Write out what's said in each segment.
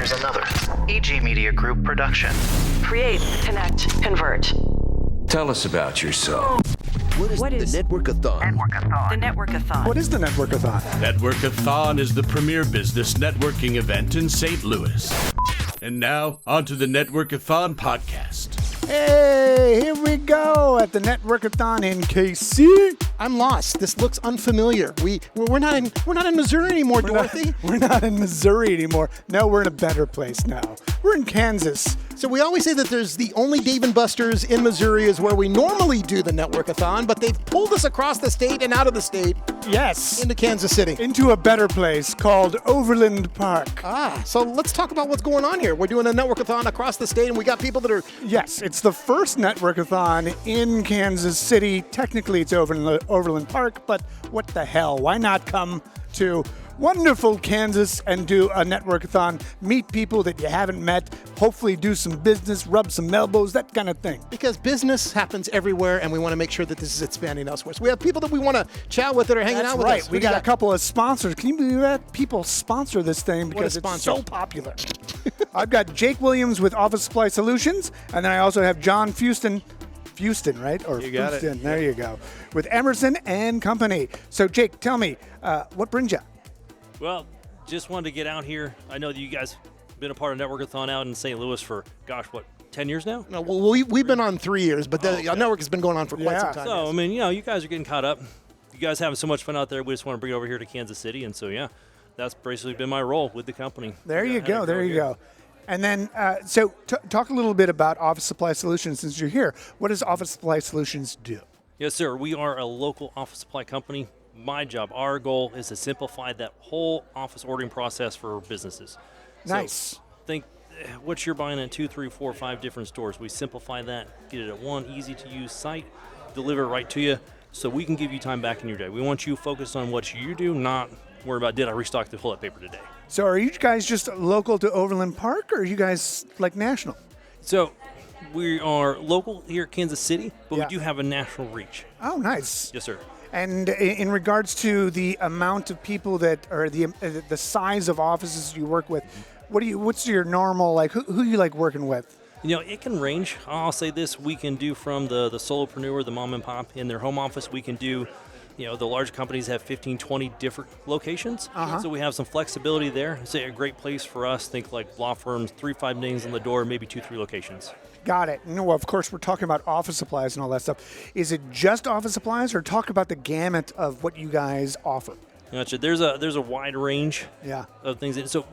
Here's another EG Media Group production. Create, connect, convert. Tell us about yourself. What is the Network-A-Thon? The Network-A-Thon. What is the Network-A-Thon? Network-A-Thon is the premier business networking event in St. Louis. And now, on to the Network-A-Thon podcast. Hey, here we go at the Network-A-Thon in KC. I'm lost. This looks unfamiliar. We're not in Missouri anymore, Dorothy. We're not in Missouri anymore. No, we're in a better place now. We're in Kansas. So we always say that there's the only Dave & Buster's in Missouri is where we normally do the Network-A-Thon, but they've pulled us across the state and out of the state. Yes. Into Kansas City. Into a better place called Overland Park. So let's talk about what's going on here. We're doing a Network-A-Thon across the state, and we got people that are... Yes, it's the first Network-A-Thon in Kansas City. Technically, it's Overland Park, but what the hell? Why not come to wonderful Kansas and do a Network-A-Thon, meet people that you haven't met, hopefully do some business, rub some elbows, that kind of thing. Because business happens everywhere, and we want to make sure that this is expanding elsewhere. So we have people that we want to chat with that are hanging out with us. We got a couple of sponsors. Can you believe that? People sponsor this thing because it's so popular. I've got Jake Williams with Office Supply Solutions, and then I also have John Fuston, right? Or you got Fuston, it. there you go, with Emerson and Company. So Jake, tell me, what brings you? Well, just wanted to get out here. I know that you guys have been a part of Network-A-Thon out in St. Louis for, 10 years now? No, well, we've been on 3 years, but the network has been going on for quite some time. So, I mean, you guys are getting caught up. You guys having so much fun out there. We just want to bring it over here to Kansas City. And so, that's basically been my role with the company. There you go. And then, talk a little bit about Office Supply Solutions since you're here. What does Office Supply Solutions do? Yes, sir. We are a local office supply company. My job, our goal is to simplify that whole office ordering process for businesses. Nice. So think what you're buying at 2, 3, 4, 5 different stores. We simplify that, get it at one easy-to-use site, deliver it right to you, so we can give you time back in your day. We want you focused on what you do, not worry about did I restock the toilet paper today. So are you guys just local to Overland Park, or are you guys like national? So we are local here at Kansas City, but we do have a national reach. Oh, nice. Yes, sir. And in regards to the amount of people that, or the size of offices you work with, what's your normal, like, who you like working with? It can range. I'll say this, we can do from the solopreneur, the mom and pop in their home office. We can do, the large companies have 15, 20 different locations. So we have some flexibility there. It's a great place for us. Think like law firms, 3-5 names on the door, maybe 2-3 locations. Got it. No, of course, we're talking about office supplies and all that stuff. Is it just office supplies, or talk about the gamut of what you guys offer? Gotcha. There's a wide range of things. So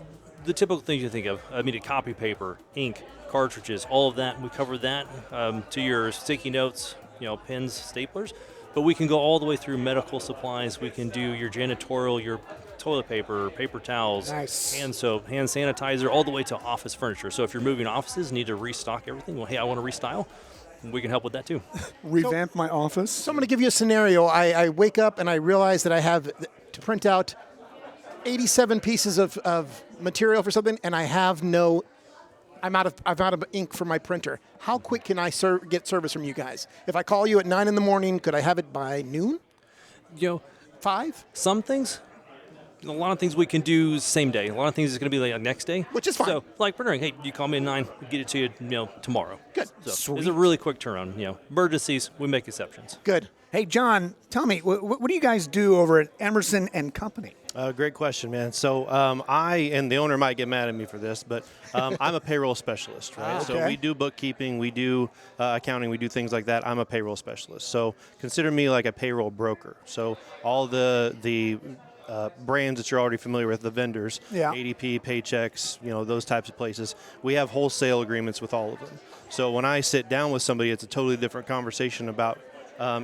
the typical things you think of, copy paper, ink, cartridges, all of that. We cover that to your sticky notes, pens, staplers. But we can go all the way through medical supplies. We can do your janitorial, your toilet paper, paper towels, hand soap, hand sanitizer, all the way to office furniture. So if you're moving offices, need to restock everything, well, hey, I want to restyle, we can help with that too. Revamp my office. So I'm going to give you a scenario. I wake up and I realize that I have to print out 87 pieces of material for something, and I'm out of ink for my printer. How quick can I get service from you guys? If I call you at 9 in the morning, could I have it by noon? 5? Some things. A lot of things we can do same day. A lot of things is going to be like next day. Which is fine. So, like printing, hey, you call me at 9, we get it to you, tomorrow. Good. So Sweet. It's a really quick turnaround. Emergencies, we make exceptions. Good. Hey, John, tell me, what do you guys do over at Emerson and Company? Great question, man. So and the owner might get mad at me for this, but I'm a payroll specialist, right? Okay. So we do bookkeeping, we do accounting, we do things like that. I'm a payroll specialist. So consider me like a payroll broker. So all the brands that you're already familiar with, the vendors, ADP, Paychex, those types of places, we have wholesale agreements with all of them. So when I sit down with somebody, it's a totally different conversation about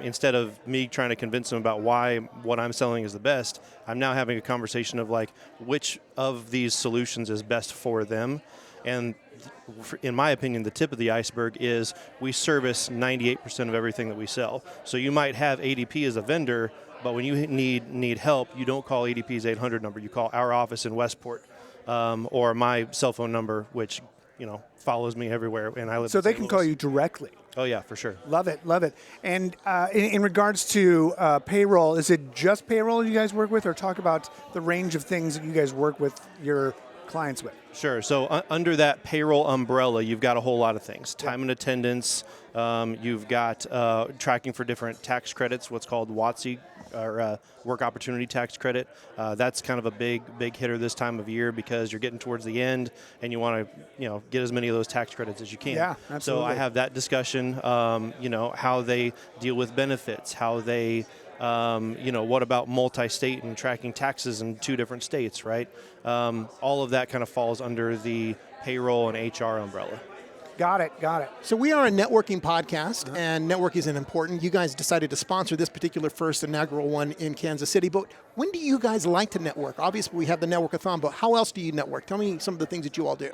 instead of me trying to convince them about why what I'm selling is the best, I'm now having a conversation of like which of these solutions is best for them. And in my opinion, the tip of the iceberg is we service 98% of everything that we sell. So you might have ADP as a vendor, but when you need help, you don't call ADP's 800 number. You call our office in Westport or my cell phone number, which follows me everywhere. And I live. So they can call you directly. Oh yeah, for sure. Love it. And in regards to payroll, is it just payroll you guys work with, or talk about the range of things that you guys work with your clients with? Sure. So under that payroll umbrella, you've got a whole lot of things. Time and attendance. You've got tracking for different tax credits, what's called WOTC, or Work Opportunity Tax Credit. That's kind of a big hitter this time of year because you're getting towards the end and you want to get as many of those tax credits as you can. Yeah, absolutely. So I have that discussion. How they deal with benefits, how they what about multi-state and tracking taxes in 2 different states, right? All of that kind of falls under the payroll and HR umbrella. Got it. So we are a networking podcast, and network is important. You guys decided to sponsor this particular first inaugural one in Kansas City, but when do you guys like to network? Obviously, we have the Network-A-Thon, but how else do you network? Tell me some of the things that you all do.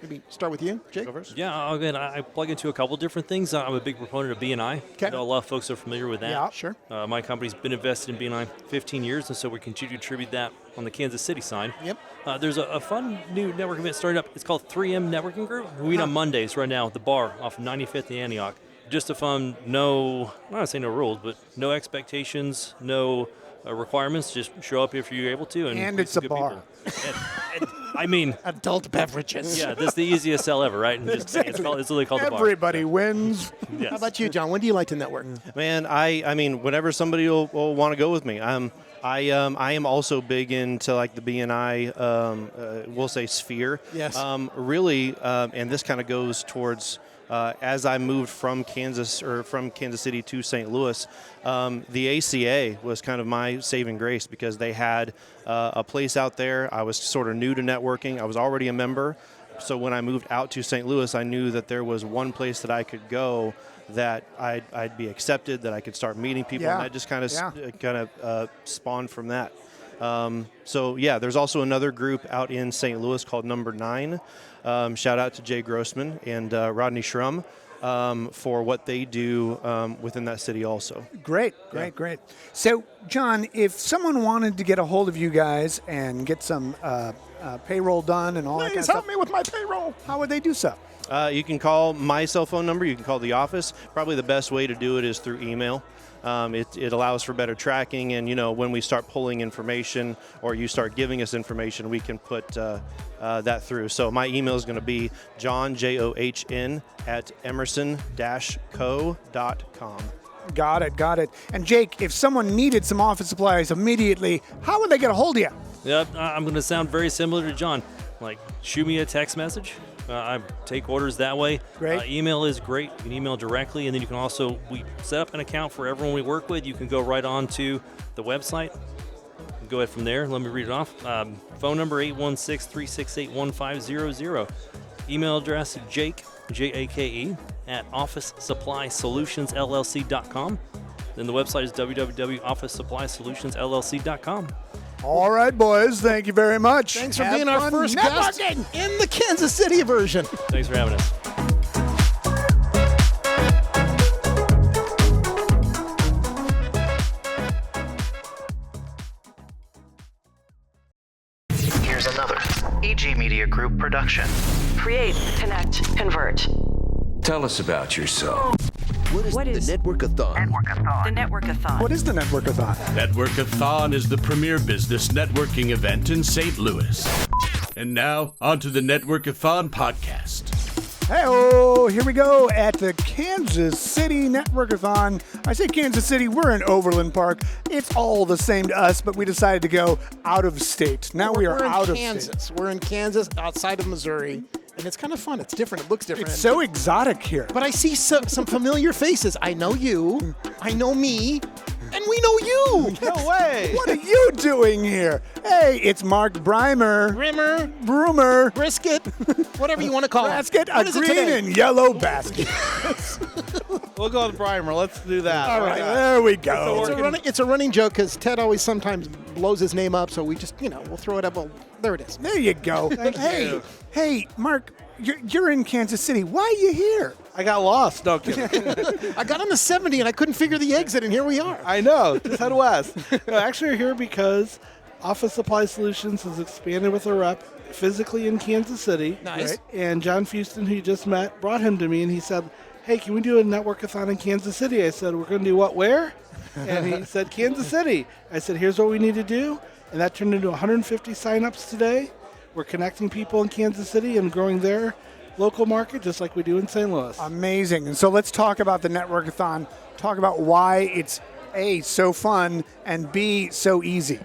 Maybe start with you, Jake. Go first. Yeah, again, I plug into a couple different things. I'm a big proponent of BNI. Okay. I know a lot of folks are familiar with that. Yeah, sure. My company's been invested in BNI 15 years, and so we continue to contribute that on the Kansas City side. Yep. There's a fun new network event starting up. It's called 3M Networking Group. We meet on Mondays right now at the bar off of 95th and Antioch. Just a fun, I'm not going to say no rules, but no expectations, no requirements. Just show up if you're able to. And it's a bar. I mean, adult beverages. Yeah, this is the easiest sell ever, right? And Exactly. It's literally called the bar. Everybody wins. Yes. How about you, John? When do you like to network? Man, I mean, whenever somebody will want to go with me, I am also big into like the BNI, we'll say sphere. Yes. Really, and this kind of goes towards as I moved from Kansas City to St. Louis, the ACA was kind of my saving grace because they had a place out there. I was sort of new to networking. I was already a member. So when I moved out to St. Louis, I knew that there was one place that I could go that I'd be accepted, that I could start meeting people, and I just kind of spawned from that. There's also another group out in St. Louis called Number 9. Shout out to Jay Grossman and Rodney Schrum for what they do within that city also. Great. So, John, if someone wanted to get a hold of you guys and get some payroll done and all that kind of stuff, help me with my payroll. how would they do so? You can call my cell phone number. You can call the office. Probably the best way to do it is through email. It allows for better tracking, and when we start pulling information or you start giving us information, we can put that through. So my email is going to be John, JOHN, @emerson-co.com. Got it. And Jake, if someone needed some office supplies immediately, how would they get a hold of you? Yep, I'm going to sound very similar to John. Like, shoot me a text message. I take orders that way. Great. Email is great. You can email directly, and then you can also, we set up an account for everyone we work with. You can go right on to the website. Go ahead from there. Let me read it off. Phone number 816-368-1500. Email address Jake, Jake, @officesupplysolutionsllc.com. Then the website is www.officesupplysolutionsllc.com. All right, boys. Thank you very much. Thanks for Have being our fun first guest networking. in the Kansas City version. Thanks for having us. Here's another AG Media Group production. Create, connect, convert. Tell us about yourself. What is the Network-A-Thon? the Network-A-Thon? What is the Network-A-Thon? Network-A-Thon is the premier business networking event in St. Louis. And now, on to the Network-A-Thon podcast. Hey-oh, here we go at the Kansas City Network-A-Thon. I say Kansas City, we're in Overland Park. It's all the same to us, but we decided to go out of state. Now we are out of Kansas. We're in Kansas, outside of Missouri, and it's kind of fun. It's different. It looks different. It's so exotic here. But I see some familiar faces. I know you. I know me. And we know you. No way. What are you doing here? Hey, it's Mark Breimer. Broomer. Brisket. Whatever you want to call it. Basket, a green and yellow basket. We'll go with Breimer. Let's do that. All right, there we go. It's a running joke because Ted always sometimes blows his name up, so we just, we'll throw it up. Well, there it is. There you go. Hey, Mark, you're in Kansas City. Why are you here? I got lost. No kidding. I got on the 70 and I couldn't figure the exit, and here we are. I know. Just head west. No, actually, we're here because Office Supply Solutions has expanded with a rep physically in Kansas City. Nice. Right? And John Fuston, who you just met, brought him to me, and he said, hey, can we do a Network-A-Thon in Kansas City? I said, we're going to do what, where? And he said, Kansas City. I said, here's what we need to do. And that turned into 150 signups today. We're connecting people in Kansas City and growing their local market just like we do in St. Louis. Amazing. And so let's talk about the Network-A-Thon. Talk about why it's A, so fun, and B, so easy.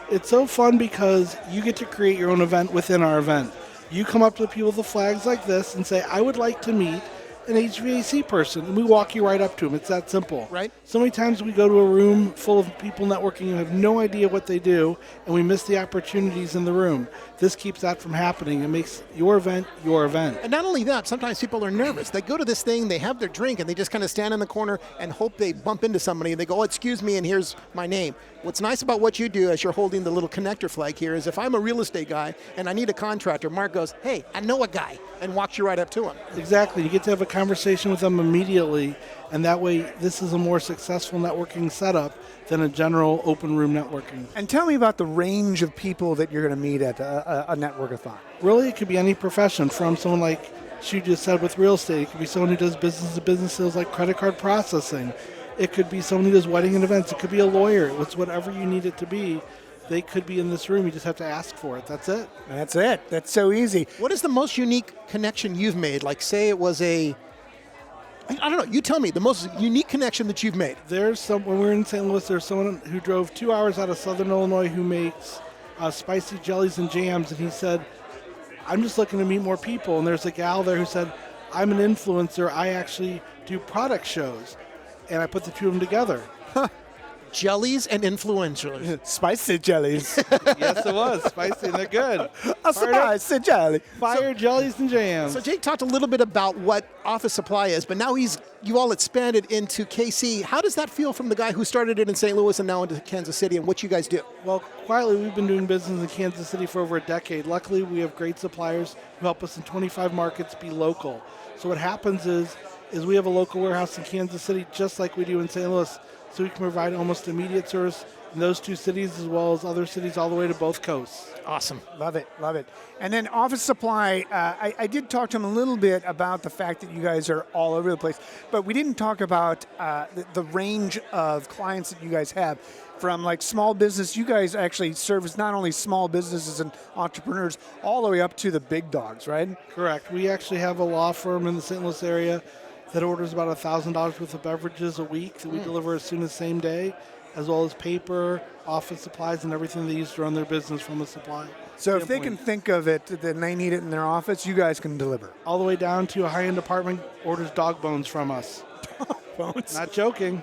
It's so fun because you get to create your own event within our event. You come up to people with the flags like this and say, I would like to meet an HVAC person, and we walk you right up to them. It's that simple. Right. So many times we go to a room full of people networking and have no idea what they do, and we miss the opportunities in the room. This keeps that from happening. It makes your event your event. And not only that, sometimes people are nervous. They go to this thing, they have their drink, and they just kind of stand in the corner and hope they bump into somebody. And they go, oh, excuse me, and here's my name. What's nice about what you do as you're holding the little connector flag here is if I'm a real estate guy and I need a contractor, Mark goes, hey, I know a guy, and walks you right up to him. Exactly. You get to have a conversation with them immediately, and that way this is a more successful networking setup than a general open room networking. And tell me about the range of people that you're going to meet at a Network-A-Thon. Really, it could be any profession, from someone like she just said with real estate. It could be someone who does business-to-business sales like credit card processing. It could be someone who does wedding and events. It could be a lawyer. It's whatever you need it to be. They could be in this room. You just have to ask for it. That's it. That's it. That's so easy. What is the most unique connection you've made? Like, say it was I don't know. You tell me the most unique connection that you've made. When we were in St. Louis, there's someone who drove 2 hours out of Southern Illinois who makes spicy jellies and jams, and he said, I'm just looking to meet more people. And there's a gal there who said, I'm an influencer. I actually do product shows. And I put the two of them together. Jellies and influencers. Spicy jellies. Yes, it was. Spicy, and they're good. A spicy jelly. Fire jellies and jams. So Jake talked a little bit about what Office Supply is, but now you all expanded into KC. How does that feel from the guy who started it in St. Louis and now into Kansas City, and what you guys do? Well, quietly, we've been doing business in Kansas City for over a decade. Luckily, we have great suppliers who help us in 25 markets be local. So what happens is we have a local warehouse in Kansas City just like we do in St. Louis, so we can provide almost immediate service in those two cities as well as other cities all the way to both coasts. Awesome. Love it. Love it. And then Office Supply, I did talk to him a little bit about the fact that you guys are all over the place, but we didn't talk about the range of clients that you guys have. From like small business, you guys actually service not only small businesses and entrepreneurs, all the way up to the big dogs, right? Correct. We actually have a law firm in the St. Louis area that orders about $1,000 worth of beverages a week that we deliver as soon as same day, as well as paper, office supplies, and everything they use to run their business from a supply. So if they can think of it, then they need it in their office, you guys can deliver. All the way down to a high-end apartment orders dog bones from us. Bones. Not joking.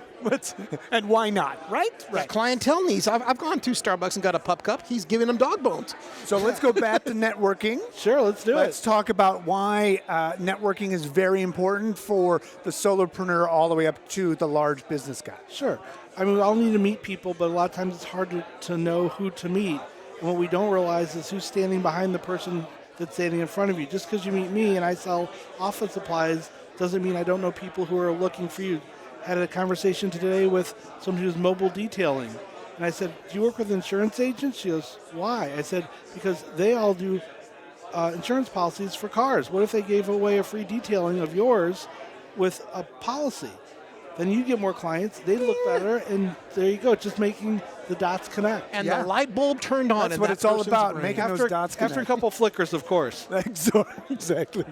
And why not, right? Right. Clientele needs. I've gone to Starbucks and got a pup cup. He's giving them dog bones. So let's go back to networking. Sure, let's do it. Let's talk about why networking is very important for the solopreneur all the way up to the large business guy. Sure. I mean, we all need to meet people, but a lot of times it's hard to know who to meet. And what we don't realize is who's standing behind the person that's standing in front of you. Just because you meet me and I sell office supplies doesn't mean I don't know people who are looking for you. Had a conversation today with someone who does mobile detailing. And I said, do you work with insurance agents? She goes, why? I said, because they all do insurance policies for cars. What if they gave away a free detailing of yours with a policy? Then you get more clients, they look better, and there you go, just making the dots connect. And the light bulb turned on. That's what it's all about, making those dots connect. After a couple flickers, of course. Exactly.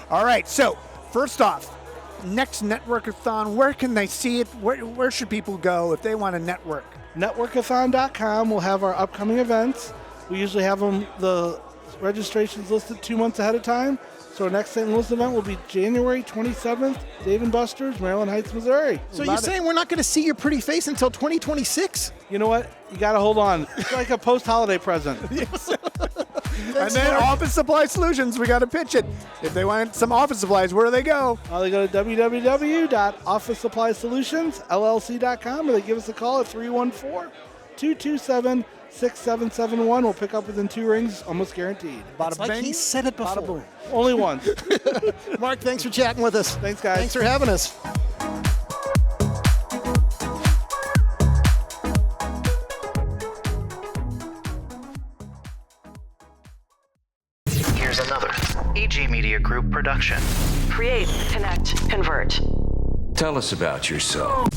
All right, so first off, next Network-A-Thon, where can they see it? Where should people go if they want to network? Network-A-Thon.com will have our upcoming events. We usually have the registrations listed 2 months ahead of time. So our next St. Louis event will be January 27th, Dave & Buster's, Maryland Heights, Missouri. So you're saying we're not going to see your pretty face until 2026? You know what? You got to hold on. It's like a post-holiday present. Yes. And then Office Supply Solutions, we got to pitch it. If they want some office supplies, where do they go? They go to www.officesupplysolutionsllc.com, or they give us a call at 314-227-6771. We'll pick up within 2 rings, almost guaranteed. It's like he said it before. Only once. Mark, thanks for chatting with us. Thanks, guys. Thanks for having us. Here's another AG Media Group production. Create, connect, convert. Tell us about yourself.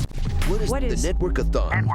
What is the Network-A-Thon?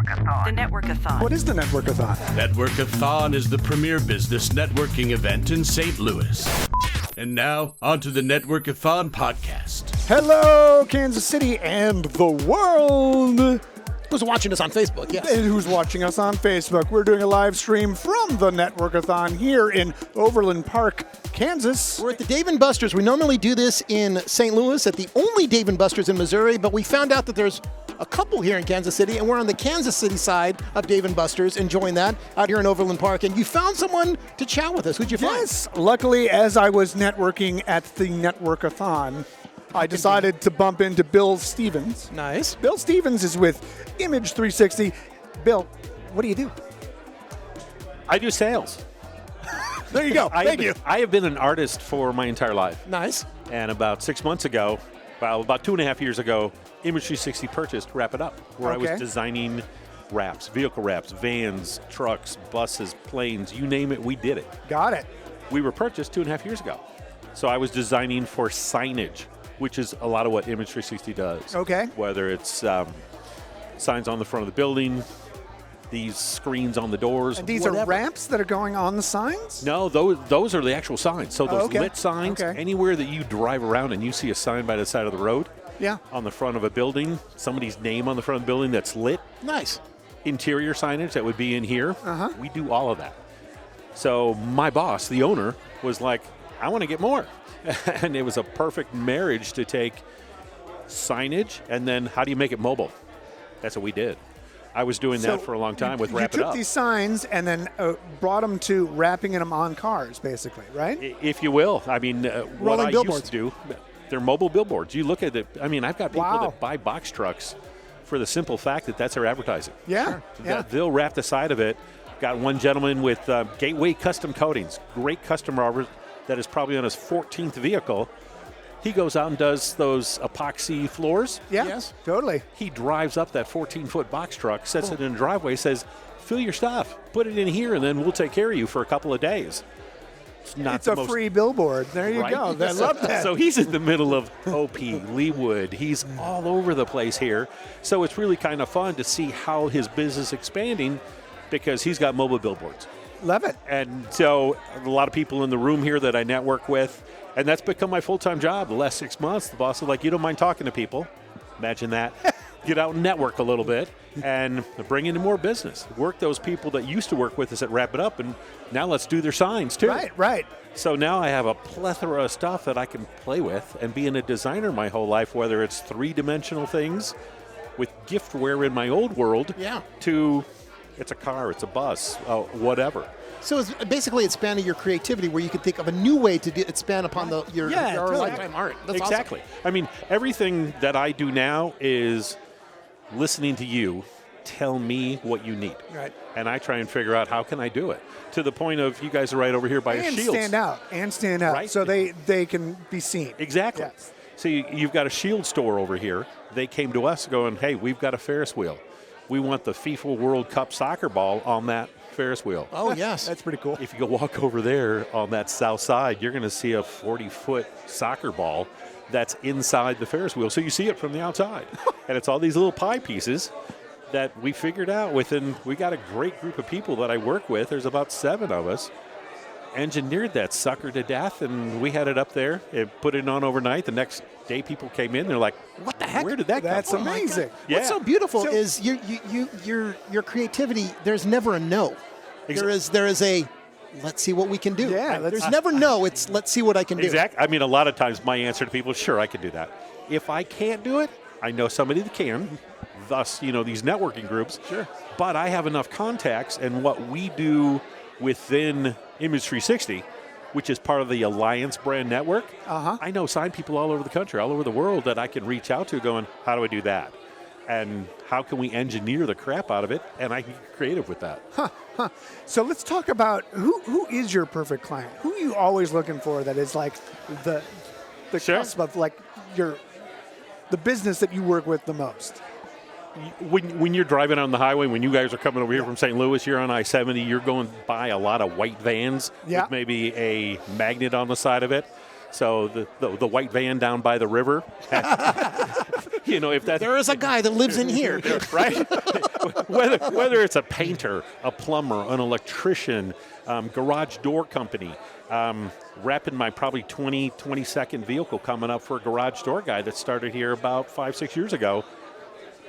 the Network-A-Thon? What is the Network-A-Thon? Network-A-Thon is the premier business networking event in St. Louis. And now, on to the Network-A-Thon podcast. Hello, Kansas City and the world. Who's watching us on Facebook? Yes. And who's watching us on Facebook? We're doing a live stream from the Network-A-Thon here in Overland Park, Kansas. We're at the Dave & Buster's. We normally do this in St. Louis at the only Dave & Buster's in Missouri, but we found out that there's a couple here in Kansas City, and we're on the Kansas City side of Dave & Buster's enjoying that out here in Overland Park. And you found someone to chat with us. Who'd you find? Yes. Luckily, as I was networking at the Network-A-Thon, I decided to bump into Bill Stevens. Nice. Bill Stevens is with Image 360. Bill, what do you do? I do sales. There you go. Thank you. I have been an artist for my entire life. Nice. And about 6 months ago, about 2.5 years ago, Image 360 purchased Wrap It Up, where I was designing wraps, vehicle wraps, vans, trucks, buses, planes, you name it, we did it. Got it. We were purchased 2.5 years ago. So I was designing for signage, which is a lot of what Image 360 does. Okay. Whether it's signs on the front of the building, these screens on the doors. And these are ramps that are going on the signs? No, those are the actual signs. So those lit signs, Okay. anywhere that you drive around and you see a sign by the side of the road, on the front of a building, somebody's name on the front of the building that's lit. Nice. Interior signage that would be in here. We do all of that. So my boss, the owner, was like, I want to get more. And it was a perfect marriage to take signage and then how do you make it mobile? That's what we did. I was doing that for a long time with Wrap It Up. You took these signs and then brought them to wrapping them on cars, basically, right? If you will. I mean, what I used to do, they're mobile billboards. You look at it. I mean, I've got people that buy box trucks for the simple fact that that's their advertising. Yeah. They'll wrap the side of it. Got one gentleman with Gateway Custom Coatings, great customer that is probably on his 14th vehicle. He goes out and does those epoxy floors. Yeah, yes, totally. He drives up that 14-foot box truck, sets it in a driveway, says, fill your stuff, put it in here, and then we'll take care of you for a couple of days. It's a free billboard. There you go. I love that. So he's in the middle of OP, Leewood. He's all over the place here. So it's really kind of fun to see how his business is expanding because he's got mobile billboards. Love it. And so a lot of people in the room here that I network with, and that's become my full-time job the last 6 months. The boss is like, you don't mind talking to people. Imagine that. Get out and network a little bit and bring in more business. Work those people that used to work with us at Wrap It Up, and now let's do their signs too. Right. So now I have a plethora of stuff that I can play with, and being a designer my whole life, whether it's three-dimensional things with giftware in my old world to it's a car, it's a bus, whatever. So it's basically expanding your creativity where you can think of a new way to expand upon your lifetime art. That's exactly. Awesome. I mean, everything that I do now is listening to you tell me what you need. Right. And I try and figure out how can I do it. To the point of you guys are right over here by a shield. And stand out. Right? So they can be seen. Exactly. Yes. So you've got a shield store over here. They came to us going, hey, we've got a Ferris wheel. We want the FIFA World Cup soccer ball on that Ferris wheel. Oh, yes. That's pretty cool. If you go walk over there on that south side, you're going to see a 40-foot soccer ball that's inside the Ferris wheel. So you see it from the outside. And it's all these little pie pieces that we figured out we got a great group of people that I work with. There's about 7 of us. Engineered that sucker to death, and we had it up there and put it on overnight. The next day people came in, they're like, what the heck? Where did that come from? That's amazing. Yeah. What's so beautiful is your creativity, there's never a no. There is a let's see what we can do. Yeah, there's never no, it's let's see what I can do. Exactly. I mean, a lot of times my answer to people is, sure, I can do that. If I can't do it, I know somebody that can. Thus, these networking groups. Sure. But I have enough contacts, and what we do within Image 360, which is part of the Alliance brand network, I know sign people all over the country, all over the world that I can reach out to going, how do I do that? And how can we engineer the crap out of it? And I can get creative with that. So let's talk about who is your perfect client? Who are you always looking for that is like the cusp of like the business that you work with the most? When you're driving on the highway, when you guys are coming over here from St. Louis, you're on I-70, you're going by a lot of white vans with maybe a magnet on the side of it. So the white van down by the river, if that There is a guy that lives in here. right? whether it's a painter, a plumber, an electrician, garage door company, wrapping my probably 22nd vehicle coming up for a garage door guy that started here about 5-6 years ago.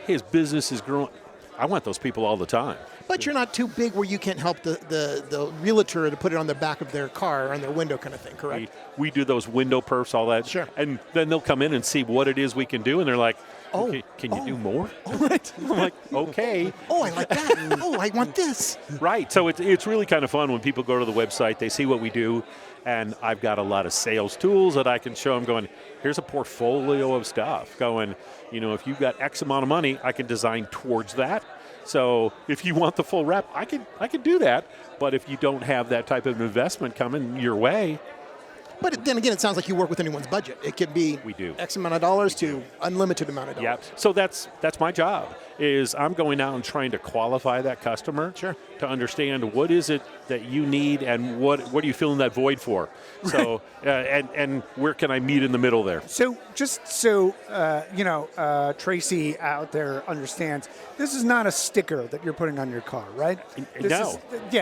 His business is growing. I want those people all the time. But you're not too big where you can't help the realtor to put it on the back of their car or on their window kind of thing, correct? We do those window perfs, all that. Sure. And then they'll come in and see what it is we can do, and they're like, okay, can you do more? Oh, right. I'm like, okay. Oh, I like that. Oh, I want this. Right. So it's really kind of fun when people go to the website, they see what we do, and I've got a lot of sales tools that I can show them going, here's a portfolio of stuff going, if you've got X amount of money, I can design towards that. So if you want the full rep, I can do that. But if you don't have that type of investment coming your way. But then again, it sounds like you work with anyone's budget. It could be we do. X amount of dollars to unlimited amount of dollars. Yeah. So that's my job, is I'm going out and trying to qualify that customer to understand what is it that you need and what are you filling that void for. So and where can I meet in the middle there? So just so Tracy out there understands, this is not a sticker that you're putting on your car, right? No.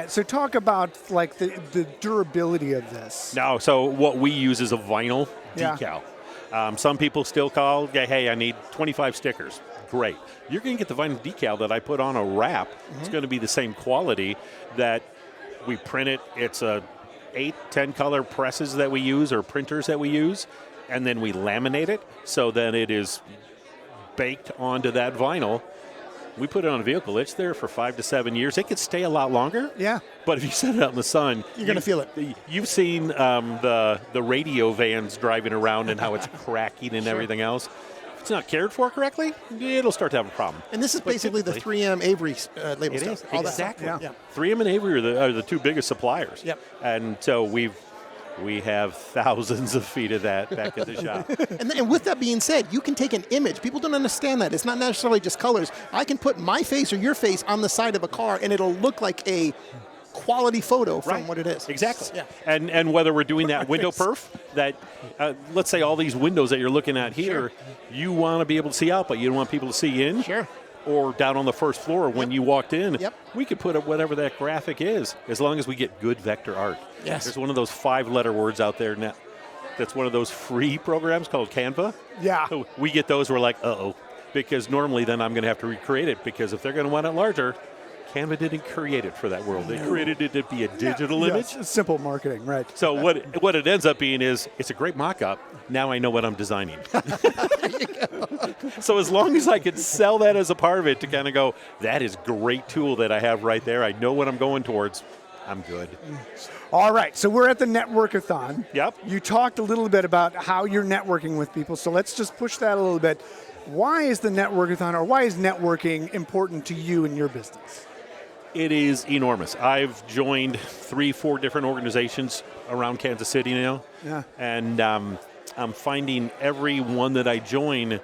So talk about like the durability of this. No. So what we use is a vinyl decal. Some people still call, hey, I need 25 stickers. Great. You're going to get the vinyl decal that I put on a wrap. Mm-hmm. It's going to be the same quality that we print it. It's a 8-10 color presses that we use or printers that we use, and then we laminate it so that it is baked onto that vinyl. We put it on a vehicle. It's there for 5 to 7 years. It could stay a lot longer. Yeah. But if you set it out in the sun, you're going to feel it. You've seen the radio vans driving around and how it's cracking and everything else. If it's not cared for correctly, it'll start to have a problem. And this is basically the 3M Avery label it stuff. Is. All Exactly. That. Yeah. 3M and Avery are the two biggest suppliers. Yep. And so we have thousands of feet of that back at the shop. And with that being said, you can take an image. People don't understand that. It's not necessarily just colors. I can put my face or your face on the side of a car, and it'll look like a quality photo from what it is. Exactly. Yeah. And whether we're doing that window perf, that let's say all these windows that you're looking at here, you want to be able to see out, but you don't want people to see in. Sure. Or down on the first floor when you walked in. Yep. We could put up whatever that graphic is, as long as we get good vector art. Yes. There's one of those 5-letter words out there now. That's one of those free programs called Canva. Yeah. So we get those, we're like, uh-oh. Because normally then I'm going to have to recreate it, because if they're going to want it larger, Canva didn't create it for that world. They created it to be a digital image. Yes, simple marketing, right. So what it ends up being is, it's a great mock-up. Now I know what I'm designing. So as long as I can sell that as a part of it to kind of go, that is great tool that I have right there. I know what I'm going towards. I'm good. All right, so we're at the Network-A-Thon. Yep. You talked a little bit about how you're networking with people, so let's just push that a little bit. Why is the Network-A-Thon, or why is networking important to you in your business? It is enormous. I've joined 3-4 different organizations around Kansas City now. Yeah. And I'm finding every one that I join,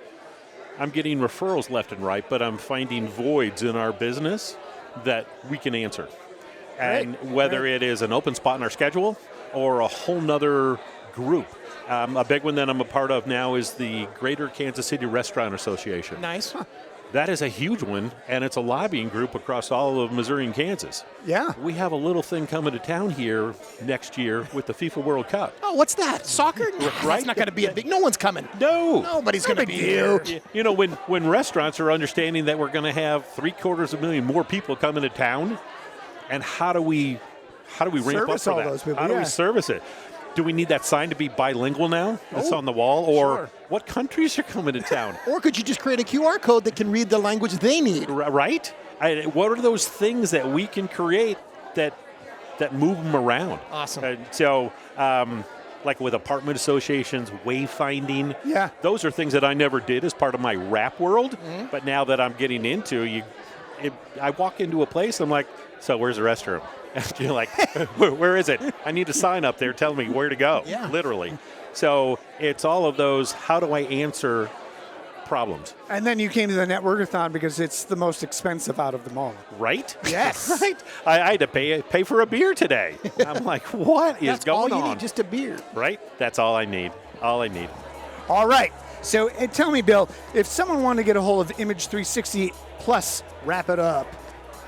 I'm getting referrals left and right, but I'm finding voids in our business that we can answer. And whether it is an open spot in our schedule or a whole nother group. A big one that I'm a part of now is the Greater Kansas City Restaurant Association. Nice. That is a huge one, and it's a lobbying group across all of Missouri and Kansas. Yeah. We have a little thing coming to town here next year with the FIFA World Cup. Oh, what's that? Soccer? Right? It's not going to be a big. No one's coming. No. Nobody's going to be here. You know, when restaurants are understanding that we're going to have 750,000 more people coming to town, and how do we ramp up for that? Those people, how do we service it? Do we need that sign to be bilingual now? That's on the wall? Or what countries are coming to town? Or could you just create a QR code that can read the language they need? Right? What are those things that we can create that move them around? Awesome. And so, like with apartment associations, wayfinding. Yeah. Those are things that I never did as part of my rap world. Mm-hmm. But now that I'm getting into, I walk into a place, I'm like, so where's the restroom? You're like, where is it? I need a sign up there telling me where to go, literally. So it's all of those, how do I answer problems. And then you came to the Network-A-Thon because it's the most expensive out of them all. Right? Yes. Right? I had to pay for a beer today. I'm like, what is That's going all you on? need, just a beer. Right? That's all I need. All I need. All right. So tell me, Bill, if someone wanted to get a hold of Image 360 plus Wrap It Up,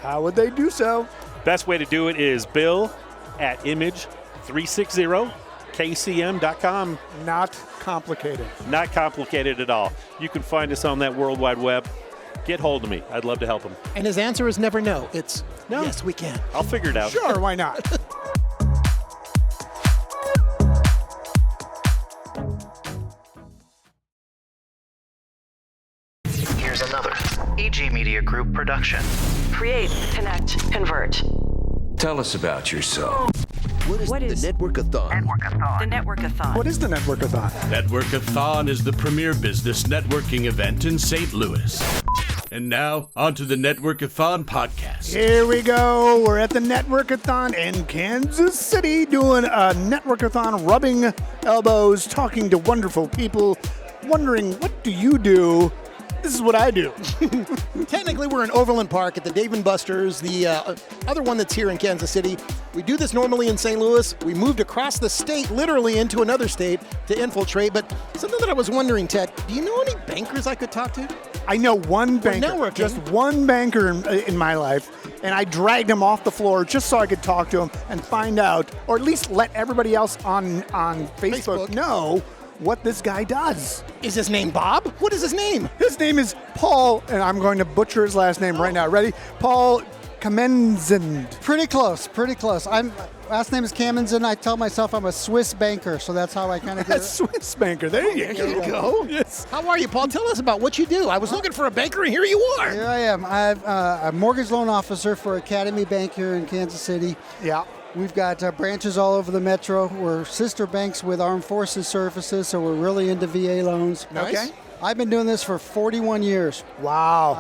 how would they do so? Best way to do it is Bill at image360kcm.com. Not complicated. Not complicated at all. You can find us on that World Wide Web. Get hold of me. I'd love to help them. And his answer is never no. It's No. yes, we can. I'll figure it out. Sure, why not? Here's another AG Media Group production. Create, connect, convert. Tell us about yourself. What is the Network-A-Thon? the Network-A-Thon? What is the Network-A-Thon? Network-A-Thon is the premier business networking event in St. Louis. And now, on to the Network-A-Thon podcast. Here we go. We're at the Network-A-Thon in Kansas City doing a Network-A-Thon, rubbing elbows, talking to wonderful people, wondering, what do you do? This is what I do. Technically, we're in Overland Park at the Dave & Buster's, the other one that's here in Kansas City. We do this normally in St. Louis. We moved across the state, literally into another state to infiltrate. But something that I was wondering, Ted, do you know any bankers I could talk to? I know one banker, networking. just one banker in my life, and I dragged him off the floor just so I could talk to him and find out, or at least let everybody else on Facebook know what this guy does. Is his name Bob? What is his name? His name is Paul, and I'm going to butcher his last name right now. Ready? Paul Kamenzend. Pretty close, pretty close. Last name is Kamenzend. I tell myself I'm a Swiss banker, so that's how I kind of get it. Swiss banker. There you go. Yes. How are you, Paul? Tell us about what you do. I was looking for a banker, and here you are. Here I am. I'm a mortgage loan officer for Academy Bank here in Kansas City. Yeah. We've got branches all over the metro. We're sister banks with Armed Forces services, so we're really into VA loans. Nice. Okay. I've been doing this for 41 years. Wow.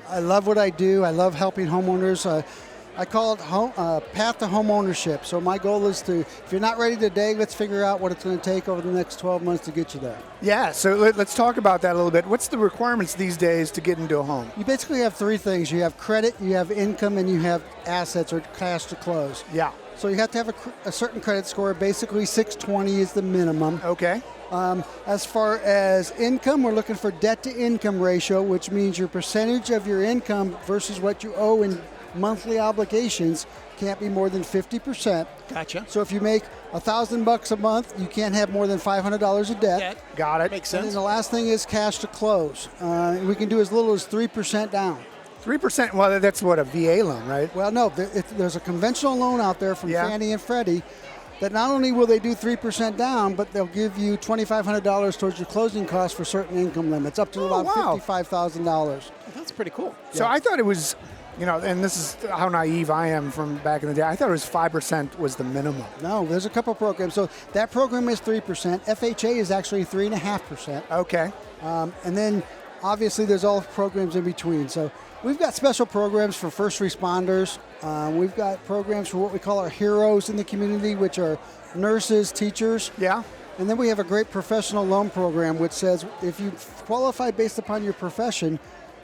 I love what I do. I love helping homeowners. I call it path to home ownership. So my goal is to, if you're not ready today, let's figure out what it's going to take over the next 12 months to get you there. Yeah, so let's talk about that a little bit. What's the requirements these days to get into a home? You basically have three things. You have credit, you have income, and you have assets or cash to close. Yeah. So you have to have a certain credit score. Basically, 620 is the minimum. Okay. As far as income, we're looking for debt to income ratio, which means your percentage of your income versus what you owe in monthly obligations can't be more than 50%. Gotcha. So if you make $1,000 a month, you can't have more than $500 of debt. Got it. Makes And sense. then the last thing is cash to close. We can do as little as 3% down. 3%, well, that's what, a VA loan, right? Well, no, there's a conventional loan out there from Fannie and Freddie that not only will they do 3% down, but they'll give you $2,500 towards your closing costs for certain income limits, up to about $55,000. That's pretty cool. So I thought it was, and this is how naive I am from back in the day, I thought it was 5% was the minimum. No, there's a couple programs. So that program is 3%. FHA is actually 3.5%. Okay. And then obviously there's all programs in between. So we've got special programs for first responders. We've got programs for what we call our heroes in the community, which are nurses, teachers. Yeah. And then we have a great professional loan program, which says if you qualify based upon your profession,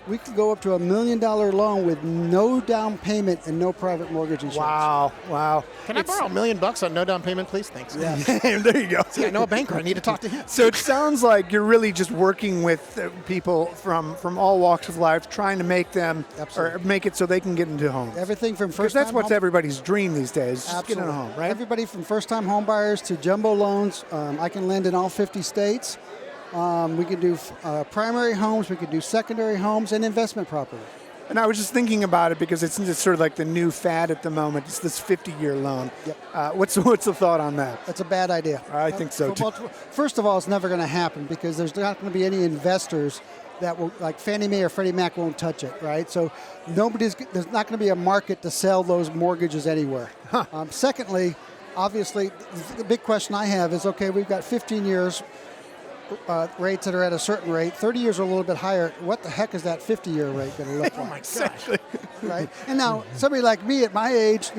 we could go up to $1 million loan with no down payment and no private mortgage insurance. Wow. Can I borrow $1 million on no down payment, please? Thanks. Yeah. There you go. See, I know a banker. I need to talk to him. So it sounds like you're really just working with people from all walks of life, trying to make them or make it so they can get into homes. Everything from Because first-time that's what's everybody's dream these days, just Absolutely. get in a home, right? Everybody from first-time home buyers to jumbo loans. I can lend in all 50 states. We can do primary homes, we can do secondary homes, and investment property. And I was just thinking about it because it's sort of like the new fad at the moment. It's this 50-year loan. Yep. What's the thought on that? That's a bad idea. I think so, too. First of all, it's never going to happen because there's not going to be any investors that will, like Fannie Mae or Freddie Mac won't touch it, right? So there's not going to be a market to sell those mortgages anywhere. Secondly, obviously, the big question I have is, okay, we've got 15 years rates that are at a certain rate. 30 years are a little bit higher. What the heck is that 50-year rate going to look like? Oh, my gosh. Right? And now, somebody like me at my age,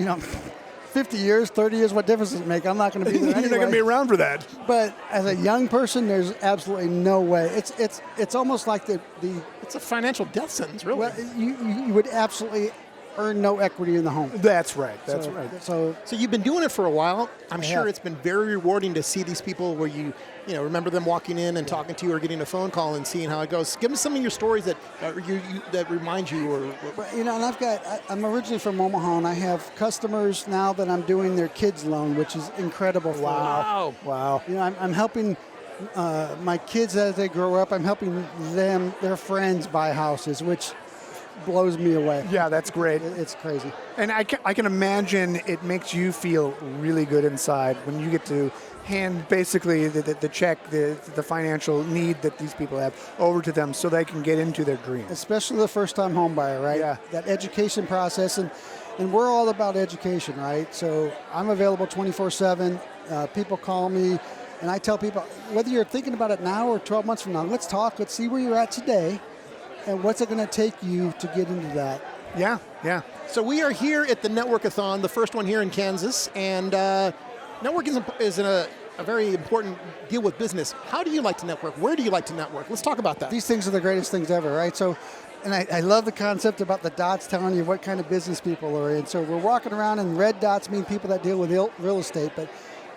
50 years, 30 years, what difference does it make? I'm not going to be there anyway. You're not going to be around for that. But as a young person, there's absolutely no way. It's almost like the it's a financial death sentence, really. Well, you would absolutely earn no equity in the home. That's right. That's right. So you've been doing it for a while. I'm sure have. it's been very rewarding to see these people where you remember them walking in and talking to you or getting a phone call and seeing how it goes. Give me some of your stories that that remind you. And I'm originally from Omaha, and I have customers now that I'm doing their kids loan, which is incredible. Wow. I'm helping my kids as they grow up. I'm helping their friends buy houses, which blows me away. Yeah, that's great. It's crazy. And I can imagine it makes you feel really good inside when you get to hand basically the check, the financial need that these people have over to them so they can get into their dreams. Especially the first-time home buyer, right? Yeah. That education process, and we're all about education, right? So I'm available 24/7. People call me, and I tell people, whether you're thinking about it now or 12 months from now, let's talk. Let's see where you're at today. And what's it going to take you to get into that? Yeah. So we are here at the Network-A-Thon, the first one here in Kansas, and networking is a very important deal with business. How do you like to network? Where do you like to network? Let's talk about that. These things are the greatest things ever, right? So, and I love the concept about the dots telling you what kind of business people are in. So we're walking around, and red dots mean people that deal with real estate, but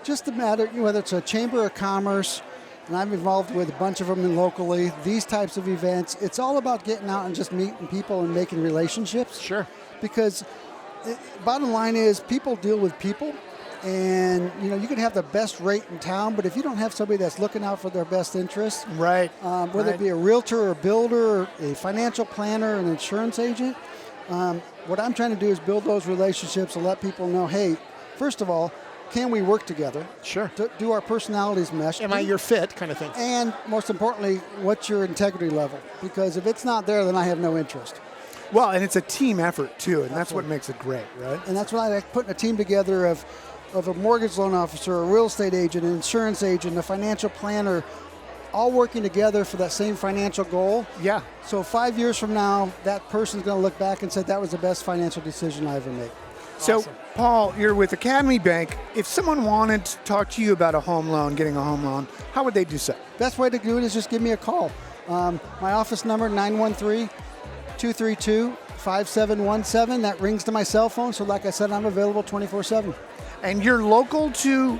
just the matter, whether it's a chamber of commerce, and I'm involved with a bunch of them locally, these types of events, it's all about getting out and just meeting people and making relationships. Sure. Because bottom line is people deal with people, and you can have the best rate in town, but if you don't have somebody that's looking out for their best interest, right, whether it be a realtor or a builder, or a financial planner, an insurance agent, what I'm trying to do is build those relationships and let people know, hey, first of all, can we work together? Sure. Do our personalities mesh? Am I your fit kind of thing? And most importantly, what's your integrity level? Because if it's not there, then I have no interest. Well, and it's a team effort too, and that's what makes it great, right? And that's why I like putting a team together of a mortgage loan officer, a real estate agent, an insurance agent, a financial planner, all working together for that same financial goal. Yeah. So 5 years from now, that person's going to look back and say, that was the best financial decision I ever made. So, Paul, you're with Academy Bank. If someone wanted to talk to you about a home loan, getting a home loan, how would they do so? Best way to do it is just give me a call. My office number, 913-232-5717. That rings to my cell phone. So like I said, I'm available 24/7. And you're local to?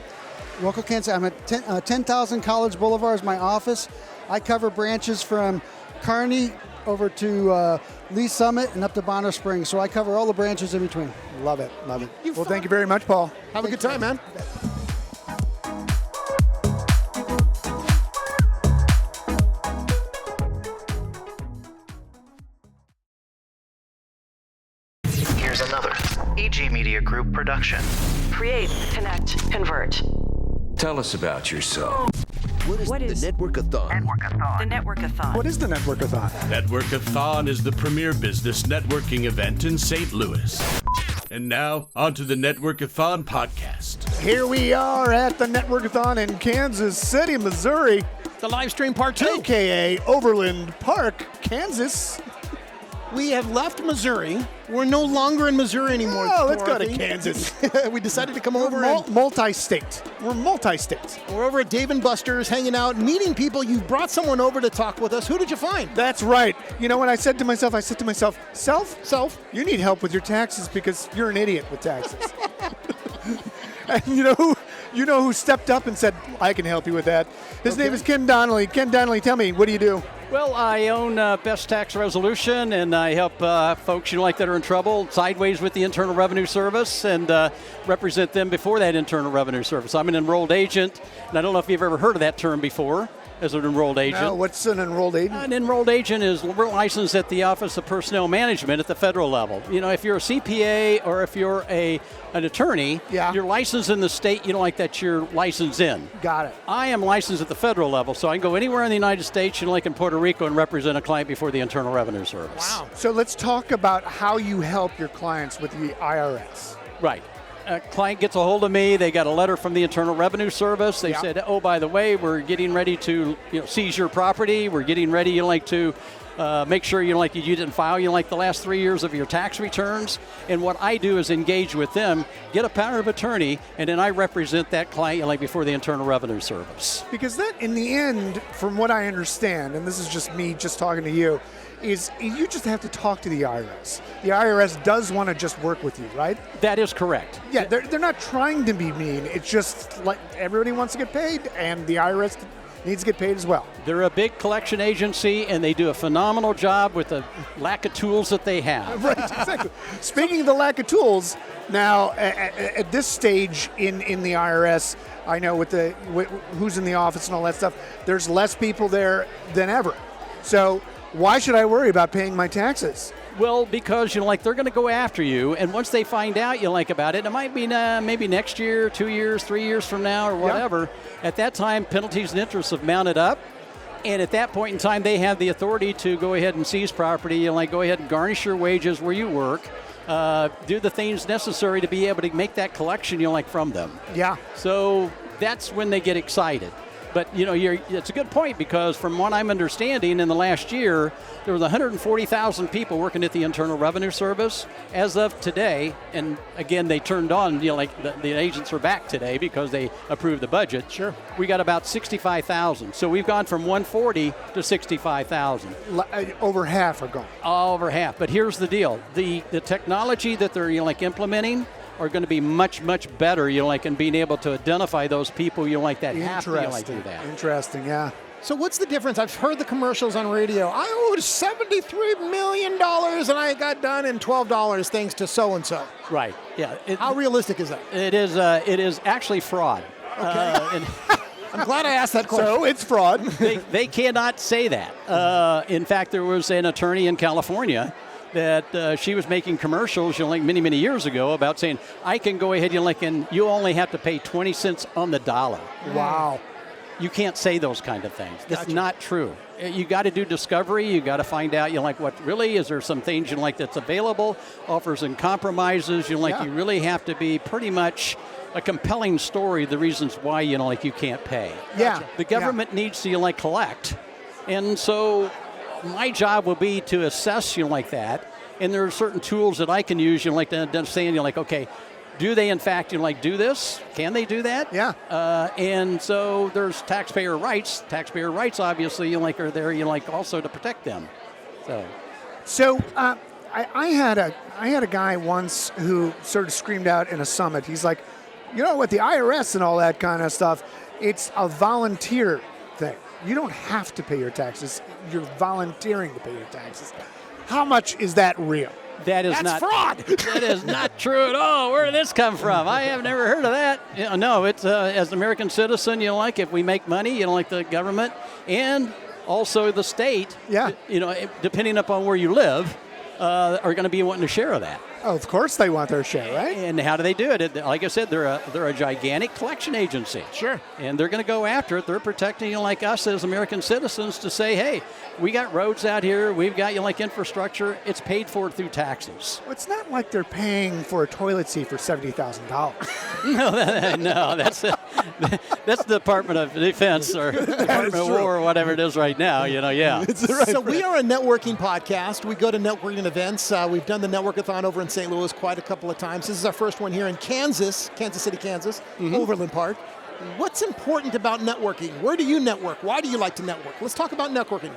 Local Kansas. I'm at 10,000 College Boulevard is my office. I cover branches from Kearney over to Lee Summit and up to Bonner Springs. So I cover all the branches in between. Love it. Well, thank you very much, Paul. Have a good time, man. Here's another AG Media Group production. Create, connect, convert. Tell us about yourself. What is the Network-A-Thon? The Network-A-Thon. What is the Network-A-Thon? Network-A-Thon is the premier business networking event in St. Louis. And now, on to the Network-A-Thon podcast. Here we are at the Network-A-Thon in Kansas City, Missouri. The live stream part 2. AKA Overland Park, Kansas. We have left Missouri. We're no longer in Missouri anymore. Oh, let's go to Dorothy. Kansas. We decided to come over. Multi-state. We're multi-state. We're over at Dave & Buster's, hanging out, meeting people. You brought someone over to talk with us. Who did you find? That's right. You know what I said to myself? Self, you need help with your taxes because you're an idiot with taxes. And you know who stepped up and said, I can help you with that. His name is Ken Donnelly. Ken Donnelly, tell me, what do you do? Well, I own Best Tax Resolution, and I help folks that are in trouble sideways with the Internal Revenue Service and represent them before that Internal Revenue Service. I'm an enrolled agent, and I don't know if you've ever heard of that term before. As an enrolled agent. No, what's an enrolled agent? An enrolled agent is we're licensed at the Office of Personnel Management at the federal level. If you're a CPA or if you're an attorney, you're licensed in the state that you're licensed in. Got it. I am licensed at the federal level, so I can go anywhere in the United States, like in Puerto Rico, and represent a client before the Internal Revenue Service. Wow. So let's talk about how you help your clients with the IRS. Right. A client gets a hold of me. They got a letter from the Internal Revenue Service. They said, oh, by the way, we're getting ready to seize your property. We're getting ready to Make sure you didn't file the last 3 years of your tax returns. And what I do is engage with them, get a power of attorney, and then I represent that client before the Internal Revenue Service. Because that, in the end, from what I understand, and this is just me just talking to you, is you just have to talk to the IRS. The IRS does want to just work with you, right? That is correct. Yeah, they're not trying to be mean. It's just like everybody wants to get paid, and the IRS needs to get paid as well. They're a big collection agency, and they do a phenomenal job with the lack of tools that they have. Right, exactly. Speaking of the lack of tools, now at this stage in the IRS, I know with who's in the office and all that stuff, there's less people there than ever. So why should I worry about paying my taxes? Well, because they're going to go after you, and once they find out about it, it might be maybe next year, 2 years, 3 years from now, or whatever. Yeah. At that time, penalties and interest have mounted up, and at that point in time, they have the authority to go ahead and seize property, go ahead and garnish your wages where you work, do the things necessary to be able to make that collection, from them. Yeah. So that's when they get excited. But, it's a good point, because from what I'm understanding, in the last year, there was 140,000 people working at the Internal Revenue Service. As of today, and again, they turned on, the agents are back today because they approved the budget. Sure. We got about 65,000. So we've gone from 140 to 65,000. Over half are gone. Over half. But here's the deal. The technology that they're, implementing are going to be much, much better, in being able to identify those people, that have to, do that. Interesting, yeah. So what's the difference? I've heard the commercials on radio. I owed $73 million and I got done in $12 thanks to so-and-so. Right, yeah. How realistic is that? It is actually fraud. Okay. I'm glad I asked that question. So it's fraud. they cannot say that. In fact, there was an attorney in California that she was making commercials, many, many years ago about saying, I can go ahead, and you only have to pay 20 cents on the dollar. Wow. You can't say those kind of things. That's Gotcha. not true. You got to do discovery. You got to find out, what really is there some things that's available, offers and compromises. You really have to be pretty much a compelling story. The reasons why you can't pay. Yeah. The government needs to collect, and so my job will be to assess that. And there are certain tools that I can use. To understand. Okay. Do they, in fact, do this? Can they do that? Yeah. And so there's taxpayer rights. Taxpayer rights, obviously, are there, also to protect them. So I had a guy once who sort of screamed out in a summit. He's like, with the IRS and all that kind of stuff, it's a volunteer thing. You don't have to pay your taxes. You're volunteering to pay your taxes. How much is that real? That's not fraud. That is not true at all. Where did this come from? I have never heard of that. No, it's as an American citizen, if we make money, the government and also the state, depending upon where you live, are going to be wanting a share of that. Oh, of course they want their share, right? And how do they do it? Like I said, they're a gigantic collection agency. Sure. And they're going to go after it. They're protecting us as American citizens to say, hey, we got roads out here. We've got infrastructure. It's paid for through taxes. Well, it's not like they're paying for a toilet seat for $70,000. No, that's the Department of Defense or Department of War or whatever it is right now. Yeah. So we are a networking podcast. We go to networking events. We've done the Network-A-Thon over in St. Louis quite a couple of times. This is our first one here in Kansas City, Kansas, Overland Park. What's important about networking? Where do you network? Why do you like to network? Let's talk about networking.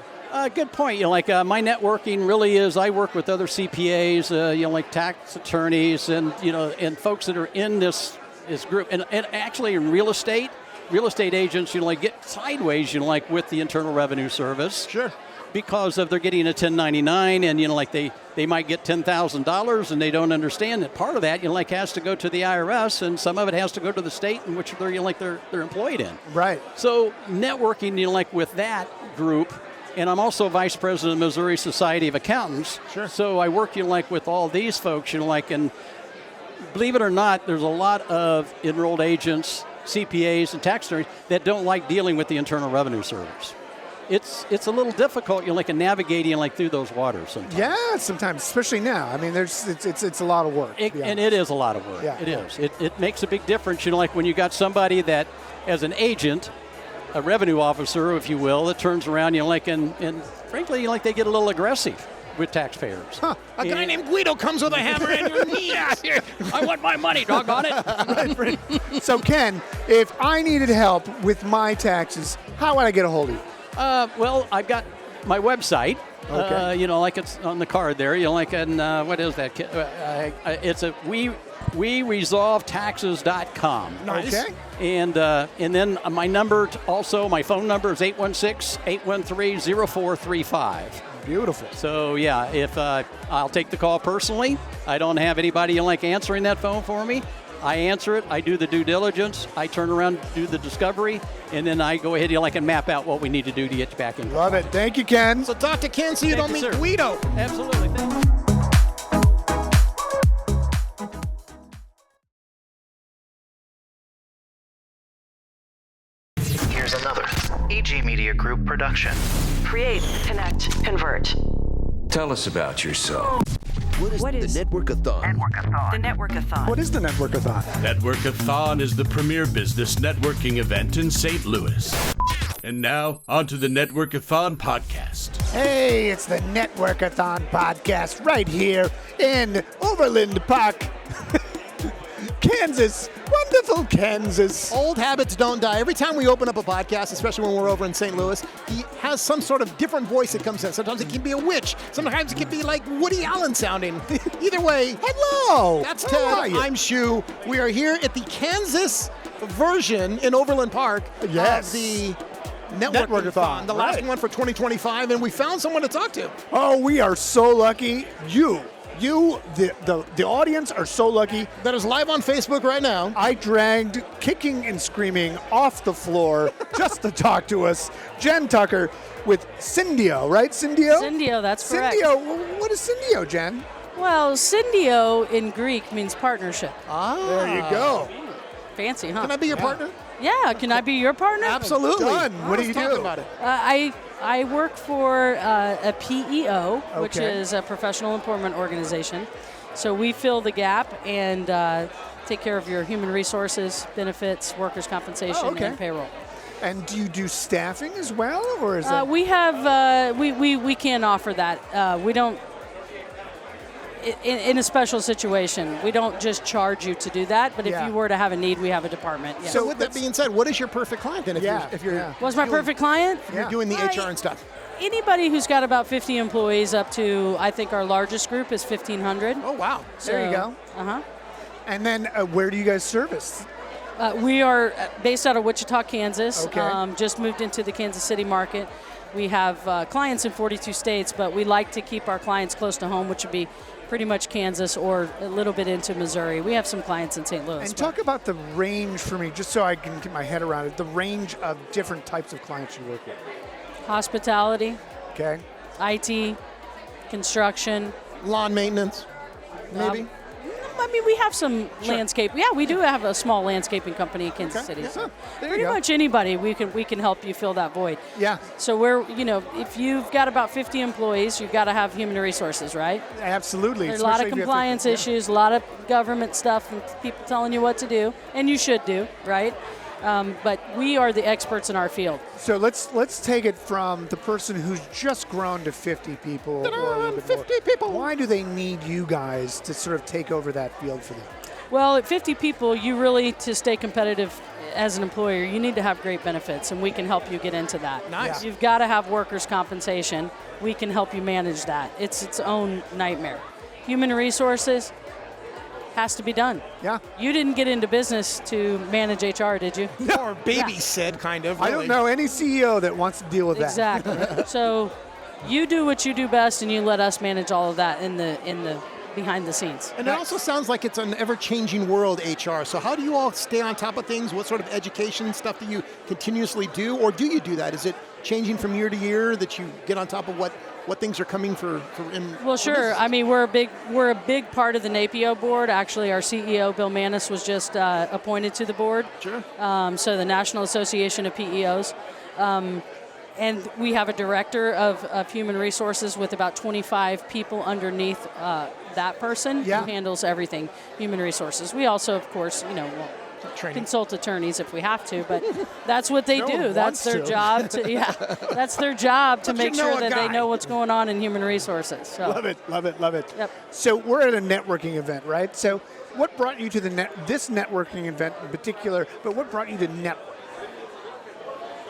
Good point. My networking really is I work with other CPAs, tax attorneys, and and folks that are in this group, and actually in real estate agents, get sideways, with the Internal Revenue Service. Sure. Because they're getting a 1099, and they might get $10,000, and they don't understand that part of that has to go to the IRS, and some of it has to go to the state in which they're they're employed in. Right. So networking with that group, and I'm also vice president of Missouri Society of Accountants. Sure. So I work with all these folks, and believe it or not, there's a lot of enrolled agents, CPAs, and tax attorneys that don't like dealing with the Internal Revenue Service. It's a little difficult, navigating through those waters sometimes. Yeah, sometimes, especially now. I mean, it's a lot of work. And it is a lot of work. Yeah. It is. It makes a big difference, when you got somebody that, as an agent, a revenue officer, if you will, that turns around, and frankly, like they get a little aggressive with taxpayers. Huh. A guy named Guido comes with a hammer and your knee. I want my money, doggone it. So Ken, if I needed help with my taxes, how would I get a hold of you? Well, I've got my website. Okay. Like it's on the card there. What is that? It's a weresolvetaxes.com. Nice. Okay. And then my number, also my phone number is 816-813-0435. Beautiful. So yeah, if I'll take the call personally. I don't have anybody answering that phone for me. I answer it. I do the due diligence. I turn around, do the discovery, and then I go ahead and map out what we need to do to get you back in. Love it. Thank you, Ken. So talk to Ken so you don't meet Guido. Absolutely. Thank you. Here's another AG Media Group production. Create, connect, convert. Tell us about yourself. What is the Network-A-Thon? the Network-A-Thon? What is the Network-A-Thon? Network-A-Thon is the premier business networking event in St. Louis. And now, on to the Network-A-Thon podcast. Hey, it's the Network-A-Thon podcast right here in Overland Park, Kansas. Wonderful Kansas. Old habits don't die. Every time we open up a podcast, especially when we're over in St. Louis, he has some sort of different voice that comes in. Sometimes it can be a witch. Sometimes it can be like Woody Allen sounding. Either way, hello. That's Ted. I'm SHOE. We are here at the Kansas version in Overland Park of the Network-A-Thon, the last one for 2025, and we found someone to talk to. Oh, we are so lucky. The audience are so lucky. That is live on Facebook right now. I dragged kicking and screaming off the floor just to talk to us. Jen Tucker with Syndio, right? Syndio? Syndio, that's correct. Syndio, what is Syndio, Jen? Well, Syndio in Greek means partnership. There you go. Fancy, huh? Can I be your partner? Yeah, can I be your partner? Absolutely. Done. What do you do? About it. I work for a PEO, which Okay. is a professional employment organization. So we fill the gap and take care of your human resources, benefits, workers' compensation, and payroll. And do you do staffing as well, or is that? We have we can offer that. We don't. In a special situation, we don't just charge you to do that, but if you were to have a need, we have a department. Yes. So with that being said, what is your perfect client then? If you're What's my perfect client? You're doing the HR and stuff. Anybody who's got about 50 employees up to, I think our largest group is 1,500. Oh, wow. There you go. Uh-huh. And then where do you guys service? We are based out of Wichita, Kansas. Okay. Just moved into the Kansas City market. We have clients in 42 states, but we like to keep our clients close to home, which would be pretty much Kansas or a little bit into Missouri. We have some clients in St. Louis. And talk about the range for me, just so I can get my head around it, the range of different types of clients you work with. Hospitality. Okay. IT, construction. Lawn maintenance, maybe? I mean, we have some landscape. Yeah, we do have a small landscaping company in Kansas City. So pretty much anybody, we can help you fill that void. Yeah. So if you've got about 50 employees, you've got to have human resources, right? Absolutely. There's a lot of compliance issues, a lot of government stuff, and people telling you what to do, and you should do, right? But we are the experts in our field. So let's take it from the person who's just grown to 50 people. Or a little bit 50 more. people. Why do they need you guys to sort of take over that field for them? Well, at 50 people, you really, to stay competitive as an employer, you need to have great benefits, and we can help you get into that. Nice. You've got to have workers' compensation. We can help you manage that. It's its own nightmare. Human resources has to be done. Yeah. You didn't get into business to manage HR, did you? Or babysit, kind of. I don't know any CEO that wants to deal with that. Exactly. So you do what you do best, and you let us manage all of that in the behind the scenes. And it also sounds like it's an ever-changing world, HR. So how do you all stay on top of things? What sort of education stuff do you continuously do? Or do you do that? Is it changing from year to year that you get on top of what things are coming for Well, sure. I mean, we're a big part of the NAPIO board. Actually, our CEO, Bill Manis, was just appointed to the board. Sure. So the National Association of PEOs. And we have a director of human resources with about 25 people underneath that person who handles everything human resources. We also, of course, consult attorneys if we have to, but that's what they No do. one That's wants their to. job that's their job to But you make know sure a that they guy. know what's going on in human resources. So. Love it, love it, love it. Yep. So we're at a networking event, right? So what brought you to this networking event in particular, but what brought you to network?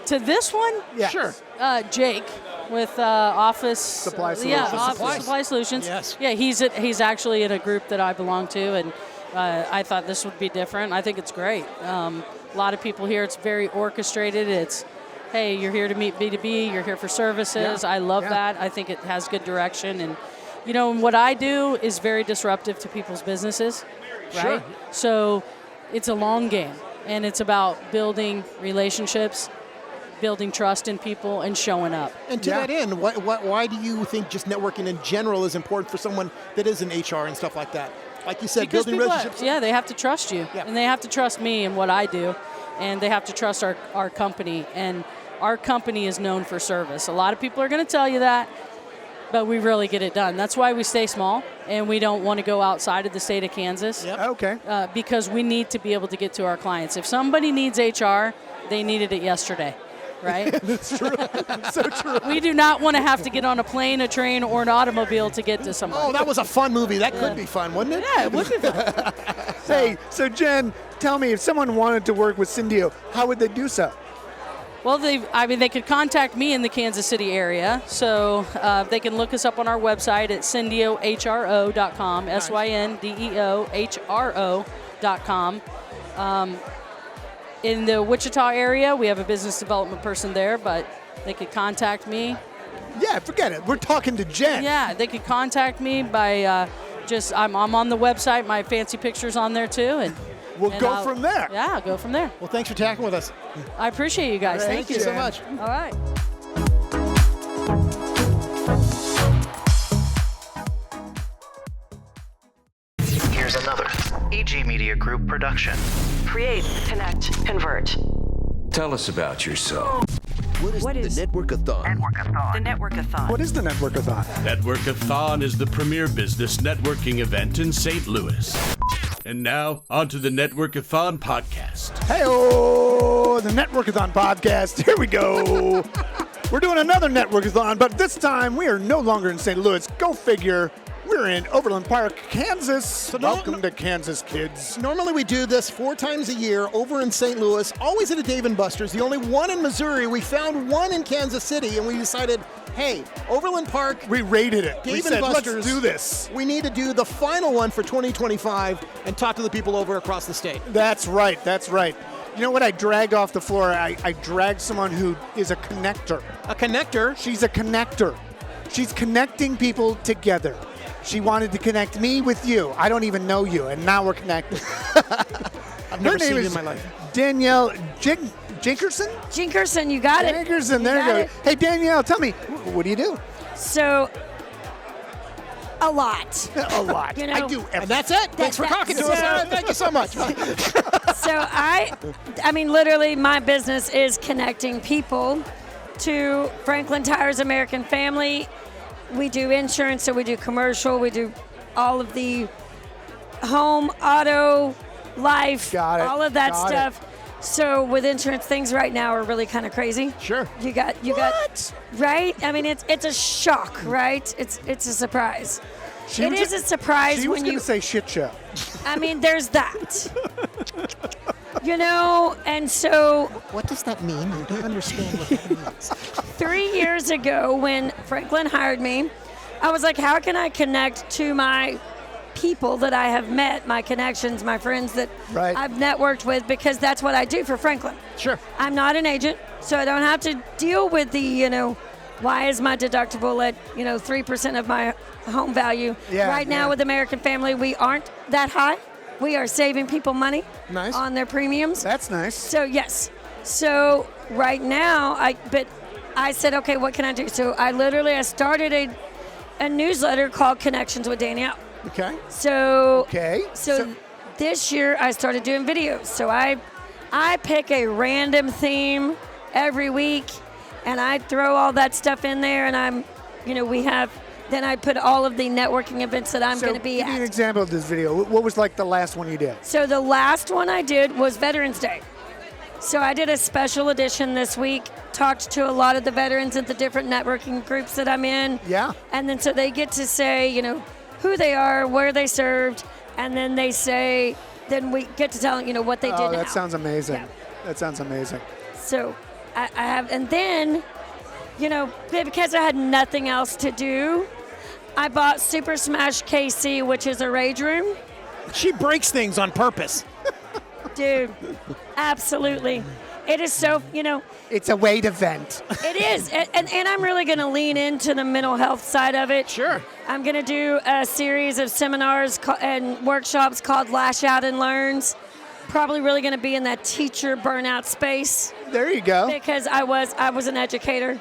To this one? Yeah. Sure. Jake with Office Supply Yeah, Solutions. Office Supply Solutions. Yes. Yeah, he's actually in a group that I belong to, and I thought this would be different. I think it's great. A lot of people here. It's very orchestrated. It's, hey, you're here to meet B2B. You're here for services. Yeah. I love Yeah. that. I think it has good direction, and what I do is very disruptive to people's businesses, right? Sure. So it's a long game, and it's about building relationships, building trust in people, and showing up. And to that end, why do you think just networking in general is important for someone that is in HR and stuff like that? Like you said, Because building people relationships. they have to trust you, and they have to trust me and what I do, and they have to trust our company. And our company is known for service. A lot of people are going to tell you that, but we really get it done. That's why we stay small, and we don't want to go outside of the state of Kansas. Yep. Okay. Because we need to be able to get to our clients. If somebody needs HR, they needed it yesterday. Right? That's true. So true. We do not want to have to get on a plane, a train, or an automobile to get to somebody. Oh, that was a fun movie. That could be fun, wouldn't it? Yeah, it would be fun. Hey, so Jen, tell me, if someone wanted to work with Syndio, how would they do so? Well, they could contact me in the Kansas City area. So they can look us up on our website at syndiohro.com, SYNDEOHRO.com. In the Wichita area, we have a business development person there, but they could contact me. Yeah, forget it. We're talking to Jen. Yeah, they could contact me by I'm on the website. My fancy picture's on there too, and we'll go from there. Yeah, go from there. Well, thanks for talking with us. I appreciate you guys. Thank you so much. All right. Here's another AG Media Group production. Create, connect, convert. Tell us about yourself. What is the Network-A-Thon? The Network-A-Thon. What is the Network-A-Thon? Network-A-Thon is the premier business networking event in St. Louis. And now, on to the Network-A-Thon podcast. Hey-oh, the Network-A-Thon podcast. Here we go. We're doing another Network-A-Thon, but this time we are no longer in St. Louis. Go figure. We're in Overland Park, Kansas. Welcome to Kansas, kids. Normally we do this 4 times a year over in St. Louis, always at a Dave & Buster's. The only one in Missouri. We found one in Kansas City, and we decided, hey, Overland Park. We rated it. Dave we & said, Buster's. let's do this. We need to do the final one for 2025 and talk to the people over across the state. That's right. That's right. You know what I dragged off the floor? I dragged someone who is a connector. A connector? She's a connector. She's connecting people together. She wanted to connect me with you. I don't even know you, and now we're connected. I've never seen you in my life. Danielle Jinkerson? Jinkerson, you got it. Jinkerson, there you go. Hey, Danielle, tell me, what do you do? So, a lot. A lot. You know, I do everything. And that's it. Thanks for talking to us. Thank you so much. So I mean, literally, my business is connecting people to Franklin Tires American Family. We do insurance, so we do commercial, we do all of the home, auto, life, all of that stuff. So with insurance, things right now are really kind of crazy. Sure. You got right? I mean, it's a shock, right? It's a surprise. It is a surprise she was when you say shit show. I mean, there's that. You know, and so what does that mean? I don't understand what that means. 3 years ago, when Franklin hired me, I was like, how can I connect to my people that I have met, my connections, my friends that I've networked with, because that's what I do for Franklin. Sure. I'm not an agent, so I don't have to deal with the, why is my deductible at, 3% of my home value? Right now with American Family, we aren't that high. We are saving people money on their premiums. That's nice. So, yes. So, right now, I said, okay, what can I do? So, I started a newsletter called Connections with Danielle. Okay. So, So this year, I started doing videos. So, I pick a random theme every week, and I throw all that stuff in there, and we have then I put all of the networking events that I'm going to be give me at. an example of this video. What was like the last one you did? So the last one I did was Veterans Day. So I did a special edition this week, talked to a lot of the veterans at the different networking groups that I'm in. Yeah. And then so they get to say, you know, who they are, where they served, and then they say, then we get to tell, you know, what they did now. Oh, that sounds amazing. Yeah. That sounds amazing. So I have, and then, you know, because I had nothing else to do, I bought Super Smash KC, which is a rage room. She breaks things on purpose. Dude, absolutely. It is so, you know. It's a way to vent. It is. And I'm really going to lean into the mental health side of it. Sure. I'm going to do a series of seminars and workshops called Lash Out and Learns. Probably really going to be in that teacher burnout space. There you go. Because I was an educator.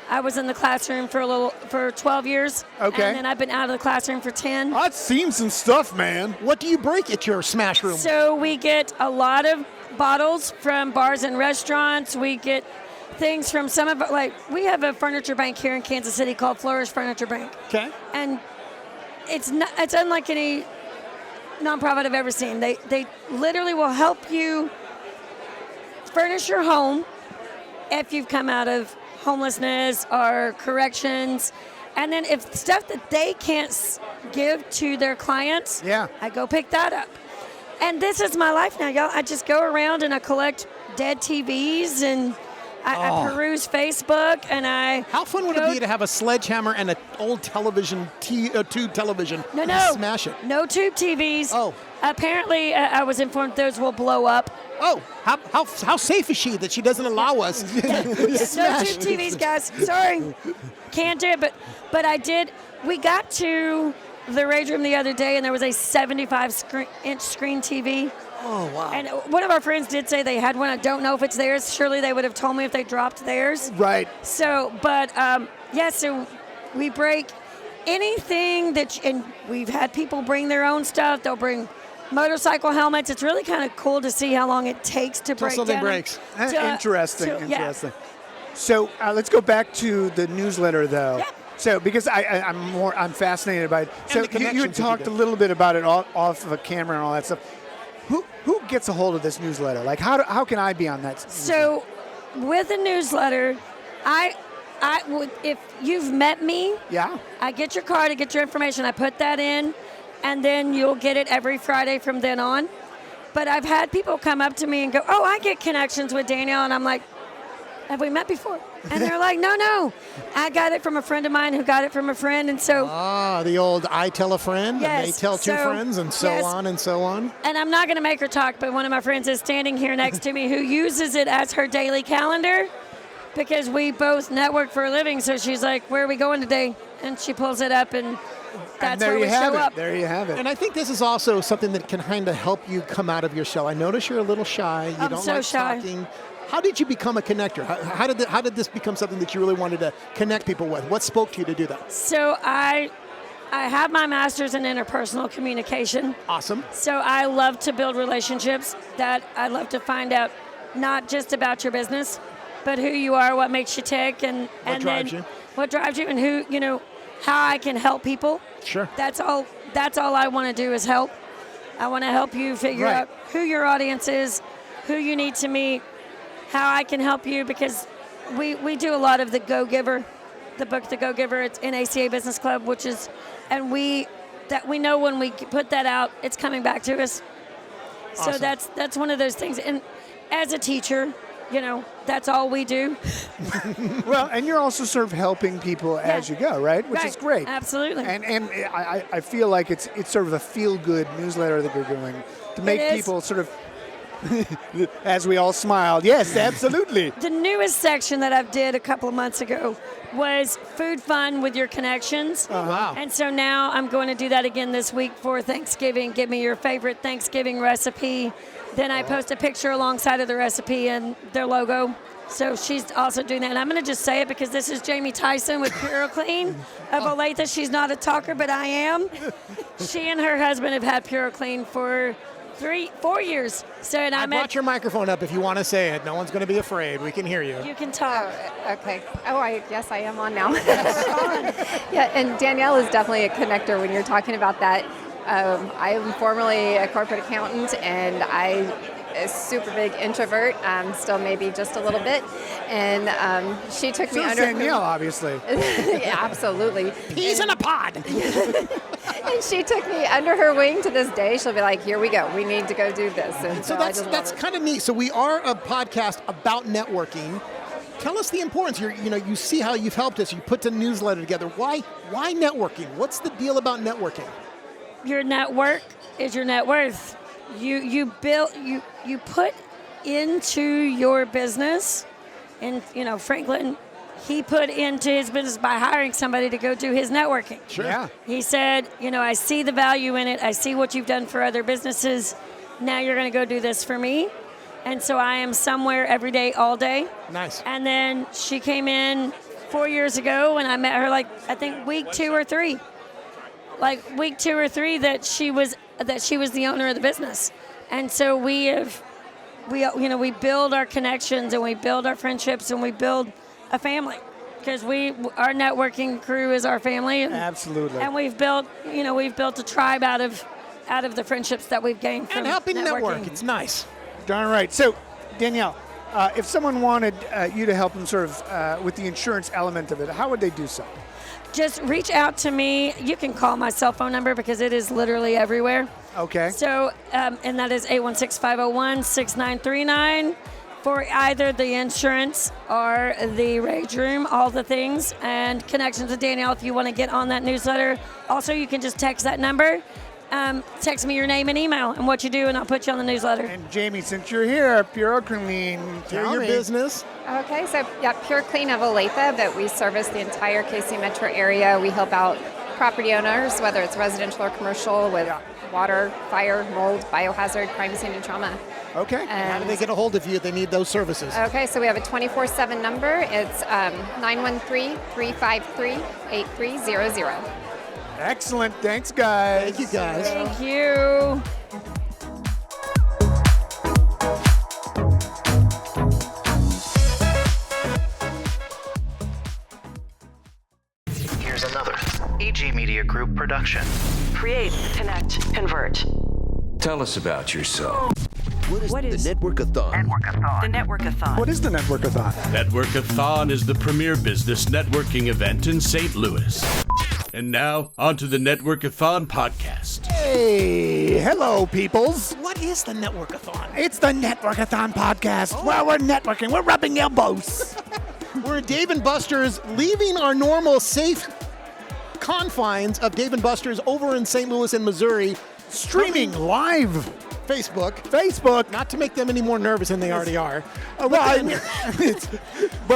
I was in the classroom for 12 years. Okay. And then I've been out of the classroom for 10. I've seen some stuff, man. What do you break at your Smash room? So we get a lot of bottles from bars and restaurants. We get things from some of, like, we have a furniture bank here in Kansas City called Flourish Furniture Bank. Okay. And it's unlike any nonprofit I've ever seen. They literally will help you furnish your home if you've come out of homelessness or corrections. And then if stuff that they can't give to their clients, I go pick that up. And this is my life now, y'all. I just go around and I collect dead TVs and I peruse Facebook and I. How fun would it be to have a sledgehammer and an old television, tube television? No. Smash it. No tube TVs. Oh. Apparently, I was informed those will blow up. Oh, how safe is she that she doesn't allow us to No smash? tube TVs, guys. Sorry. Can't do it, but I did. We got to the rage room the other day, and there was a 75-inch screen TV. Oh, wow. And one of our friends did say they had one. I don't know if it's theirs. Surely they would have told me if they dropped theirs. Right. So, but, so we break anything and we've had people bring their own stuff. They'll bring motorcycle helmets. It's really kind of cool to see how long it takes to break something down. breaks. Interesting. Yeah. So let's go back to the newsletter, though. Yeah. So because I'm fascinated by it. So the you had connections that you talked did. a little bit about it off of a camera and all that stuff. Who gets a hold of this newsletter? Like how can I be on that? So with a newsletter, I would, if you've met me, I get your card, I get your information, I put that in, and then you'll get it every Friday from then on. But I've had people come up to me and go, "Oh, I get connections with Danielle," and I'm like, "Have we met before?" And they're like, No, I got it from a friend of mine who got it from a friend, and so. The old I tell a friend, Yes, and they tell two friends, and so on and so on. And I'm not going to make her talk, but one of my friends is standing here next to me who uses it as her daily calendar because we both network for a living. So she's like, "Where are we going today?" And she pulls it up, and that's where we show up. There you have it. And I think this is also something that can kind of help you come out of your shell. I notice you're a little shy. You don't so like shy. talking. How did you become a connector? How did this become something that you really wanted to connect people with? What spoke to you to do that? So I have my master's in interpersonal communication. Awesome. So I love to build relationships. That I love to find out not just about your business, but who you are, what makes you tick, and drives you. What drives you, and who, you know, how I can help people. Sure. That's all I want to do is help. I want to help you figure out who your audience is, who you need to meet, how I can help you, because we do a lot of the Go-Giver, the book The Go-Giver. It's in ACA Business Club, and we know when we put that out, it's coming back to us. Awesome. So that's one of those things. And as a teacher, you know, that's all we do. Well, and you're also sort of helping people as you go, right? Which is great. Absolutely. And I feel like it's sort of a feel-good newsletter that you're doing to make people sort of, as we all smiled, yes, absolutely. The newest section that I did a couple of months ago was food fun with your connections. Oh, wow. And so now I'm going to do that again this week for Thanksgiving. Give me your favorite Thanksgiving recipe. Then I post a picture alongside of the recipe and their logo. So she's also doing that. And I'm going to just say it because this is Jamie Tyson with PureClean of Olathe. She's not a talker, but I am. She and her husband have had PureClean for 4 years. So, and I brought your microphone up if you want to say it. No one's going to be afraid. We can hear you. You can talk. Okay. Yes, I am on now. Yeah, and Danielle is definitely a connector when you're talking about that. I am formerly a corporate accountant, and I a super big introvert, still maybe just a little bit, and she took me under Danielle, obviously. Yeah, absolutely. Peas in a pod. And she took me under her wing to this day. She'll be like, here we go. We need to go do this. And so that's kind of neat. So we are a podcast about networking. Tell us the importance. You see how you've helped us. You put the newsletter together. Why networking? What's the deal about networking? Your network is your net worth. You put into your business, and Franklin, he put into his business by hiring somebody to go do his networking. Sure. Yeah. He said, I see the value in it. I see what you've done for other businesses. Now you're going to go do this for me. And so I am somewhere every day, all day. Nice. And then she came in 4 years ago, and I met her I think week 2 or 3. Week 2 or 3 that she was the owner of the business. And so we build our connections, and we build our friendships, and we build a family, because our networking crew is our family. Absolutely. And we've built a tribe out of the friendships that we've gained from and helping networking. network. It's nice. Darn right. So, Danielle, if someone wanted you to help them sort of with the insurance element of it, how would they do so? Just reach out to me. You can call my cell phone number because it is literally everywhere. Okay. So, and that is 816-501-6939 for either the insurance or the Rage Room, all the things, and connections with Danielle if you want to get on that newsletter. Also, you can just text that number. Text me your name and email and what you do, and I'll put you on the newsletter. And Jamie, since you're here, Pure Clean, tell your business. Okay, so Pure Clean of Olathe, but we service the entire KC metro area. We help out property owners, whether it's residential or commercial, with water, fire, mold, biohazard, crime scene, and trauma. Okay. How do they get a hold of you if they need those services? Okay, so we have a 24/7 number. It's 913-353-8300. Excellent. Thanks, guys. Thank you, guys. Thank you. Here's another AG Media Group production. Create, connect, convert. Tell us about yourself. What is the Network-A-Thon? The Network-A-Thon. What is the Network-A-Thon? Network-A-Thon is the premier business networking event in St. Louis. And now, on to the Network-A-Thon podcast. Hey, hello, peoples. What is the Network-A-Thon? It's the Network-A-Thon podcast, where we're networking, we're rubbing elbows. We're at Dave & Buster's, leaving our normal safe confines of Dave & Buster's over in St. Louis and Missouri. Streaming live. Facebook. Not to make them any more nervous than they already are. But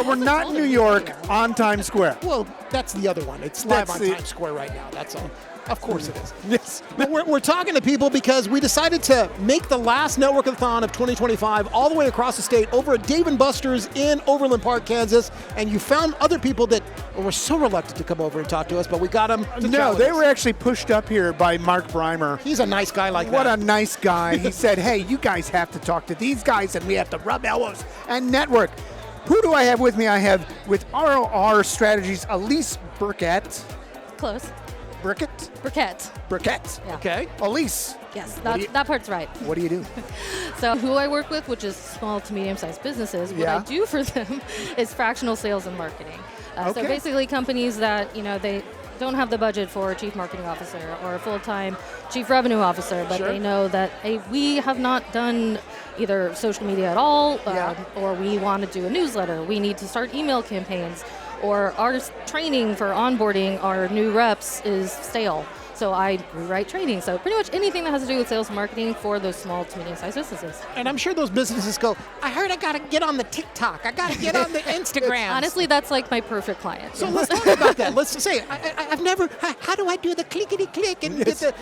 we're not in New York on Times Square. Well, that's the other one. It's live on Times Square right now. That's all. Of course it is. Yes. But we're talking to people because we decided to make the last Network-A-Thon of 2025 all the way across the state over at Dave & Buster's in Overland Park, Kansas. And you found other people that were so reluctant to come over and talk to us, but we got them to No, they were actually pushed up here by Mark Breimer. He's a nice guy like What that. a nice guy. He said, hey, you guys have to talk to these guys, and we have to rub elbows and network. Who do I have with me? I have with ROR Strategies, Elise Burkett. Close. Burkett? Burkett. Yeah. Okay. Elise. Yes, that part's right. What do you do? So who I work with, which is small to medium-sized businesses, what I do for them is fractional sales and marketing. So basically companies that, they don't have the budget for a chief marketing officer or a full-time chief revenue officer, but they know that, hey, we have not done either social media at all, or we want to do a newsletter. We need to start email campaigns, or our training for onboarding our new reps is stale. So I rewrite training. So pretty much anything that has to do with sales and marketing for those small to medium-sized businesses. And I'm sure those businesses go, I heard I got to get on the TikTok. I got to get on the Instagram. Honestly, that's like my perfect client. So let's talk about that. Let's say, I've never, how do I do the clickety-click and get the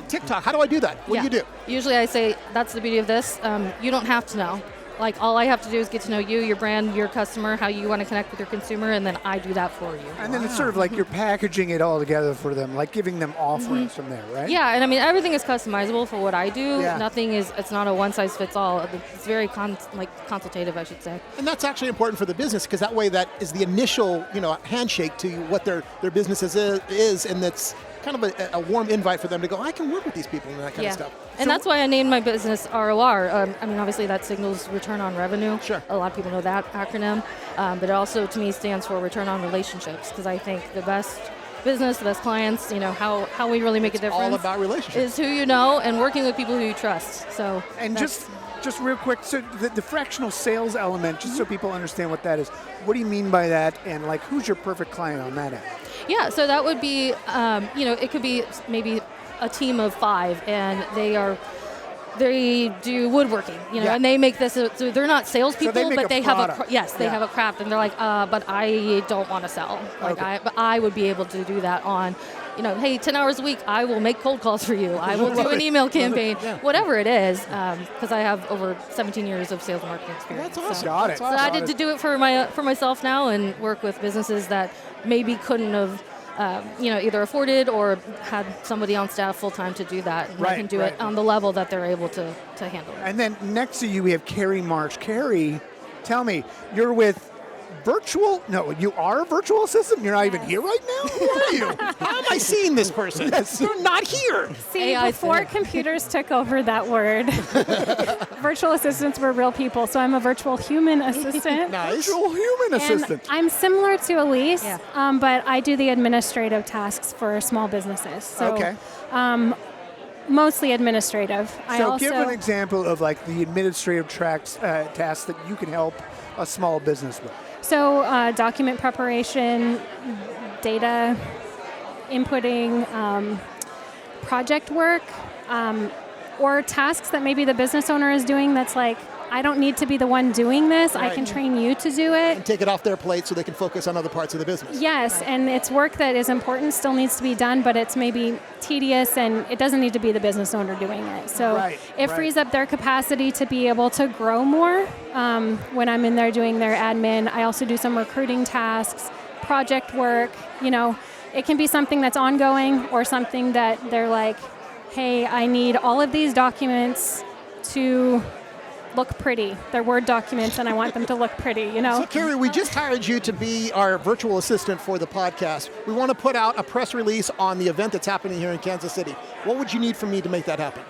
TikTok? How do I do that? What do you do? Usually I say, that's the beauty of this. You don't have to know. Like, all I have to do is get to know you, your brand, your customer, how you want to connect with your consumer, and then I do that for you. And then it's sort of like you're packaging it all together for them, like giving them offerings from there, right? Yeah, and I mean, everything is customizable for what I do. Yeah. Nothing is, it's not a one-size-fits-all. It's very consultative, I should say. And that's actually important for the business because that way that is the initial, handshake to what their business is, and that's kind of a warm invite for them to go, I can work with these people and that kind of stuff. And that's why I named my business ROR. I mean, obviously that signals return on revenue. Sure. A lot of people know that acronym. But it also, to me, stands for return on relationships, because I think the best business, the best clients, how we really make a difference. All about relationships. Is who you know and working with people who you trust. So. And just real quick, so the fractional sales element, just so people understand what that is, what do you mean by that, and like who's your perfect client on that end? Yeah, so that would be, it could be maybe a team of 5, and they do woodworking, and they make this. So they're not salespeople, but they have they have a craft, and they're like, but I don't want to sell. Like, but I would be able to do that on. Hey, 10 hours a week, I will make cold calls for you. I will do an email campaign, whatever it is, because I have over 17 years of sales and marketing experience. That's awesome. So, Got it. so I did to do it for myself now, and work with businesses that maybe couldn't have, either afforded or had somebody on staff full time to do that. And I can do it on the level that they're able to handle. And then next to you, we have Carrie March. Carrie, tell me, you're with you are a virtual assistant? You're not even here right now? Who are you? How am I seeing this person? They're not here. See, before computers took over that word, virtual assistants were real people, so I'm a virtual human assistant. Nice. Virtual human assistant. I'm similar to Elise, but I do the administrative tasks for small businesses. So, mostly administrative. So give an example of like the administrative tasks that you can help a small business with. So document preparation, data inputting, project work, or tasks that maybe the business owner is doing that's like, I don't need to be the one doing this. Right. I can train you to do it. And take it off their plate so they can focus on other parts of the business. Yes, and it's work that is important, still needs to be done, but it's maybe tedious, and it doesn't need to be the business owner doing it. So it frees up their capacity to be able to grow more when I'm in there doing their admin. I also do some recruiting tasks, project work. It can be something that's ongoing or something that they're like, hey, I need all of these documents to look pretty. They're Word documents, and I want them to look pretty, So, Carrie, we just hired you to be our virtual assistant for the podcast. We want to put out a press release on the event that's happening here in Kansas City. What would you need from me to make that happen?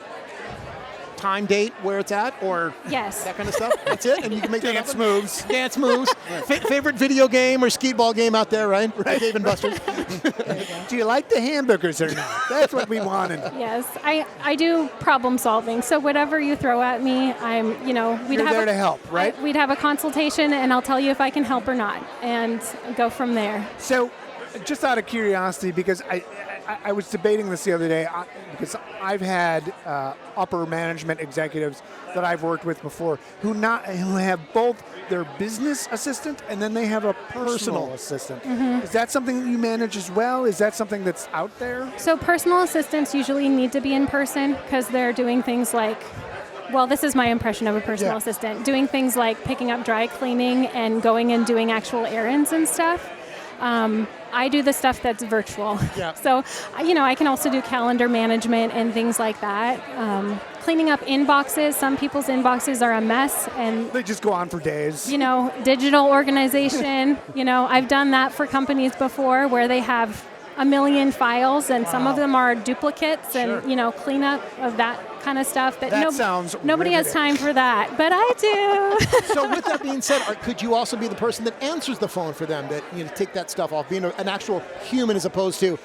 Time, date, where it's at, or that kind of stuff? That's it? And you can make dance moves. Dance moves. Favorite video game or skeet ball game out there, right? Dave and Buster's. Do you like the hamburgers or not? That's what we wanted. Yes, I do problem solving. So whatever you throw at me, we'd You're there to help, right? We'd have a consultation, and I'll tell you if I can help or not, and go from there. So, just out of curiosity, because I was debating this the other day, because I've had upper management executives that I've worked with before who have both their business assistant and then they have a personal assistant. Mm-hmm. Is that something that you manage as well? Is that something that's out there? So personal assistants usually need to be in person because they're doing things like, well, this is my impression of a personal assistant, doing things like picking up dry cleaning and going and doing actual errands and stuff. I do the stuff that's virtual. Yeah. So, I can also do calendar management and things like that. Cleaning up inboxes. Some people's inboxes are a mess, and they just go on for days. Digital organization. I've done that for companies before where they have a million files, and some of them are duplicates, and cleanup of that kind of stuff. That sounds nobody riveting. Has time for that, but I do. So with that being said, could you also be the person that answers the phone for them, that take that stuff off, being an actual human as opposed to,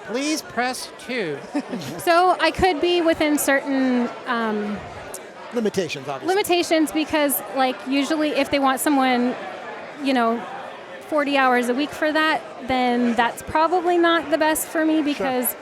please press 2? So I could be within certain limitations, obviously. Limitations, because usually if they want someone, 40 hours a week for that, then that's probably not the best for me, because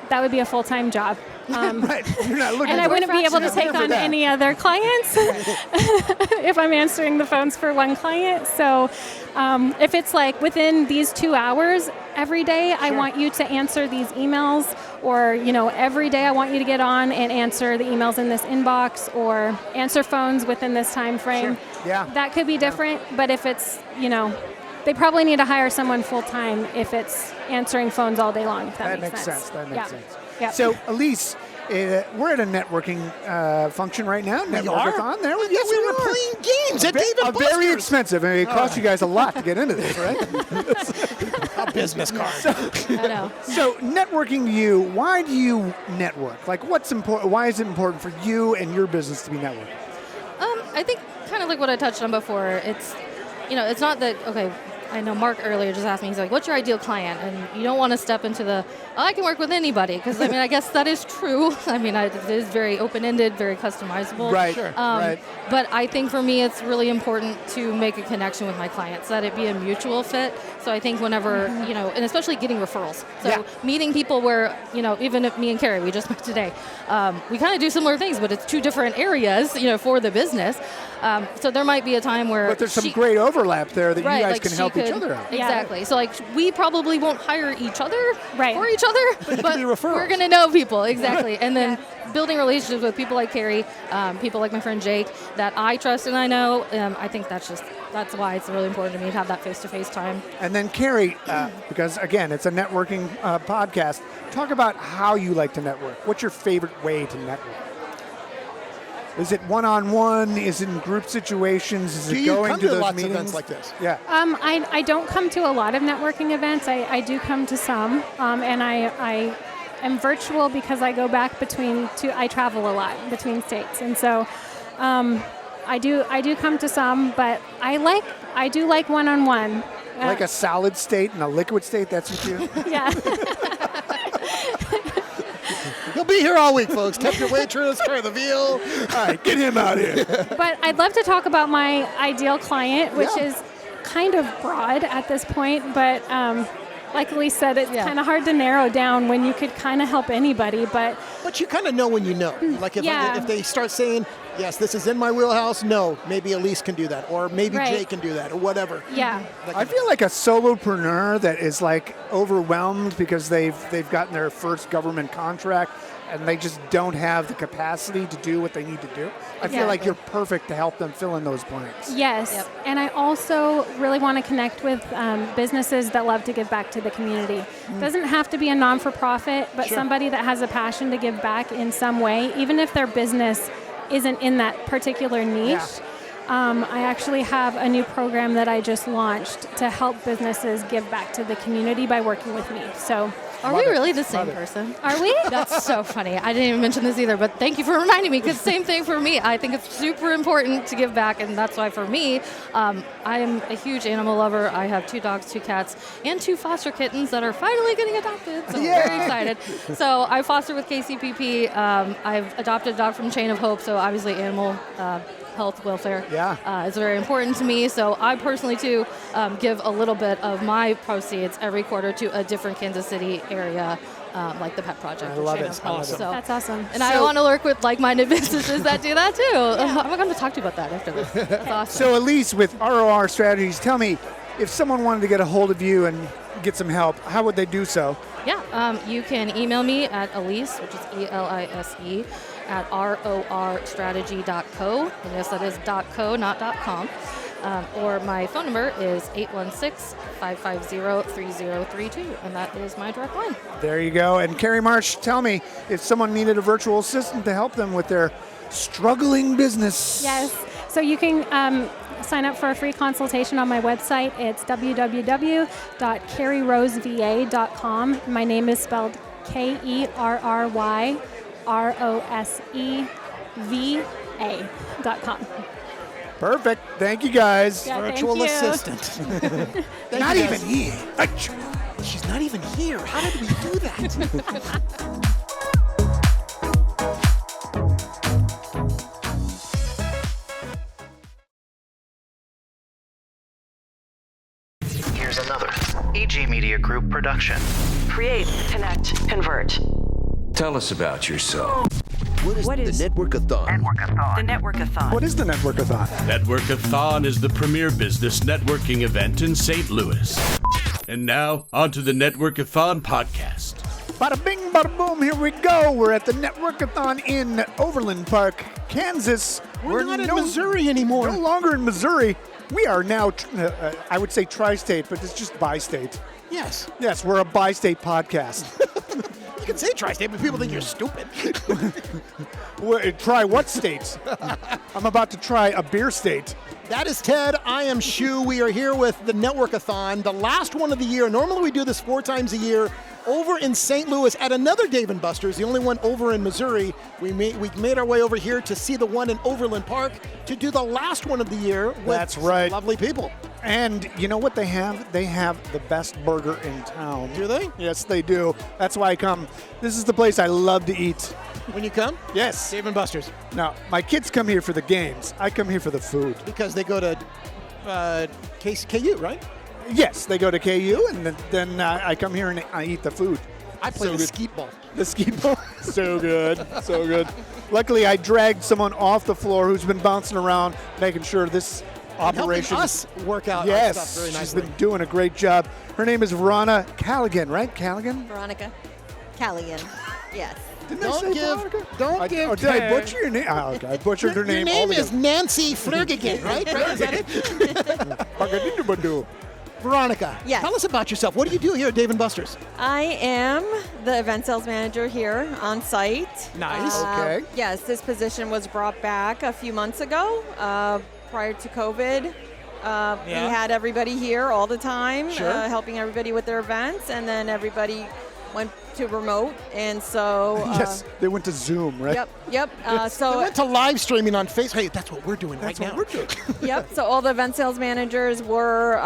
that would be a full-time job. Right. You're not looking and I wouldn't be able to take on any other clients if I'm answering the phones for one client. So if it's within these 2 hours every day, I want you to answer these emails, or every day I want you to get on and answer the emails in this inbox, or answer phones within this time frame. that could be different. But if it's, they probably need to hire someone full-time if it's answering phones all day long, if that makes sense. That makes sense. Yeah. So, Elise, we're at a networking function right now. Network-A-Thon. There we Yes, we were playing games at Dave & Buster's. Very expensive. I mean, it cost you guys a lot to get into this, right? A business card. I know. So, networking to you, why do you network? Like, what's important? Why is it important for you and your business to be networking? I think kind of like what I touched on before. It's, it's not that, okay, I know Mark earlier just asked me, he's like, what's your ideal client? And you don't want to step into I can work with anybody, because, I guess that is true. It is very open-ended, very customizable. Right, sure. Right. But I think for me, it's really important to make a connection with my clients, that it be a mutual fit. So I think whenever, and especially getting referrals. So meeting people where, even if me and Carrie, we just met today, we kind of do similar things, but it's two different areas, for the business. So there might be a time where... But there's some great overlap there that you guys can help each other out. Exactly. So we probably won't hire each other for each other, but we're going to know people. Exactly. And then building relationships with people like Carrie, people like my friend Jake that I trust and I know, I think that's why it's really important to me to have that face-to-face time. And then Carrie, because again, it's a networking podcast, talk about how you like to network. What's your favorite way to network? Is it one-on-one? Is it in group situations? Is it going to those lots meetings? of events like this? Yeah. I don't come to a lot of networking events. I do come to some, and I am virtual because I go back I travel a lot between states, and so I do come to some, but I do like one-on-one. Like a solid state and a liquid state, that's what you... Yeah. He'll be here all week, folks. Tempt your waitress, carry the veal. All right, get him out of here. But I'd love to talk about my ideal client, which is kind of broad at this point, but like Elise said, it's kind of hard to narrow down when you could kind of help anybody, but you kind of know when you know. Like if they start saying, yes, this is in my wheelhouse, no, maybe Elise can do that, or maybe Jay can do that, or whatever. Yeah. I feel like a solopreneur that is like overwhelmed because they've gotten their first government contract and they just don't have the capacity to do what they need to do. I feel like you're perfect to help them fill in those blanks. Yes, and I also really want to connect with businesses that love to give back to the community. It doesn't have to be a non-for-profit, but somebody that has a passion to give back in some way, even if their business isn't in that particular niche. I actually have a new program that I just launched to help businesses give back to the community by working with me. So, are we really the same person? Are we? That's so funny. I didn't even mention this either, but thank you for reminding me, because same thing for me. I think it's super important to give back, and that's why for me, I am a huge animal lover. I have 2 dogs, 2 cats, and 2 foster kittens that are finally getting adopted, so I'm very excited. So I foster with KCPP. I've adopted a dog from Chain of Hope, so obviously animal health, welfare is very important to me. So I personally, too, give a little bit of my proceeds every quarter to a different Kansas City area, like the Pet Project. I love it. So, that's awesome. And I want to work with like-minded businesses that do that, too. I'm going to talk to you about that after this. That's awesome. So, Elise, with ROR Strategies, tell me, if someone wanted to get a hold of you and get some help, how would they do so? Yeah, you can email me at Elise, which is ELISE, at rorstrategy.co. And yes, that is .co, not .com. Or my phone number is 816-550-3032, and that is my direct line. There you go. And Carrie Marsh, tell me, if someone needed a virtual assistant to help them with their struggling business. Yes. So you can sign up for a free consultation on my website. It's www.carryroseva.com. My name is spelled KERRYROSEVA.com. Perfect. Thank you, guys. Yeah, Virtual thank you. assistant. Not even here. She's not even here. How did we do that? Here's another AG Media Group production. Create, connect, convert. Tell us about yourself. What is the Network-A-Thon? The Network-A-Thon. What is the Network-A-Thon? Network-A-Thon is the premier business networking event in St. Louis. And now, on to the Network-A-Thon podcast. Bada bing, bada boom, here we go. We're at the Network-A-Thon in Overland Park, Kansas. We're not in Missouri anymore. No longer in Missouri. We are now, I would say tri-state, but it's just bi-state. Yes. Yes, we're a bi-state podcast. You can say tri-state, but people think you're stupid. Try what states? I'm about to try a beer state. That is Ted. I am SHOE. We are here with the Network-A-Thon, the last one of the year. Normally we do this 4 times a year over in St. Louis at another Dave & Buster's, the only one over in Missouri. We made our way over here to see the one in Overland Park to do the last one of the year with That's right. lovely people. And you know what they have? They have the best burger in town. Do they? Yes, they do. That's why I come. This is the place I love to eat. When you come? Yes. Dave & Buster's. Now, my kids come here for the games. I come here for the food. Because they go to KU, right? Yes, they go to KU, and then I come here and I eat the food. I play So the good. skeet ball. The skeet ball. So good. So good. Luckily, I dragged someone off the floor who's been bouncing around, making sure this operation. Helping us work out our Yes, stuff very she's nicely. been doing a great job. Her name is Verona Callaghan, right? Callaghan? Veronica Callaghan. Yes. Didn't I say Veronica? Don't give. Oh, did I butcher your name? Oh, okay. I butchered her name. Your name is Nancy Flurgigan, right? Is that it? Veronica, Yes. tell us about yourself. What do you do here at Dave & Buster's? I am the event sales manager here on site. Nice. Okay. Yes, this position was brought back a few months ago prior to COVID. We had everybody here all the time, Sure. helping everybody with their events, and then everybody went to remote, and so Yes, they went to Zoom, right? Yep. So I went to live streaming on Facebook. Hey, that's what we're doing That's right what now. we're doing. Yep. So all the event sales managers were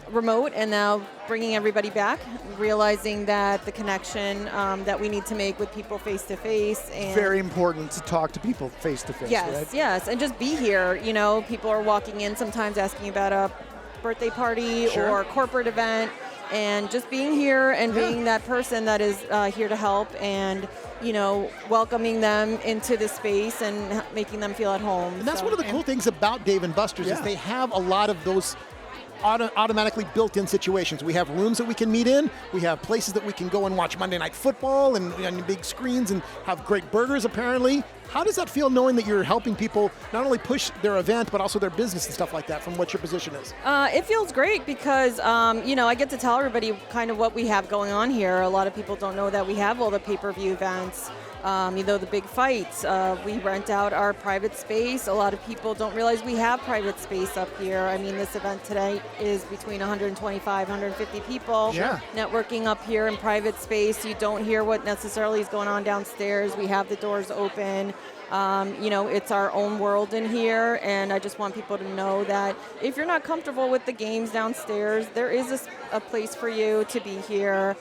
remote, and now bringing everybody back, realizing that the connection that we need to make with people face to face, and Very important to talk to people face to face, yes, right? yes, and just be here. You know, people are walking in sometimes asking about a birthday party Sure. or a corporate event. And just being here and being that person that is here to help and, you know, welcoming them into the space and making them feel at home. And that's So- one of the cool things about Dave & Buster's is they have a lot of those automatically built-in situations. We have rooms that we can meet in. We have places that we can go and watch Monday Night Football and big screens and have great burgers, apparently. How does that feel knowing that you're helping people not only push their event, but also their business and stuff like that from what your position is? It feels great because, you know, I get to tell everybody kind of what we have going on here. A lot of people don't know that we have all the pay-per-view events. You know, the big fights. We rent out our private space. A lot of people don't realize we have private space up here. I mean, this event today is between 125, 150 people. Yeah. Networking up here in private space. You don't hear what necessarily is going on downstairs. We have the doors open. You know, it's our own world in here, and I just want people to know that if you're not comfortable with the games downstairs, there is a place for you to be here,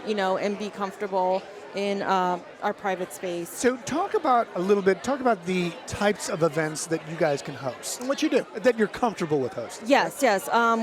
you know, and be comfortable in our private space. So talk about the types of events that you guys can host. And what you do. That you're comfortable with hosting. Yes.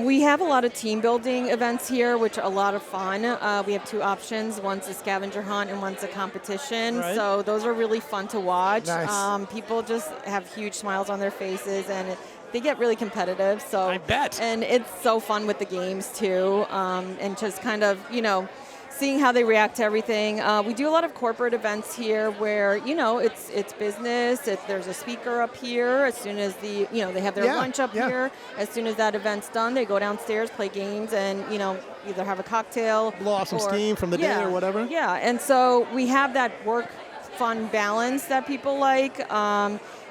We have a lot of team building events here, which are a lot of fun. We have 2 options. One's a scavenger hunt and one's a competition. Right. So those are really fun to watch. Nice. People just have huge smiles on their faces, and they get really competitive. So I bet. And it's so fun with the games too, and just kind of, you know, seeing how they react to everything. We do a lot of corporate events here where, you know, it's business. There's a speaker up here. As soon as they have their lunch up here. As soon as that event's done, they go downstairs, play games, and, you know, either have a cocktail. Blow off some or- steam from the day or whatever. Yeah, and so we have that work-fun balance that people like.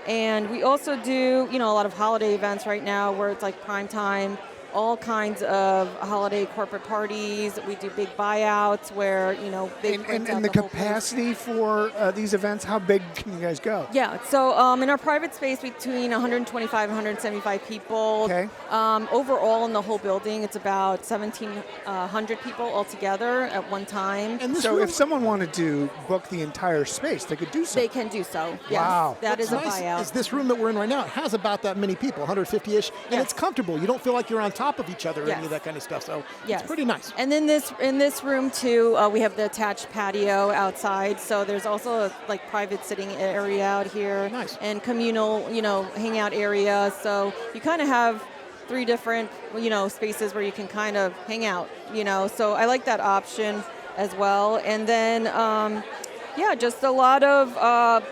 And we also do, you know, a lot of holiday events right now where it's like prime time. All kinds of holiday corporate parties. We do big buyouts where, you know, they rent out And the whole place. capacity for these events, how big can you guys go? Yeah, so in our private space, between 125 and 175 people. Okay. Overall, in the whole building, it's about 1,700 people altogether at one time. And this So room, if someone wanted to book the entire space, they could do so. They can do so. Yes. Wow. That is what's a nice buyout. is this room that we're in right now, it has about that many people, 150-ish, and Yes. it's comfortable. You don't feel like you're on top of each other or Yes. any of that kind of stuff. So Yes. it's pretty nice. And then in this room too, we have the attached patio outside. So there's also a private sitting area out here. Nice. And communal, you know, hangout area. So you kind of have 3 different, you know, spaces where you can kind of hang out, you know. So I like that option. as well. And then, just a lot of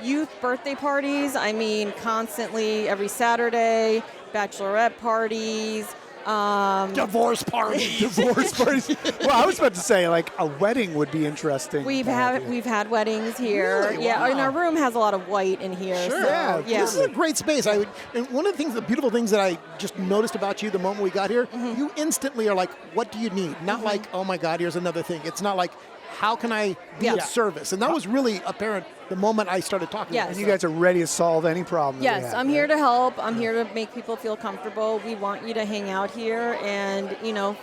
youth birthday parties. I mean, constantly every Saturday, bachelorette parties. Divorce parties. Divorce parties. Well, I was about to say, like, a wedding would be interesting. We've had weddings here. Really? Yeah, Wow. and our room has a lot of white in here. Sure. So, yeah. This is a great space. And one of the beautiful things that I just noticed about you the moment we got here, you instantly are like, what do you need? Not like, oh my God, here's another thing. It's not like, how can I be of service? And that was really apparent the moment I started talking. Yes. And you guys are ready to solve any problem. that we Yes, have, I'm here to help. I'm here to make people feel comfortable. We want you to hang out here and,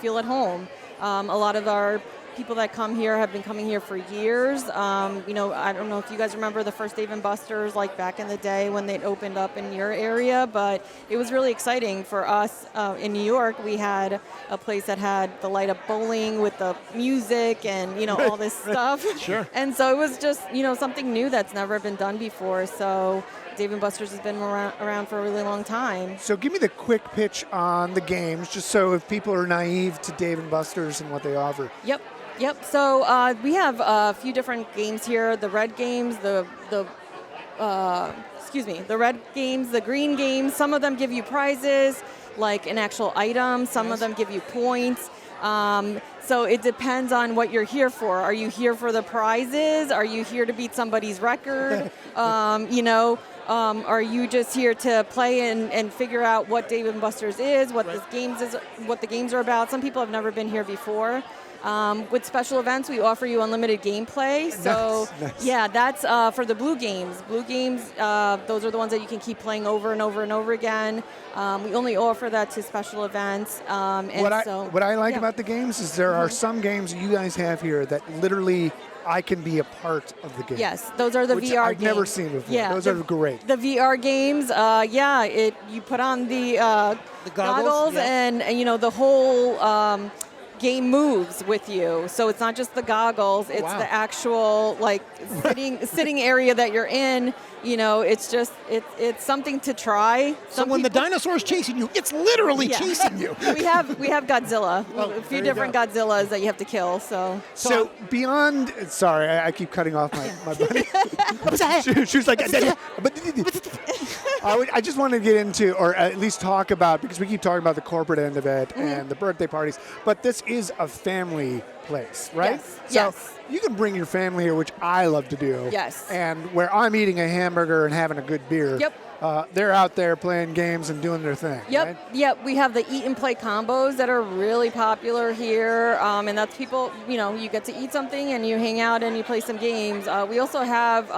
feel at home. A lot of our people that come here have been coming here for years. I don't know if you guys remember the first Dave & Buster's, like back in the day when they opened up in your area, but it was really exciting for us. In New York, we had a place that had the light up bowling with the music and, all this stuff. Sure. And so it was just, something new that's never been done before. So Dave & Buster's has been around for a really long time. So give me the quick pitch on the games, just so if people are naive to Dave & Buster's and what they offer. Yep. So we have a few different games here. The red games, the red games, the green games. Some of them give you prizes, like an actual item. Some of them give you points. So it depends on what you're here for. Are you here for the prizes? Are you here to beat somebody's record? Are you just here to play and figure out what Dave & Buster's is, what the games are about? Some people have never been here before. With special events, we offer you unlimited gameplay. So, Nice. yeah, that's for the blue games. Blue games, those are the ones that you can keep playing over and over and over again. We only offer that to special events. What I like about the games is there are some games you guys have here that literally I can be a part of the game. Yes, those are the which VR I've games. never seen before. Yeah, those are great. The VR games, you put on the goggles and the whole game moves with you. So it's not just the goggles, it's the actual sitting area that you're in. It's just it's something to try. So when the dinosaur's chasing you, it's literally chasing you. we have Godzilla, a few different Godzillas that you have to kill. So beyond, sorry, I keep cutting off my buddy. she was like, I just want to get into, or at least talk about, because we keep talking about the corporate end of it and the birthday parties, but this is a family place, right? Yes. So you can bring your family here, which I love to do. Yes. And where I'm eating a hamburger and having a good beer. Yep. They're out there playing games and doing their thing. Yep, right? yep. We have the eat and play combos that are really popular here, and that's people. You get to eat something and you hang out and you play some games. We also have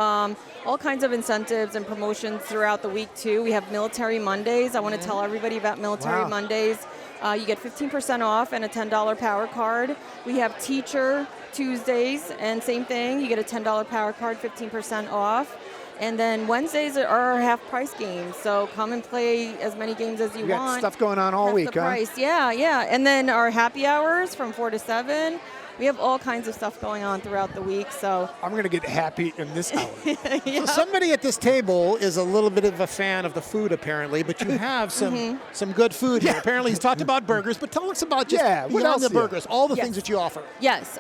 all kinds of incentives and promotions throughout the week too. We have Military Mondays. I want to tell everybody about Military Mondays. You get 15% off and a $10 power card. We have Teacher Tuesdays, and same thing. You get a $10 power card, 15% off. And then Wednesdays are our half-price games, so come and play as many games as you want. You got stuff going on all week, the huh? price. Yeah. And then our happy hours from 4 to 7. We have all kinds of stuff going on throughout the week. So I'm going to get happy in this hour. So somebody at this table is a little bit of a fan of the food, apparently, but you have some good food here. Apparently, he's talked about burgers, but tell us about just beyond the burgers, all the things that you offer. Yes.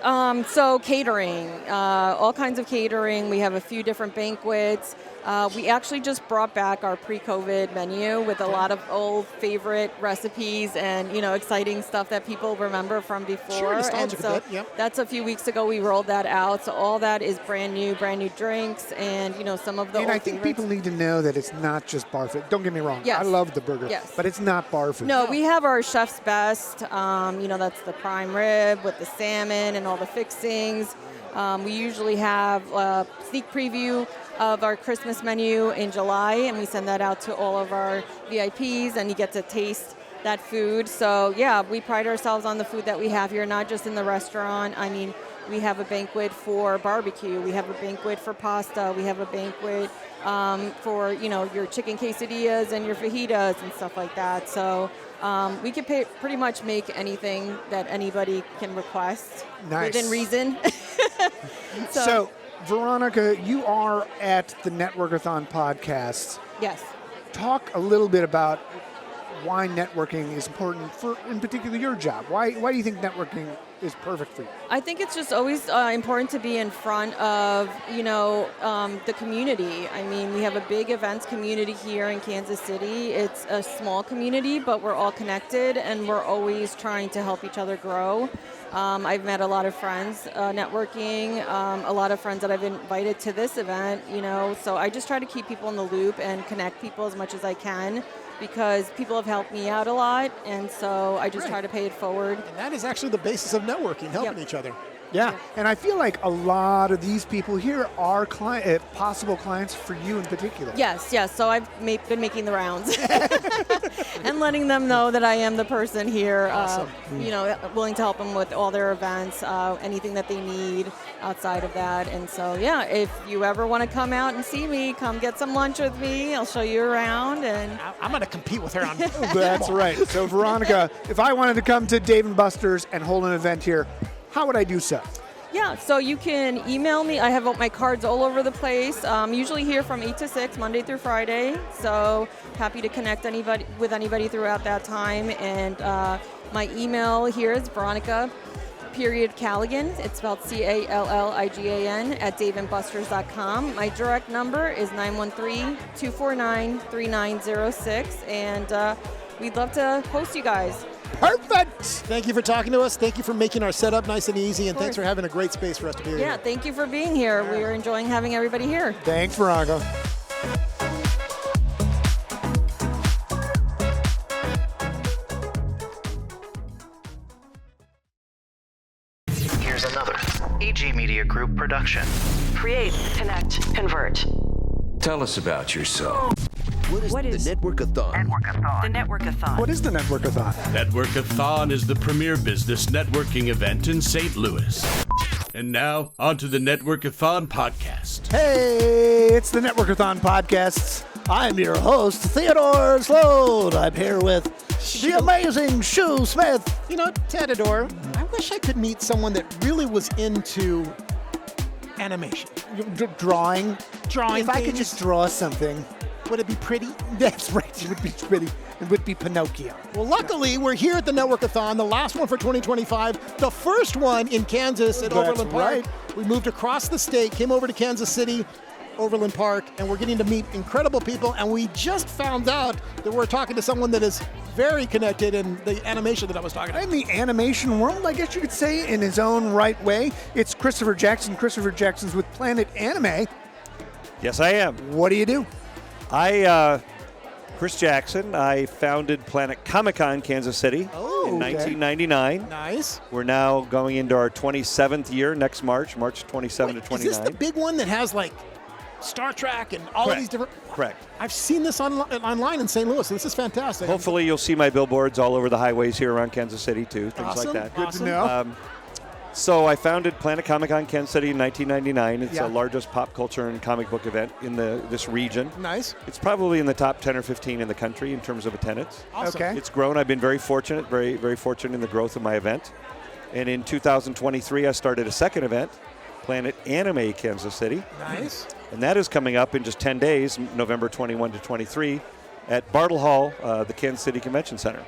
So catering, all kinds of catering. We have a few different banquets. We actually just brought back our pre-COVID menu with a lot of old favorite recipes and exciting stuff that people remember from before. Sure, nostalgic and so a bit, yep. That's a few weeks ago we rolled that out. So all that is brand new drinks and some of the And old I think favorites. people need to know that it's not just bar food. Don't get me wrong. Yes. I love the burger, Yes. but it's not bar food. No, we have our chef's best. That's the prime rib with the salmon and all the fixings. We usually have a sneak preview of our Christmas menu in July, and we send that out to all of our VIPs, and you get to taste that food. So, we pride ourselves on the food that we have here, not just in the restaurant. I mean, we have a banquet for barbecue. We have a banquet for pasta. We have a banquet for, your chicken quesadillas and your fajitas and stuff like that. So we can pretty much make anything that anybody can request within reason. So, Veronica, you are at the Network-A-Thon podcast. Yes. Talk a little bit about why networking is important for, in particular, your job. Why do you think networking is perfect for you? I think it's just always important to be in front of, the community. I mean, we have a big events community here in Kansas City. It's a small community, but we're all connected, and we're always trying to help each other grow. I've met a lot of friends networking, a lot of friends that I've invited to this event, so I just try to keep people in the loop and connect people as much as I can, because people have helped me out a lot, and so I just try to pay it forward. And that is actually the basis of networking, helping each other. Yeah, and I feel like a lot of these people here are possible clients for you in particular. Yes. So I've been making the rounds and letting them know that I am the person here, Awesome. Willing to help them with all their events, anything that they need outside of that. And so, if you ever want to come out and see me, come get some lunch with me. I'll show you around. And I'm going to compete with her on That's right. So, Veronica, if I wanted to come to Dave & Buster's and hold an event here, how would I do so? Yeah, so you can email me. I have my cards all over the place. I'm usually here from 8 to 6, Monday through Friday. So happy to connect with anybody throughout that time. And my email here is Veronica.Callaghan. It's spelled Calligan at daveandbusters.com. My direct number is 913-249-3906. And we'd love to host you guys. Perfect. Thank you for talking to us. Thank you for making our setup nice and easy, and thanks for having a great space for us to be here. Yeah, thank you for being here. We are enjoying having everybody here. Thanks, Veronica. Here's another AG Media Group production. Create, connect, convert. Tell us about yourself. What is the Network-A-Thon? The Network-A-Thon. What is the Network-A-Thon? Network-A-Thon is the premier business networking event in St. Louis. And now, on to the Network-A-Thon podcast. Hey, it's the Network-A-Thon podcast. I'm your host, Theodore Sloan. I'm here with the amazing SHOE Smith. Theodore, I wish I could meet someone that really was into animation. Drawing. Drawing If I could just draw something. Would it be pretty? That's right. It would be pretty. It would be Pinocchio. Well, luckily, we're here at the Network-A-Thon, the last one for 2025, the first one in Kansas at Overland Park. Right. We moved across the state, came over to Kansas City, Overland Park, and we're getting to meet incredible people. And we just found out that we're talking to someone that is very connected in the animation that I was talking about. In the animation world, I guess you could say, in his own right way. It's Christopher Jackson. Christopher Jackson's with Planet Anime. Yes, I am. What do you do? Chris Jackson, I founded Planet Comic-Con Kansas City in 1999. Nice. We're now going into our 27th year next March 27 to 29. Is this the big one that has like Star Trek and all of these different? Correct. I've seen this online in St. Louis. This is fantastic. Hopefully you'll see my billboards all over the highways here around Kansas City too, things like that. Good to know. So I founded Planet Comic-Con Kansas City in 1999. It's the largest pop culture and comic book event in this region. Nice. It's probably in the top 10 or 15 in the country in terms of attendance. Awesome. Okay. It's grown. I've been very fortunate, very, very fortunate in the growth of my event. And in 2023, I started a second event, Planet Anime Kansas City. Nice. And that is coming up in just 10 days, November 21 to 23, at Bartle Hall, the Kansas City Convention Center.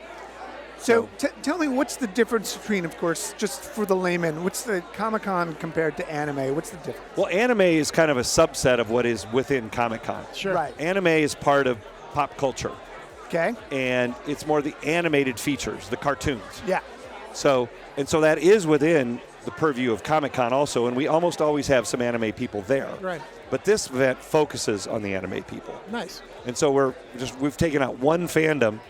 So tell me, what's the difference between, of course, just for the layman, what's the Comic-Con compared to anime? What's the difference? Well, anime is kind of a subset of what is within Comic-Con. Sure. Right. Anime is part of pop culture. Okay. And it's more the animated features, the cartoons. Yeah. So that is within the purview of Comic-Con also, and we almost always have some anime people there. Right. But this event focuses on the anime people. Nice. And so we've taken out one fandom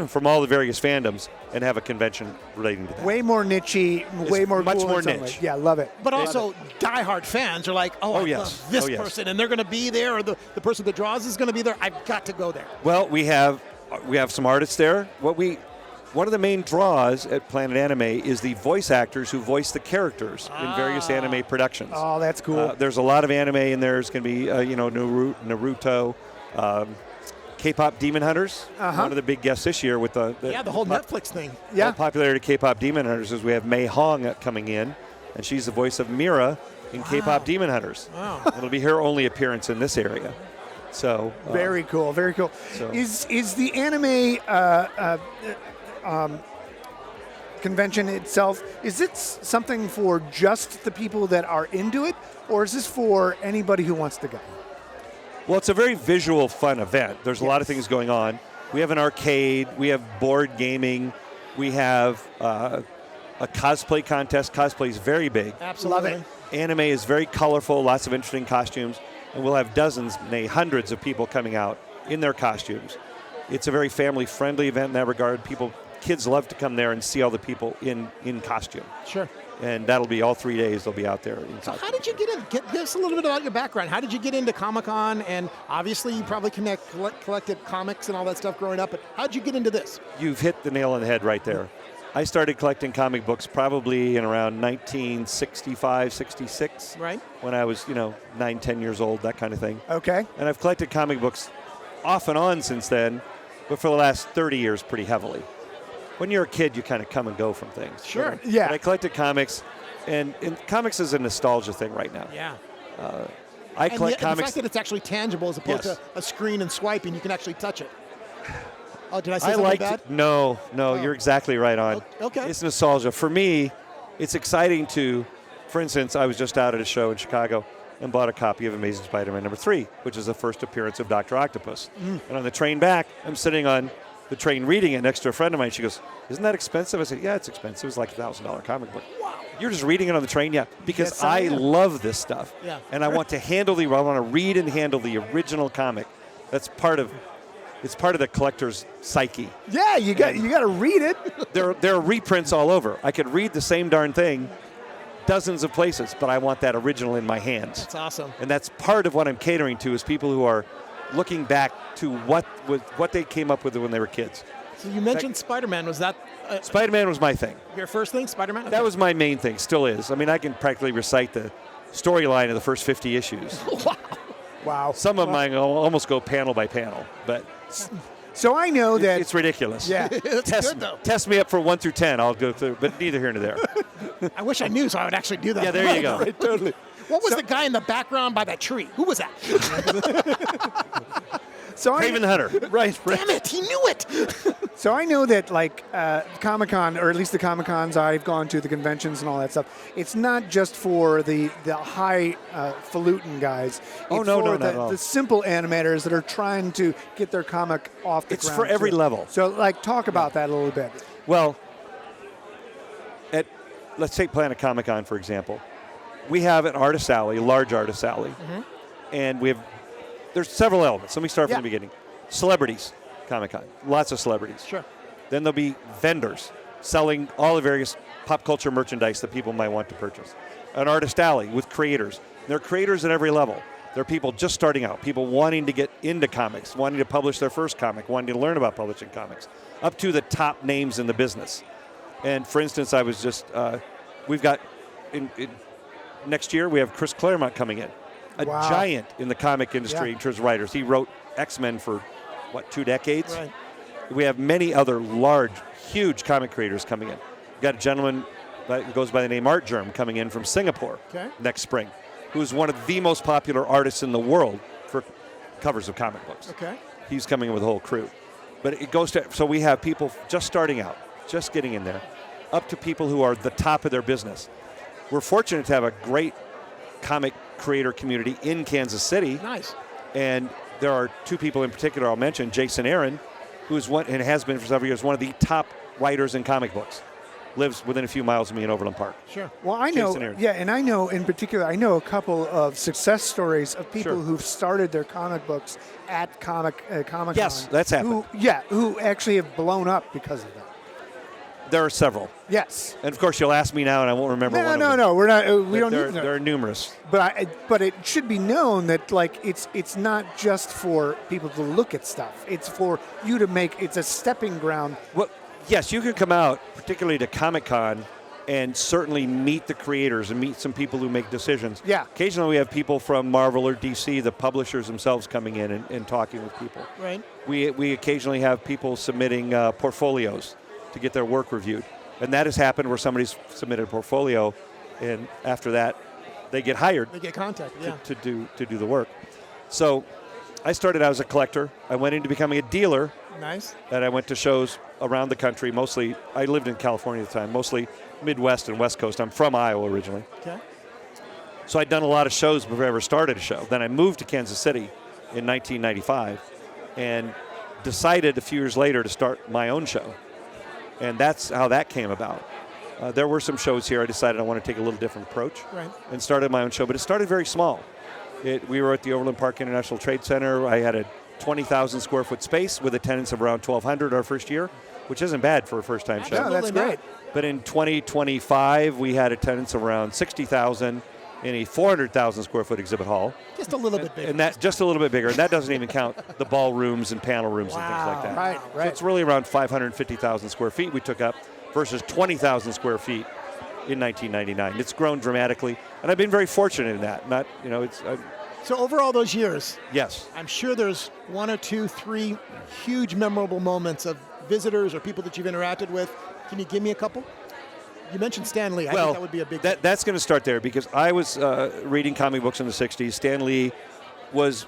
from all the various fandoms and have a convention relating to that. Way more niche-y, way more much cool more in some niche. ways. Yeah, love it. But also, diehard fans are like, I love this person, and they're going to be there, or the person that draws is going to be there. I've got to go there. Well, we have some artists there. One of the main draws at Planet Anime is the voice actors who voice the characters in various anime productions. Oh, that's cool. There's a lot of anime in there. There's going to be, Naruto, K-pop Demon Hunters. One of the big guests this year with the whole Netflix thing. Yeah, popularity of K-pop Demon Hunters is we have Mei Hong coming in, and she's the voice of Mira in K-pop Demon Hunters. Wow. It'll be her only appearance in this area. So very cool, very cool. So. Is the anime convention itself, is it something for just the people that are into it, or is this for anybody who wants to go? Well, it's a very visual, fun event. There's a lot of things going on. We have an arcade. We have board gaming. We have a cosplay contest. Cosplay is very big. Absolutely. Love it. Anime is very colorful, lots of interesting costumes, and we'll have dozens, nay, hundreds of people coming out in their costumes. It's a very family-friendly event in that regard. Kids love to come there and see all the people in costume. Sure. And that'll be all 3 days. They'll be out there in So costume. how did you get in? Give us a little bit about your background. How did you get into Comic-Con? And obviously you probably collected comics and all that stuff growing up, but how did you get into this? You've hit the nail on the head right there. I started collecting comic books probably in around 1965, 66. Right. When I was, 9, 10 years old, that kind of thing. Okay. And I've collected comic books off and on since then, but for the last 30 years pretty heavily. When you're a kid, you kind of come and go from things. Sure. Yeah. But I collected comics, and comics is a nostalgia thing right now. Yeah. I collect The comics. fact that it's actually tangible as opposed Yes. to a screen and swiping, you can actually touch it. Oh, did I say I something liked bad? it. No, you're exactly right on. Okay. It's nostalgia. For me, it's exciting to, for instance, I was just out at a show in Chicago and bought a copy of Amazing Spider-Man #3, which is the first appearance of Dr. Octopus. And on the train back, I'm sitting on the train reading it next to a friend of mine. She goes, "Isn't that expensive?" I said, "Yeah, it's expensive. It's like a $1,000 comic book." Wow. You're just reading it on the train? Yeah. Because Yes, I am. love this stuff. Yeah. And I want to read and handle the original comic. That's part of the collector's psyche. Yeah, you got to read it. There are reprints all over. I could read the same darn thing dozens of places, but I want that original in my hands. That's awesome. And that's part of what I'm catering to is people who are looking back to what they came up with when they were kids. So you mentioned Spider-Man. Was that Spider-Man was my thing. your first thing, Spider-Man? Okay. That was my main thing, still is. I mean, I can practically recite the storyline of the first 50 issues. Wow. Some of mine almost go panel by panel, but So I know that it's ridiculous. Yeah. That's good, though. Test me up for 1 through 10. I'll go through, but neither here nor there. I wish I knew so I would actually do that. Yeah, there you go. Right, totally. What was the guy in the background by that tree? Who was that? Craven the Hunter. Right. Damn it, he knew it. So I know that Comic-Con, or at least the Comic-Cons I've gone to, the conventions and all that stuff, it's not just for the highfalutin guys. Oh, It's no, for not at all. the simple animators that are trying to get their comic off the It's ground. for every too. level. So talk about that a little bit. Well, let's take Planet Comic-Con, for example. We have an artist alley, a large artist alley, and there's several elements. Let me start from the beginning. Celebrities, Comic-Con, lots of celebrities. Sure. Then there'll be vendors selling all the various pop culture merchandise that people might want to purchase. An artist alley with creators. There are creators at every level. There are people just starting out, people wanting to get into comics, wanting to publish their first comic, wanting to learn about publishing comics, up to the top names in the business. And for instance, I was just, we've got, next year we have Chris Claremont coming in, a giant in the comic industry in terms of writers. He wrote X-Men for, 2 decades? Right. We have many other large, huge comic creators coming in. We've got a gentleman that goes by the name Art Germ coming in from Singapore next spring, who's one of the most popular artists in the world for covers of comic books. Okay. He's coming in with a whole crew. But it goes to, so we have people just starting out, just getting in there, up to people who are the top of their business. We're fortunate to have a great comic creator community in Kansas City. Nice. And there are 2 people in particular I'll mention. Jason Aaron, who's one, and has been for several years, one of the top writers in comic books. Lives within a few miles of me in Overland Park. Sure. Well, I know, Jason Aaron. and I know in particular, I know a couple of success stories of people who've started their comic books at Comic-Con. Yes, that's happened. Who actually have blown up because of that. There are several. Yes. And of course, you'll ask me now, and I won't remember one of them. No, we're not. We But don't need to. there are numerous. But it should be known that it's not just for people to look at stuff. It's for you to make. It's a stepping ground. Well, yes, you can come out, particularly to Comic-Con, and certainly meet the creators and meet some people who make decisions. Yeah. Occasionally, we have people from Marvel or DC, the publishers themselves, coming in and talking with people. Right. We occasionally have people submitting portfolios to get their work reviewed. And that has happened where somebody's submitted a portfolio, and after that, they get hired. They get contacted, to do the work. So I started out as a collector. I went into becoming a dealer. Nice. And I went to shows around the country, mostly, I lived in California at the time, mostly Midwest and West Coast. I'm from Iowa originally. Okay. So I'd done a lot of shows before I ever started a show. Then I moved to Kansas City in 1995 and decided a few years later to start my own show. And that's how that came about. There were some shows here. I decided I want to take a little different approach and started my own show. But it started very small. We were at the Overland Park International Trade Center. I had a 20,000 square foot space with attendance of around 1,200 our first year, which isn't bad for a first-time show. Yeah, that's great. But in 2025, we had attendance of around 60,000 in a 400,000 square foot exhibit hall. Just a little bit bigger. And that just a little bit bigger. And that doesn't even count the ballrooms and panel rooms and things like that. Right. So it's really around 550,000 square feet we took up versus 20,000 square feet in 1999. It's grown dramatically, and I've been very fortunate in that. Not, you know, it's. So over all those years, yes, I'm sure there's 1 or 2, 3 huge memorable moments of visitors or people that you've interacted with. Can you give me a couple? You mentioned Stan Lee. I think that would be a big thing. That's going to start there because I was reading comic books in the 60s. Stan Lee was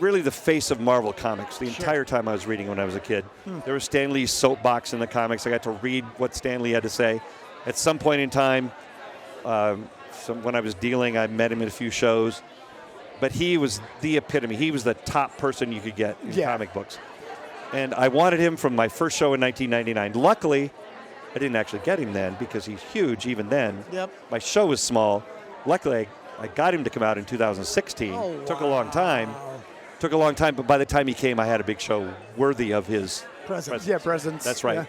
really the face of Marvel Comics the entire time I was reading when I was a kid. There was Stan Lee's soapbox in the comics. I got to read what Stan Lee had to say. At some point in time, when I was dealing, I met him at a few shows. But he was the epitome. He was the top person you could get in comic books. And I wanted him from my first show in 1999. Luckily, I didn't actually get him then because he's huge even then. Yep. My show was small. Luckily, I got him to come out in 2016. Took a long time. Took a long time, but by the time he came, I had a big show worthy of his presence. Yeah, presence. That's right. Yeah.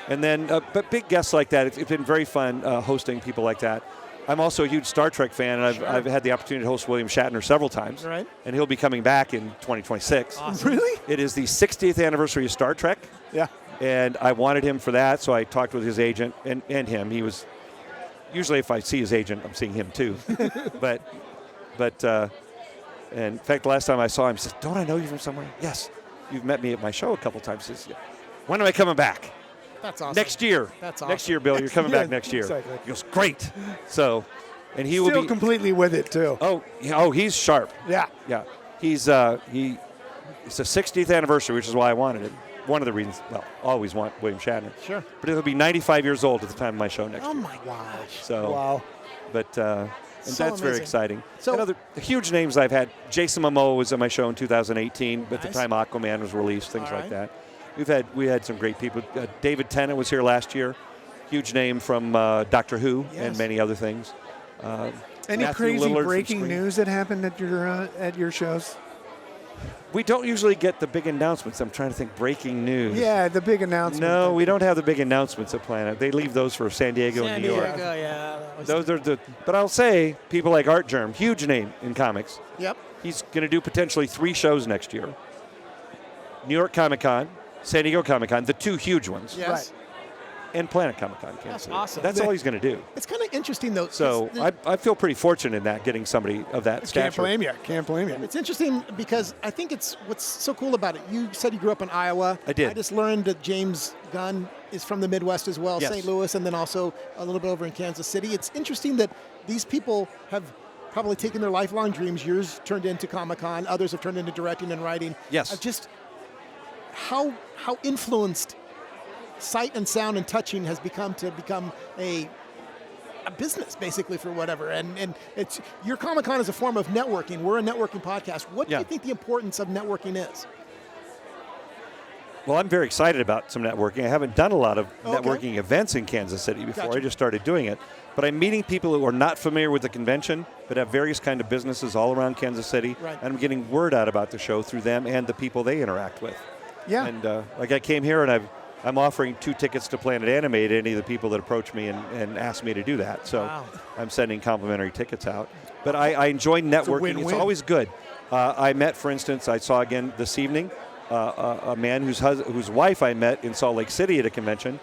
And then, but big guests like that, it's been very fun hosting people like that. I'm also a huge Star Trek fan, and I've had the opportunity to host William Shatner several times. Right. And he'll be coming back in 2026. Awesome. Really? It is the 60th anniversary of Star Trek. Yeah. And I wanted him for that, so I talked with his agent and him. He was, usually if I see his agent, I'm seeing him too. but and in fact, the last time I saw him, he said, "Don't I know you from somewhere?" "Yes, you've met me at my show a couple times." He says, "When am I coming back?" That's awesome. Next year. That's awesome. Next year, Bill. You're coming back next year. Exactly. He goes, "Great." So, and he Still will be completely with it too. Oh, he's sharp. Yeah. Yeah. It's the 60th anniversary, which is why I wanted it. One of the reasons. Well, always want William Shatner. Sure. But he'll be 95 years old at the time of my show next year. Oh my gosh. So. Wow. But and So that's very amazing. exciting. So- and other huge names I've had. Jason Momoa was on my show in 2018. At the time Aquaman was released, things All like right. that. We had some great people. David Tennant was here last year. Huge name from Doctor Who and many other things. Any Matthew crazy Lillard from breaking Scream. news that happened at your shows? We don't usually get the big announcements. I'm trying to think breaking news. Yeah, the big announcement. No, we don't have the big announcements at Planet. They leave those for San Diego and New York. yeah. Those are but I'll say people like Art Germ, huge name in comics. Yep. He's going to do potentially 3 shows next year. New York Comic Con, San Diego Comic Con, the 2 huge ones. Yes. Right. And Planet Comic Con. That's awesome. That's all he's going to do. It's kind of interesting, though. So I feel pretty fortunate in that, getting somebody of that stature. Can't blame you. It's interesting because I think it's what's so cool about it. You said you grew up in Iowa. I did. I just learned that James Gunn is from the Midwest as well, Yes. St. Louis, and then also a little bit over in Kansas City. It's interesting that these people have probably taken their lifelong dreams. Yours turned into Comic-Con. Others have turned into directing and writing. Yes. Just how influenced sight and sound and touching has become a business basically for whatever, and it's your Comic-Con is a form of networking. We're a networking podcast. What do you think the importance of networking is? Well, I'm very excited about some networking. I haven't done a lot of networking events in Kansas City before. Gotcha. I just started doing it. But I'm meeting people who are not familiar with the convention, but have various kind of businesses all around Kansas City. Right. And I'm getting word out about the show through them and the people they interact with. Yeah. And like I came here and I'm offering 2 tickets to Planet Anime to any of the people that approach me and ask me to do that. So I'm sending complimentary tickets out. But I enjoy networking. win-win. It's always good. I met, for instance, I saw again this evening, a man whose wife I met in Salt Lake City at a convention,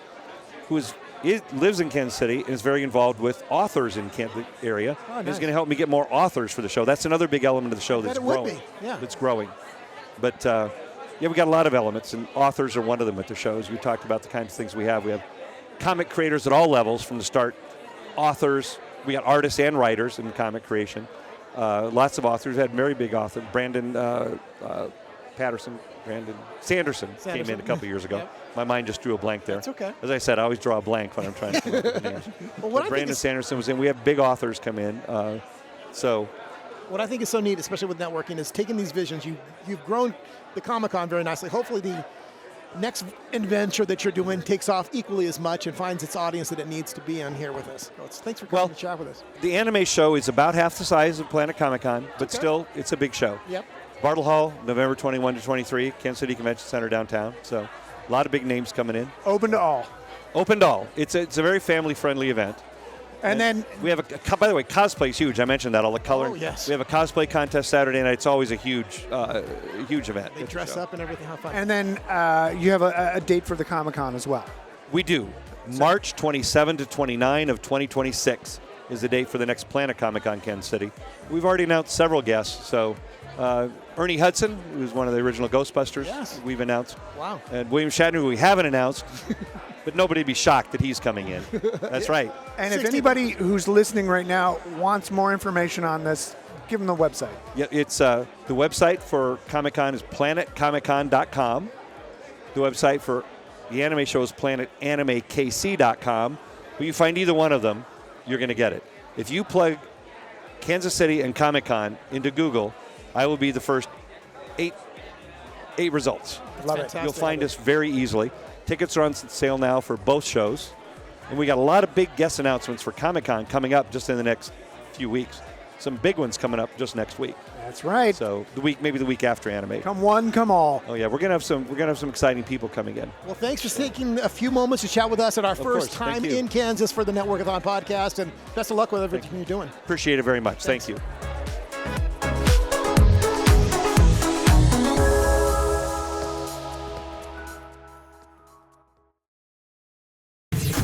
lives in Kansas City and is very involved with authors in the area. Oh, and is nice. going to help me get more authors for the show. That's another big element of the show that's it would growing. be, yeah. That's growing. But we got a lot of elements, and authors are one of them at the shows. We talked about the kinds of things we have. We have comic creators at all levels from the start, authors. We got artists and writers in comic creation. Lots of authors. We had very big author, Brandon Sanderson came in a couple years ago. Yep. My mind just drew a blank there. That's okay. As I said, I always draw a blank when I'm trying to come up with names. Well, but Brandon Sanderson was in. We have big authors come in. What I think is so neat, especially with networking, is taking these visions. You've grown the Comic-Con very nicely. Hopefully the next adventure that you're doing takes off equally as much and finds its audience that it needs to be on here with us. So thanks for coming to chat with us. The anime show is about half the size of Planet Comic-Con, but still, it's a big show. Yep. Bartle Hall, November 21 to 23, Kansas City Convention Center downtown. So a lot of big names coming in. Open to all. Open to all. It's a very family-friendly event. And then we have by the way, cosplay is huge. I mentioned that, all the color. Oh, yes. We have a cosplay contest Saturday night. It's always a huge event. They dress up and everything. How fun. And then you have a date for the Comic-Con as well. We do. March 27 to 29 of 2026 is the date for the next Planet Comic-Con Kansas City. We've already announced several guests. So Ernie Hudson, who's one of the original Ghostbusters, we've announced. Wow. And William Shatner, who we haven't announced. But nobody be shocked that he's coming in. That's right. And if anybody who's listening right now wants more information on this, give them the website. Yeah, it's the website for Comic-Con is planetcomiccon.com. The website for the anime show is planetanimekc.com. But you find either one of them, you're going to get it. If you plug Kansas City and Comic-Con into Google, I will be the first eight results. Love it. You'll find us very easily. Tickets are on sale now for both shows. And we got a lot of big guest announcements for Comic-Con coming up just in the next few weeks. Some big ones coming up just next week. That's right. So maybe the week after Anime. Come one, come all. Oh yeah, we're gonna have some exciting people coming in. Well, thanks for taking a few moments to chat with us at our first time in Kansas for the Network-A-Thon podcast, and best of luck with everything you're doing. Appreciate it very much. Thank you.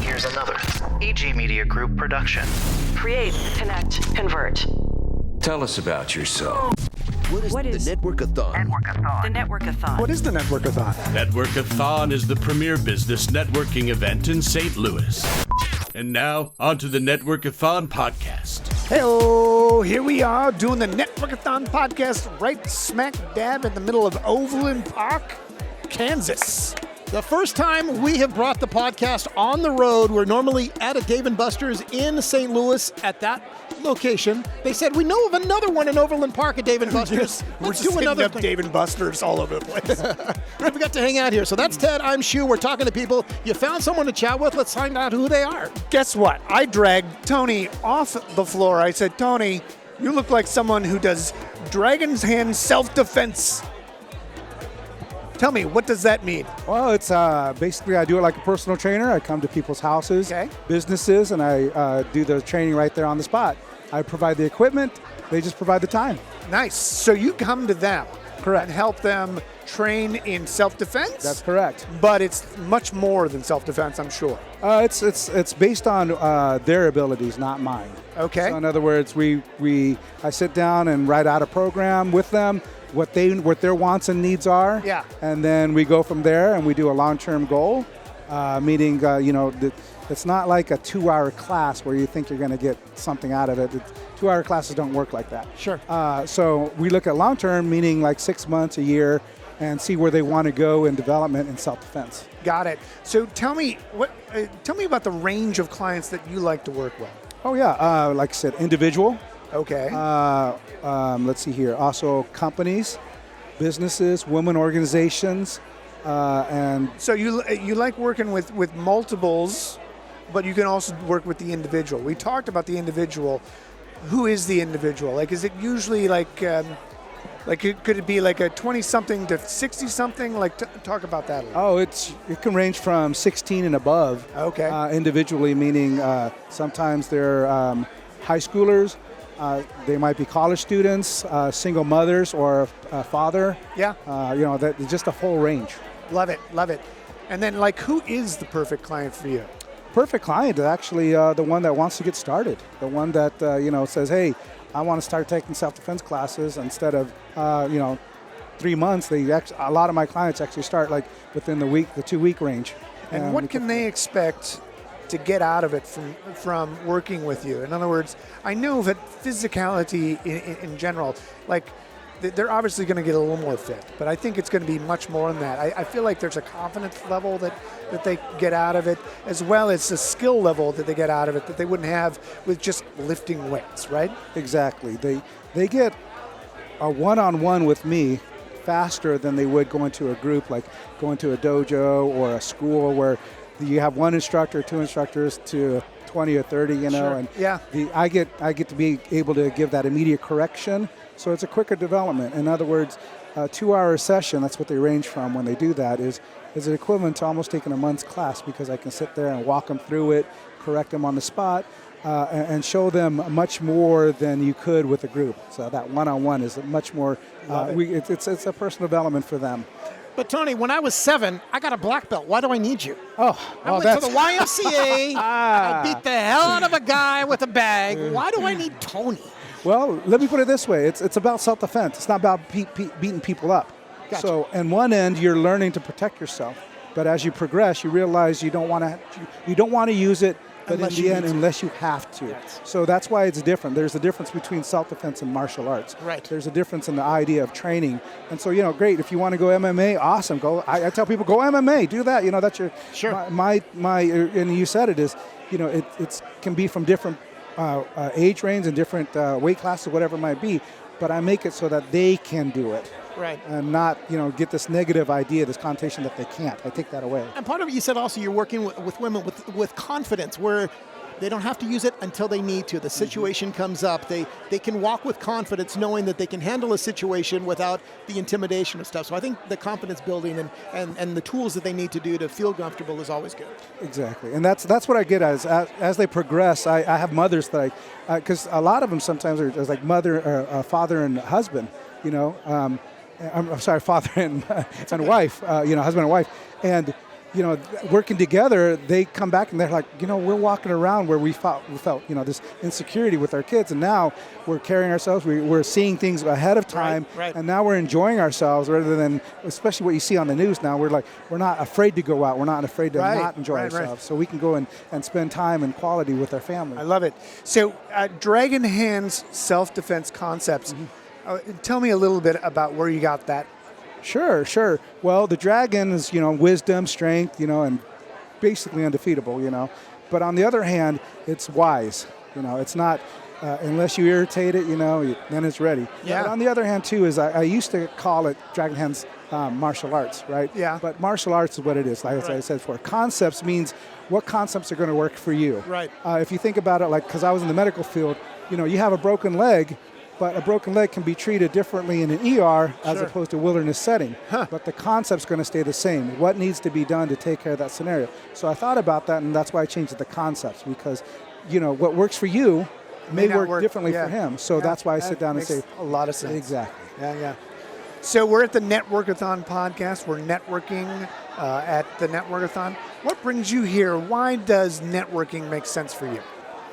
Here's another AG Media Group production. Create, connect, convert. Tell us about yourself. What is the Network-A-Thon? The Network-A-Thon. What is the Network-A-Thon? Network-A-Thon is the premier business networking event in St. Louis. And now, on to the Network-A-Thon podcast. Hello, here we are doing the Network-A-Thon podcast right smack dab in the middle of Overland Park, Kansas. The first time we have brought the podcast on the road. We're normally at a Dave & Buster's in St. Louis at that location. They said, we know of another one in Overland Park at Dave & Buster's. We're just hitting up Dave & Buster's all over the place. We got to hang out here. So that's Ted, I'm Shoe. We're talking to people. You found someone to chat with. Let's find out who they are. Guess what? I dragged Tony off the floor. I said, Tony, you look like someone who does Dragon's Den self-defense. Tell me, what does that mean? Well, it's basically I do it like a personal trainer. I come to people's houses, businesses, and I do the training right there on the spot. I provide the equipment. They just provide the time. Nice. So you come to them, correct, and help them train in self-defense? That's correct. But it's much more than self-defense, I'm sure. It's based on their abilities, not mine. Okay. So in other words, I sit down and write out a program with them. What their wants and needs are, and then we go from there and we do a long-term goal, meaning it's not like a 2-hour class where you think you're going to get something out of it. 2-hour classes don't work like that. Sure. So we look at long-term, meaning like 6 months, a year, and see where they want to go in development and self-defense. Got it. So tell me about the range of clients that you like to work with. Oh yeah, like I said, individual. Okay. Let's see here. Also, companies, businesses, women organizations, and so you like working with multiples, but you can also work with the individual. We talked about the individual. Who is the individual? Like, is it usually could it be like a 20-something to 60-something? Like, talk about that a little. Oh, it can range from 16 and above. Okay. Individually, meaning sometimes they're high schoolers. They might be college students, single mothers, or a father. Yeah. That just a whole range. Love it. And then, who is the perfect client for you? Perfect client is actually the one that wants to get started. The one that says, "Hey, I want to start taking self-defense classes." Instead of 3 months, a lot of my clients actually start within the 2-week range. And what can they expect to get out of it from working with you? In other words, I know that physicality in general, like they're obviously going to get a little more fit, but I think it's going to be much more than that. I feel like there's a confidence level that they get out of it, as well as a skill level that they get out of it that they wouldn't have with just lifting weights, right? Exactly. They get a one-on-one with me faster than they would going to a group, like going to a dojo or a school where you have one instructor, two instructors to 20 or 30, you know, Sure. and Yeah. I get to be able to give that immediate correction, so it's a quicker development. In other words, a 2-hour session, that's what they range from when they do that, is an equivalent to almost taking a month's class, because I can sit there and walk them through it, correct them on the spot, and show them much more than you could with a group. So that one-on-one is much more, it's a personal development for them. But Tony, when I was 7, I got a black belt. Why do I need you? Oh, I went to the YMCA. I beat the hell out of a guy with a bag. Why do I need Tony? Well, let me put it this way. It's about self-defense. It's not about beating people up. Gotcha. So on one end, you're learning to protect yourself. But as you progress, you realize you don't want to use it, but Unless in you the end, need to. unless you have to. Yes. So that's why it's different. There's a difference between self-defense and martial arts. Right. There's a difference in the idea of training. And so, great. If you want to go MMA, awesome. Go. I tell people, go MMA. Do that. That's your. Sure. My and you said it is. It can be from different age range and different weight classes, whatever it might be. But I make it so that they can do it. Right. And not, get this negative idea, this connotation that they can't. I take that away. And part of it, you said also you're working with women with confidence, where they don't have to use it until they need to. The situation comes up. They can walk with confidence, knowing that they can handle a situation without the intimidation of stuff. So I think the confidence building and the tools that they need to do to feel comfortable is always good. Exactly. And that's what I get as they progress. I have mothers that because a lot of them sometimes are like mother, father and husband, I'm sorry, father and wife, husband and wife. And, working together, they come back and they're like, we're walking around where we felt, this insecurity with our kids. And now we're carrying ourselves, we're seeing things ahead of time. Right. And now we're enjoying ourselves rather than, especially what you see on the news now, we're not afraid to go out. We're not afraid to not enjoy ourselves. Right. So we can go and spend time and quality with our family. I love it. So Dragon Hands self-defense concepts. Mm-hmm. Tell me a little bit about where you got that. Sure. Well, the dragon is, wisdom, strength, and basically undefeatable, But on the other hand, it's wise. It's not, unless you irritate it, then it's ready. Yeah. But on the other hand, too, is I used to call it Dragon Hands martial arts, right? Yeah. But martial arts is what it is, like I said before. Concepts means what concepts are going to work for you. Right. If you think about it, because I was in the medical field, you have a broken leg, but a broken leg can be treated differently in an ER as opposed to a wilderness setting. But the concept's going to stay the same. What needs to be done to take care of that scenario? So I thought about that, and that's why I changed it to concepts, because, what works for you may work differently for him. So that's why I sit down and say, a lot of sense. Exactly. Yeah. So we're at the Network-A-Thon podcast. We're networking at the Network-A-Thon. What brings you here? Why does networking make sense for you?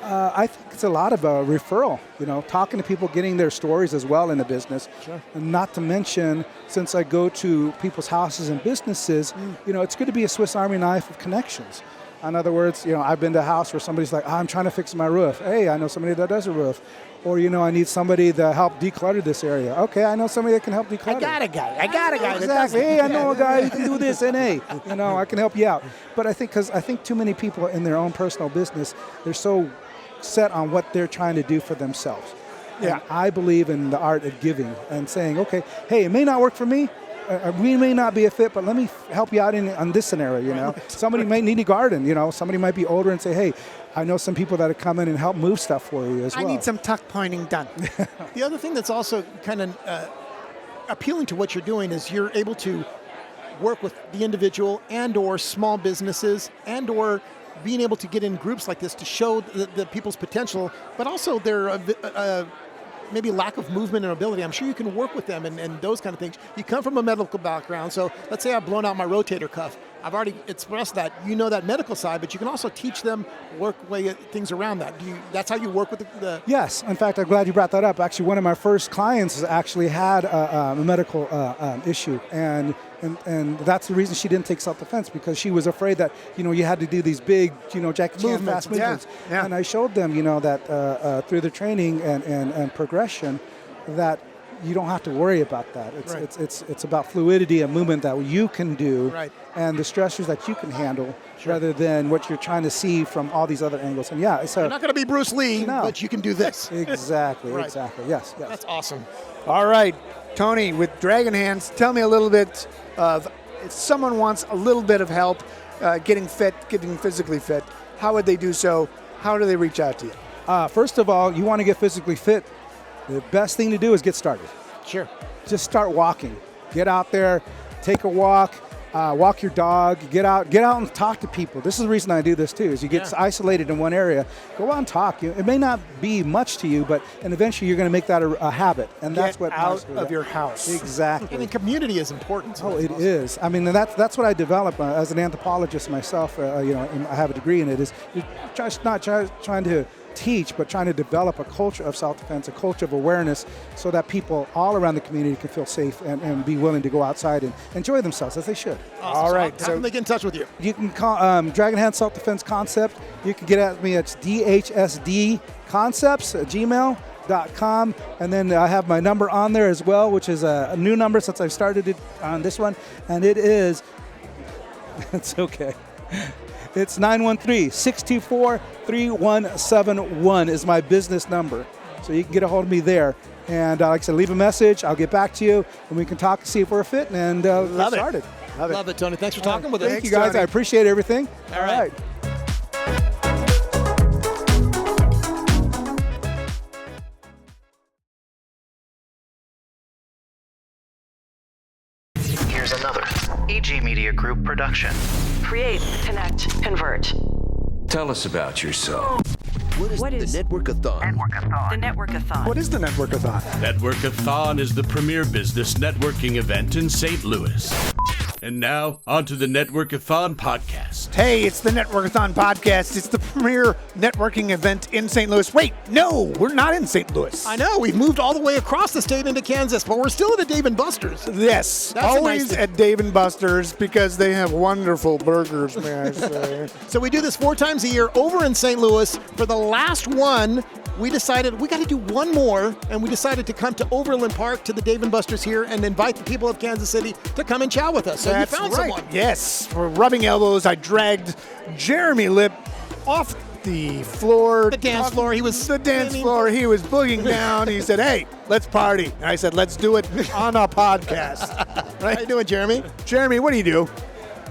I think it's a lot of referral, talking to people, getting their stories as well in the business. Sure. And not to mention, since I go to people's houses and businesses, it's good to be a Swiss Army knife of connections. In other words, I've been to a house where somebody's like, I'm trying to fix my roof. Hey, I know somebody that does a roof. Or, I need somebody to help declutter this area. Okay, I know somebody that can help declutter. I got a guy that does Exactly. it. Hey, I know a guy who can do this, and hey, I can help you out. But I think too many people in their own personal business, they're so set on what they're trying to do for themselves. Yeah. And I believe in the art of giving and saying, okay, hey, it may not work for me. We may not be a fit, but let me help you out on this scenario, Somebody might need a garden, Somebody might be older and say, hey, I know some people that have come in and help move stuff for you as well. I need some tuck pointing done. The other thing that's also kind of appealing to what you're doing is you're able to work with the individual and or small businesses and or being able to get in groups like this to show the people's potential, but also their maybe lack of movement and ability. I'm sure you can work with them and those kind of things. You come from a medical background, so let's say I've blown out my rotator cuff. I've already expressed that you know that medical side, but you can also teach them things around that. That's how you work with the Yes. In fact, I'm glad you brought that up. Actually, one of my first clients actually had a medical issue, and that's the reason she didn't take self-defense, because she was afraid that you had to do these big Jackie Chan fast movements. Yeah. And I showed them that through the training and progression that you don't have to worry about that. It's about fluidity and movement that you can do, and the stressors that you can handle, rather than what you're trying to see from all these other angles. And so you're not going to be Bruce Lee, but you can do this. Exactly. Exactly. Yes. That's awesome. All right, Tony, with Dragon Hands, tell me a little bit of, if someone wants a little bit of help getting fit, getting physically fit, how would they do so? How do they reach out to you? First of all, you want to get physically fit. The best thing to do is get started. Sure. Just start walking. Get out there, take a walk, walk your dog, get out and talk to people. This is the reason I do this too, is you get isolated in one area, go out and talk. It may not be much to you, and eventually you're going to make that a habit. And that's what out of your house. Exactly. And the community is important. Oh, it is. I mean, that's what I developed as an anthropologist myself. I have a degree in it. Is not trying to teach, but trying to develop a culture of self-defense, a culture of awareness, so that people all around the community can feel safe and be willing to go outside and enjoy themselves as they should. Awesome. All right. How can they get in touch with you? You can call Dragon Hand Self-Defense Concept. You can get at me at dhsdconcepts@gmail.com, and then I have my number on there as well, which is a new number since I've started it on this one, and it is, it's okay. It's 913-624-3171 is my business number. So you can get a hold of me there. And like I said, leave a message. I'll get back to you, and we can talk to see if we're fit and get started. Love it, Tony. Thanks for talking with us. Thank you, guys. Tony. I appreciate everything. All right. Here's another AG Media Group production. Create, connect, convert. Tell us about yourself. What is the Network-A-Thon? The Network-A-Thon. What is the Network-A-Thon? Network-A-Thon is the premier business networking event in St. Louis. And now, on to the Network-A-Thon podcast. Hey, it's the Network-A-Thon podcast. It's the premier networking event in St. Louis. Wait, no, we're not in St. Louis. I know, we've moved all the way across the state into Kansas, but we're still at a Dave & Buster's. Yes, that's always at Dave & Buster's, because they have wonderful burgers, may I say. So we do this 4 times a year over in St. Louis. For the last one, we decided we got to do one more, and we decided to come to Overland Park to the Dave & Buster's here and invite the people of Kansas City to come and chat with us. So that's you found right. someone. Yes, we're rubbing elbows. I dragged Jeremy Lip off the floor. The dance floor. He was boogieing down. He said, "Hey, let's party." And I said, "Let's do it on a podcast." Right? How you doing, Jeremy? Jeremy, what do you do?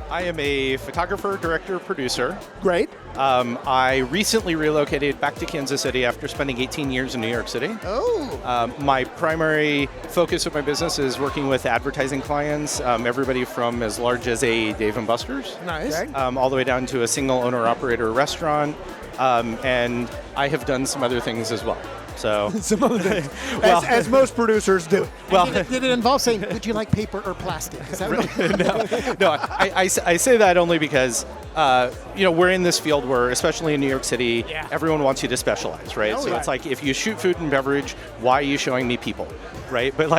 I am a photographer, director, producer. Great. I recently relocated back to Kansas City after spending 18 years in New York City. Oh. My primary focus of my business is working with advertising clients, everybody from as large as a Dave & Buster's. Nice. Okay. All the way down to a single owner-operator restaurant. And I have done some other things as well. So some other things, as most producers do. Well, did it involve saying, "Would you like paper or plastic?" Is that right? No. I say that only because we're in this field where, especially in New York City, everyone wants you to specialize, right? It's like, if you shoot food and beverage, why are you showing me people, right? But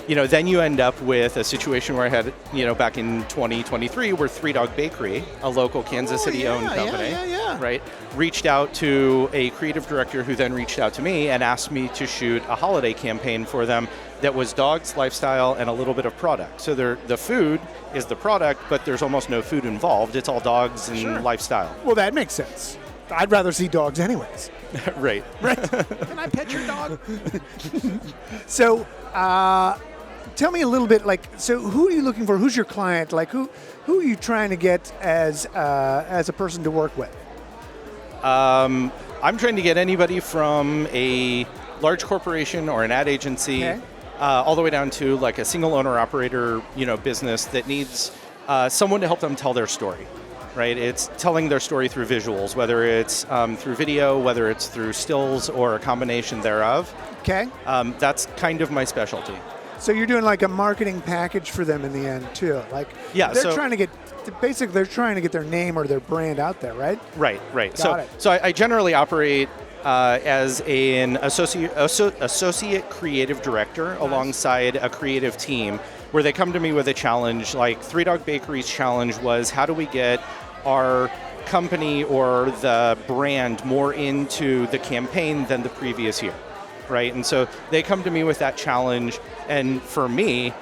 then you end up with a situation where I had, back in 2023, where Three Dog Bakery, a local Kansas City-owned company, right, reached out to a creative director who then reached out to me and asked me to shoot a holiday campaign for them that was dogs, lifestyle, and a little bit of product. So the food is the product, but there's almost no food involved. It's all dogs and lifestyle. Well, that makes sense. I'd rather see dogs anyways. Right. Can I pet your dog? So, tell me a little bit, so who are you looking for? Who's your client? Who are you trying to get as a person to work with? I'm trying to get anybody from a large corporation or an ad agency, all the way down to a single owner operator, business that needs someone to help them tell their story. Right, it's telling their story through visuals, whether it's through video, whether it's through stills, or a combination thereof. Okay. That's kind of my specialty. So you're doing a marketing package for them in the end too, they're trying to get basically they're trying to get their name or their brand out there, right? Right. Got it. So I generally operate as an associate creative director alongside a creative team, where they come to me with a challenge. Like Three Dog Bakery's challenge was, how do we get our company or the brand more into the campaign than the previous year, right? And so they come to me with that challenge, and for me,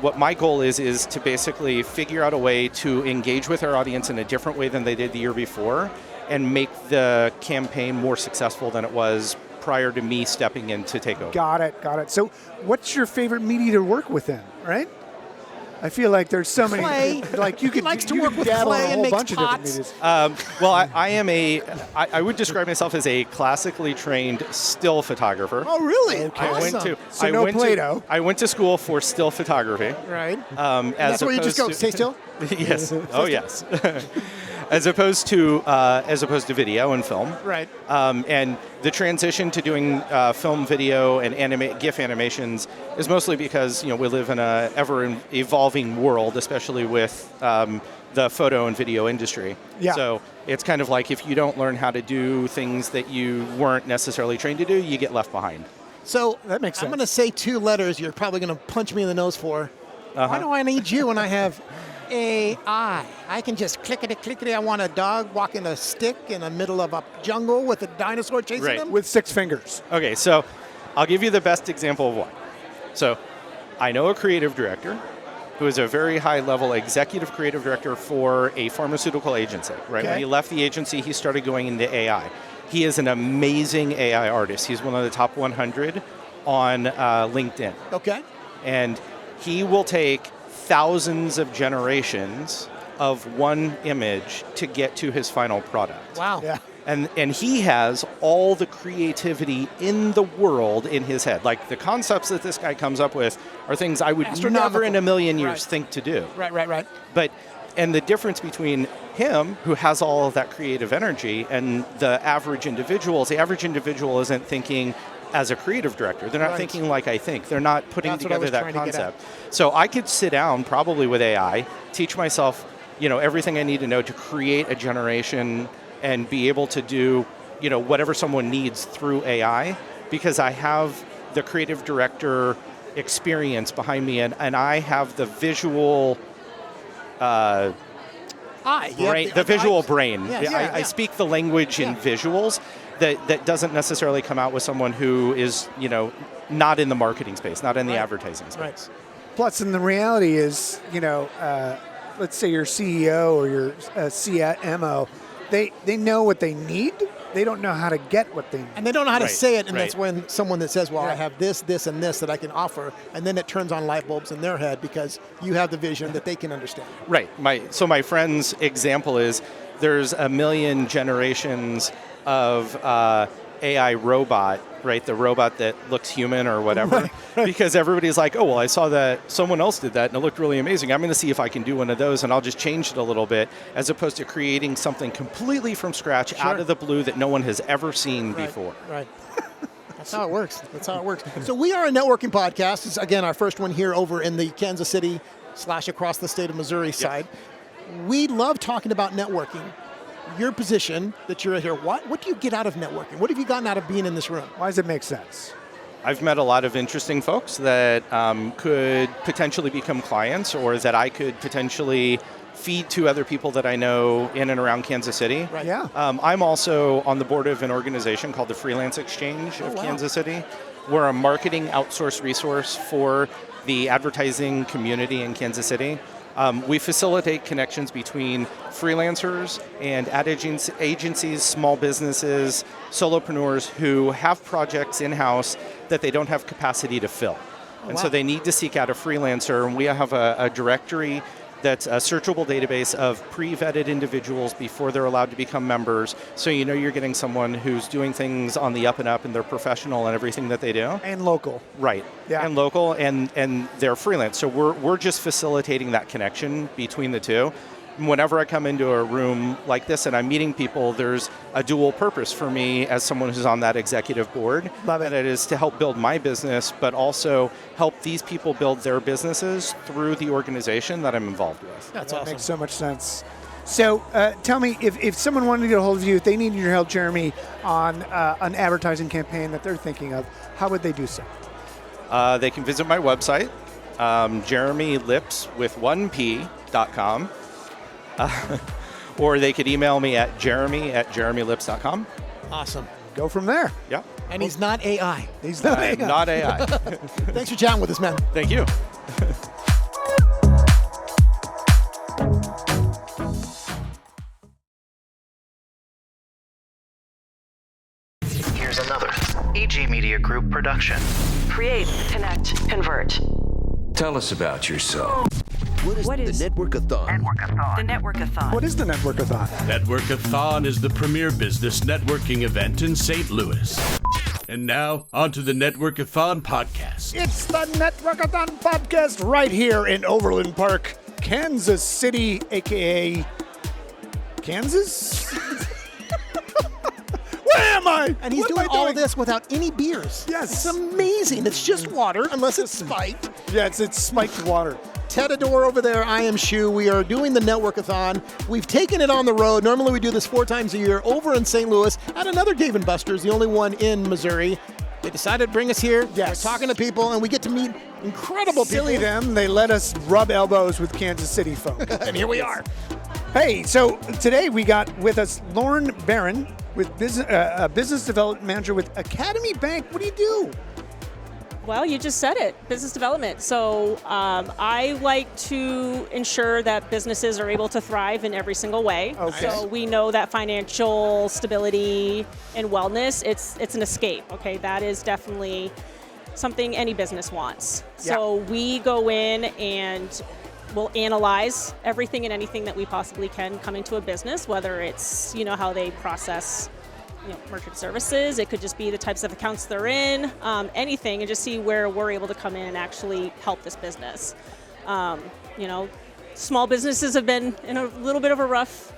what my goal is to basically figure out a way to engage with our audience in a different way than they did the year before, and make the campaign more successful than it was prior to me stepping in to take over. Got it. So what's your favorite media to work with then, right? I feel like there's so many. Clay. Like you could likes to you work could with dabble clay in a and whole makes bunch of different pots. medias. Well, I would describe myself as a classically trained still photographer. Oh, really? Okay. Awesome. I went to school for still photography. Right. As that's where you just go, stay still? Yes. Oh, yes. as opposed to video and film. Right. And the transition to doing film, video, and GIF animations is mostly because we live in a ever-evolving world, especially with the photo and video industry. Yeah. So it's kind of like if you don't learn how to do things that you weren't necessarily trained to do, you get left behind. So that makes sense. I'm going to say two letters you're probably going to punch me in the nose for. Why do I need you when I have AI? I can just clickety. I want a dog walking a stick in the middle of a jungle with a dinosaur chasing him? With 6 fingers. Okay, so I'll give you the best example of one. So I know a creative director who is a very high-level executive creative director for a pharmaceutical agency, right? Okay. When he left the agency, he started going into AI. He is an amazing AI artist. He's one of the top 100 on LinkedIn. Okay. And he will take thousands of generations of one image to get to his final product. Wow. Yeah. And he has all the creativity in the world in his head. Like the concepts that this guy comes up with are things I would never in a million years think to do. Right. And the difference between him, who has all of that creative energy, and the average individual isn't thinking as a creative director. They're not thinking like I think. They're not putting together that concept. So I could sit down probably with AI, teach myself, everything I need to know to create a generation and be able to do, whatever someone needs through AI, because I have the creative director experience behind me, and I have the visual brain. I speak the language in visuals that doesn't necessarily come out with someone who is, not in the marketing space, not in the advertising space. Right. Plus, and the reality is, let's say your CEO or your CMO, they know what they need. They don't know how to get what they need. And they don't know how to say it, and that's when someone that says, well, I have this, and this that I can offer, and then it turns on light bulbs in their head because you have the vision that they can understand. Right. So my friend's example is there's a million generations of AI robot, right? The robot that looks human or whatever, because everybody's like, oh, well, I saw that someone else did that and it looked really amazing. I'm going to see if I can do one of those, and I'll just change it a little bit, as opposed to creating something completely from scratch out of the blue that no one has ever seen before. Right. That's how it works. So we are a networking podcast. It's, again, our first one here over in the Kansas City / across the state of Missouri side. We love talking about networking. Your position that you're here, what do you get out of networking? What have you gotten out of being in this room? Why does it make sense? I've met a lot of interesting folks that could potentially become clients, or that I could potentially feed to other people that I know in and around Kansas City. Right. Yeah. I'm also on the board of an organization called the Freelance Exchange of Kansas City. We're a marketing outsource resource for the advertising community in Kansas City. We facilitate connections between freelancers and ad agencies, small businesses, solopreneurs who have projects in-house that they don't have capacity to fill. So they need to seek out a freelancer, and we have a directory that's a searchable database of pre-vetted individuals before they're allowed to become members. So you're getting someone who's doing things on the up and up, and they're professional in everything that they do. And local. Right. Yeah. And local, and they're freelance. So we're just facilitating that connection between the two. whenever I come into a room like this and I'm meeting people, there's a dual purpose for me as someone who's on that executive board. Love it. And it is to help build my business, but also help these people build their businesses through the organization that I'm involved with. That's awesome. That makes so much sense. So tell me, if someone wanted to get a hold of you, if they needed your help, Jeremy, on an advertising campaign that they're thinking of, how would they do so? They can visit my website, jeremylips.com, or they could email me at jeremy@jeremylips.com. Awesome. Go from there. Yeah. And he's not AI. He's not AI. Not AI. Thanks for chatting with us, man. Thank you. Here's another AG Media Group production. Create, connect, convert. Tell us about yourself. What is the Network-A-Thon? The Network-A-Thon. What is the Network-A-Thon? Network-A-Thon is the premier business networking event in St. Louis. And now, on to the Network-A-Thon podcast. It's the Network-A-Thon podcast right here in Overland Park, Kansas City, a.k.a. Kansas? Where am I? And he's doing all of this without any beers. Yes. It's amazing. It's just water, unless it's spiked. Yeah, it's spiked water. Ted Adore over there, I am SHOE. We are doing the Network-A-Thon. We've taken it on the road. Normally we do this 4 times a year over in St. Louis at another Dave & Buster's, the only one in Missouri. They decided to bring us here. Yes. We're talking to people, and we get to meet incredible Silly people. them. They let us rub elbows with Kansas City folk. And here we are. Hey, so today we got with us Lauren Barron, with business development manager with Academy Bank. What do you do? Well, you just said it, business development. So I like to ensure that businesses are able to thrive in every single way. Okay. So we know that financial stability and wellness, it's an escape, okay? That is definitely something any business wants. Yeah. So we go in and we'll analyze everything and anything that we possibly can coming to a business, whether it's, how they process merchant services. It could just be the types of accounts they're in, anything, and just see where we're able to come in and actually help this business. Small businesses have been in a little bit of a rough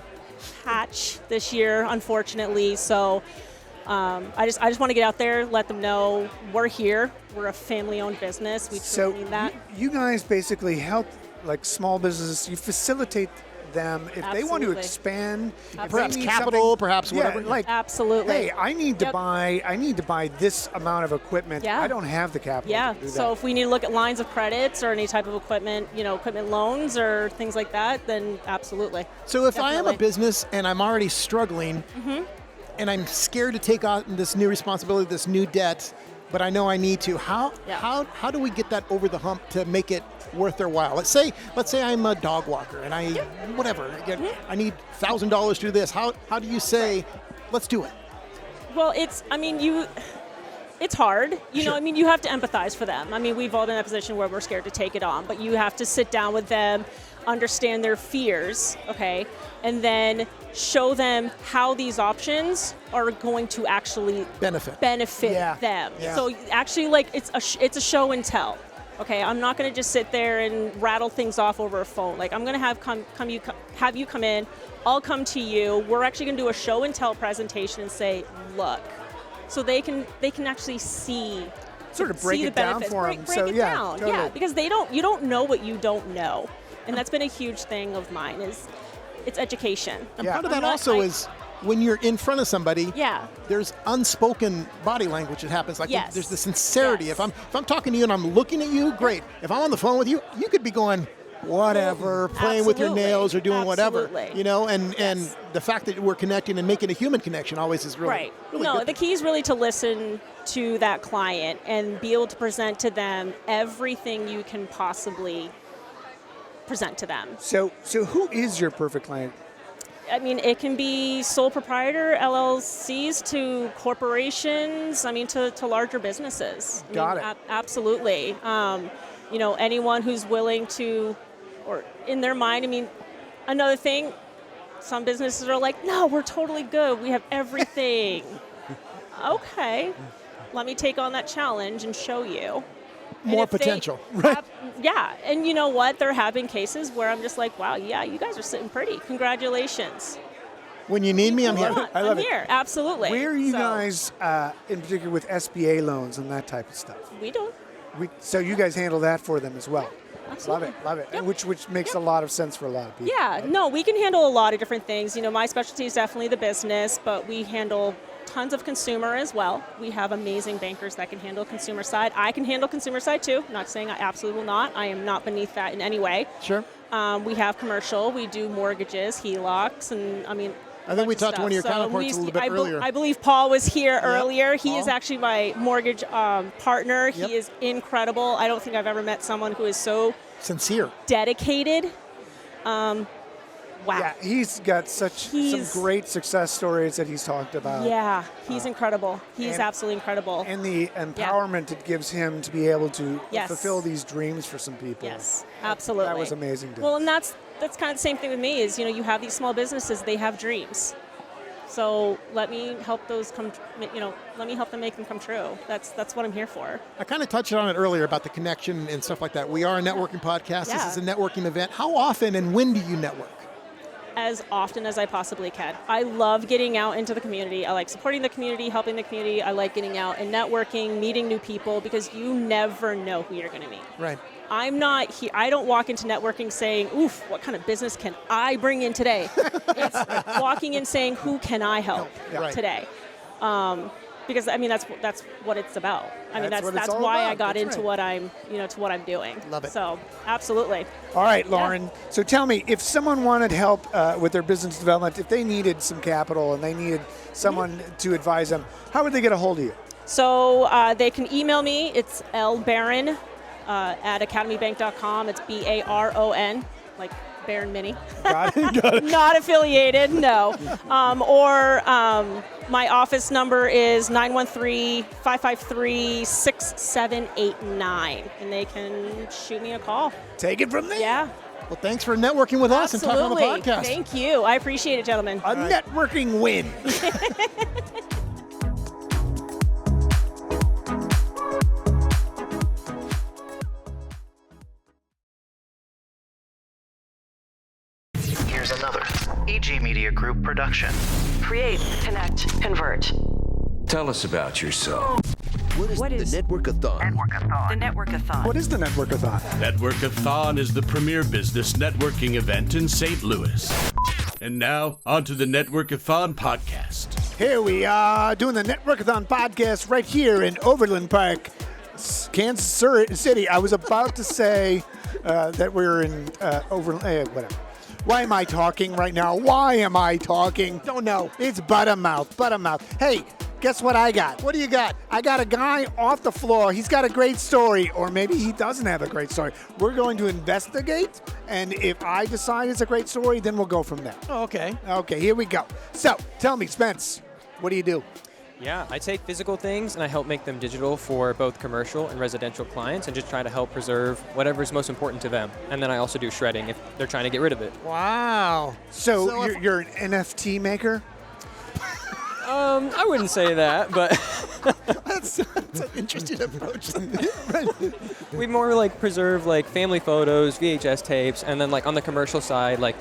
patch this year, unfortunately. So I just want to get out there, let them know we're here. We're a family-owned business. We truly mean that. You guys basically help small businesses. You facilitate them if they want to expand, perhaps capital, perhaps whatever. Absolutely. Hey, I need to buy this amount of equipment. Yeah. I don't have the capital Yeah. to do that. So if we need to look at lines of credits or any type of equipment, equipment loans or things like that, then absolutely. So if I am a business and I'm already struggling, and I'm scared to take on this new responsibility, this new debt, but I know I need to, how do we get that over the hump to make it worth their while? Let's say I'm a dog walker and I need $1,000 to do this. How do you say, let's do it? Well, it's hard. You have to empathize for them. We've all been in a position where we're scared to take it on, but you have to sit down with them, understand their fears, okay, and then show them how these options are going to actually benefit them. Yeah. So actually, it's a show and tell. Okay, I'm not going to just sit there and rattle things off over a phone. I'm going to have you come in. I'll come to you. We're actually going to do a show and tell presentation and say, look, so they can actually see. Sort of break see it the down benefits. for them. Break it down. Totally. Yeah, because you don't know what you don't know, and that's been a huge thing of mine is it's education. And part of that also is when you're in front of somebody, there's unspoken body language that happens. Yes. There's the sincerity. If I'm talking to you and I'm looking at you, great. If I'm on the phone with you, you could be going, whatever, playing with your nails or doing whatever, and the fact that we're connecting and making a human connection always is really good. The key is really to listen to that client and be able to present to them everything you can possibly present to them. So who is your perfect client? It can be sole proprietor, LLCs, to corporations, to larger businesses. Got it. Absolutely. Anyone who's willing to, or in their mind, another thing, some businesses are like, no, we're totally good. We have everything. Okay. Let me take on that challenge and show you. more potential. Yeah, and you know what? There have been cases where I'm just like, wow, yeah, you guys are sitting pretty. Congratulations. When you need me, I'm here. I'm here, absolutely. Where are you guys, in particular, with SBA loans and that type of stuff? We do. So you guys handle that for them as well. Absolutely. Love it. And which makes a lot of sense for a lot of people. Yeah, no, we can handle a lot of different things. You know, my specialty is definitely the business, but we handle tons of consumer as well. We have amazing bankers that can handle consumer side. I can handle consumer side too. Not saying I absolutely will not. I am not beneath that in any way. Sure. We have commercial. We do mortgages, HELOCs, and I think we talked to one of your counterparts a little bit earlier. I believe Paul was here earlier. He is actually my mortgage partner. Yep. He is incredible. I don't think I've ever met someone who is so sincere, dedicated. Wow. Yeah, he's got some great success stories that he's talked about. Yeah, he's incredible. He's absolutely incredible. And the empowerment it gives him to be able to Yes. fulfill these dreams for some people. Yes, absolutely. That was amazing. Well, and that's kind of the same thing with me is, you have these small businesses, they have dreams. So let me help those let me help them make them come true. That's what I'm here for. I kind of touched on it earlier about the connection and stuff like that. We are a networking podcast. Yeah. This is a networking event. How often and when do you network? As often as I possibly can. I love getting out into the community. I like supporting the community, helping the community. I like getting out and networking, meeting new people, because you never know who you're going to meet. Right. I'm not here. I don't walk into networking saying, oof, what kind of business can I bring in today? It's walking in saying, who can I help today? Because that's what it's about. That's why I got into what I'm doing. Love it. So absolutely. All right, Lauren. So tell me, if someone wanted help with their business development, if they needed some capital and they needed someone to advise them, how would they get a hold of you? So they can email me. It's lbaron at academybank.com. It's BARON, like Baron Mini. Got it. Not affiliated, no. Or my office number is 913-553-6789, and they can shoot me a call. Take it from there. Yeah. Well, thanks for networking with us and talking on the podcast. Thank you. I appreciate it, gentlemen. A networking win. Here's another AG Media Group production. Create, connect, convert. Tell us about yourself. What is the Network-A-Thon? The Network-A-Thon. What is the Network-A-Thon? Network-A-Thon is the premier business networking event in St. Louis. And now, on to the Network-A-Thon podcast. Here we are doing the Network-A-Thon podcast right here in Overland Park, Kansas City. I was about to say that we're in Overland, whatever. Why am I talking right now? Why am I talking? Don't know. It's Buttermouth. Hey, guess what I got? What do you got? I got a guy off the floor. He's got a great story, or maybe he doesn't have a great story. We're going to investigate, and if I decide it's a great story, then we'll go from there. Oh, okay. Okay, here we go. So, tell me, Spence, what do you do? Yeah, I take physical things and I help make them digital for both commercial and residential clients and just try to help preserve whatever is most important to them. And then I also do shredding if they're trying to get rid of it. Wow. So you're an NFT maker? I wouldn't say that, but that's an interesting approach. we more like preserve like family photos, VHS tapes, and then like on the commercial side, like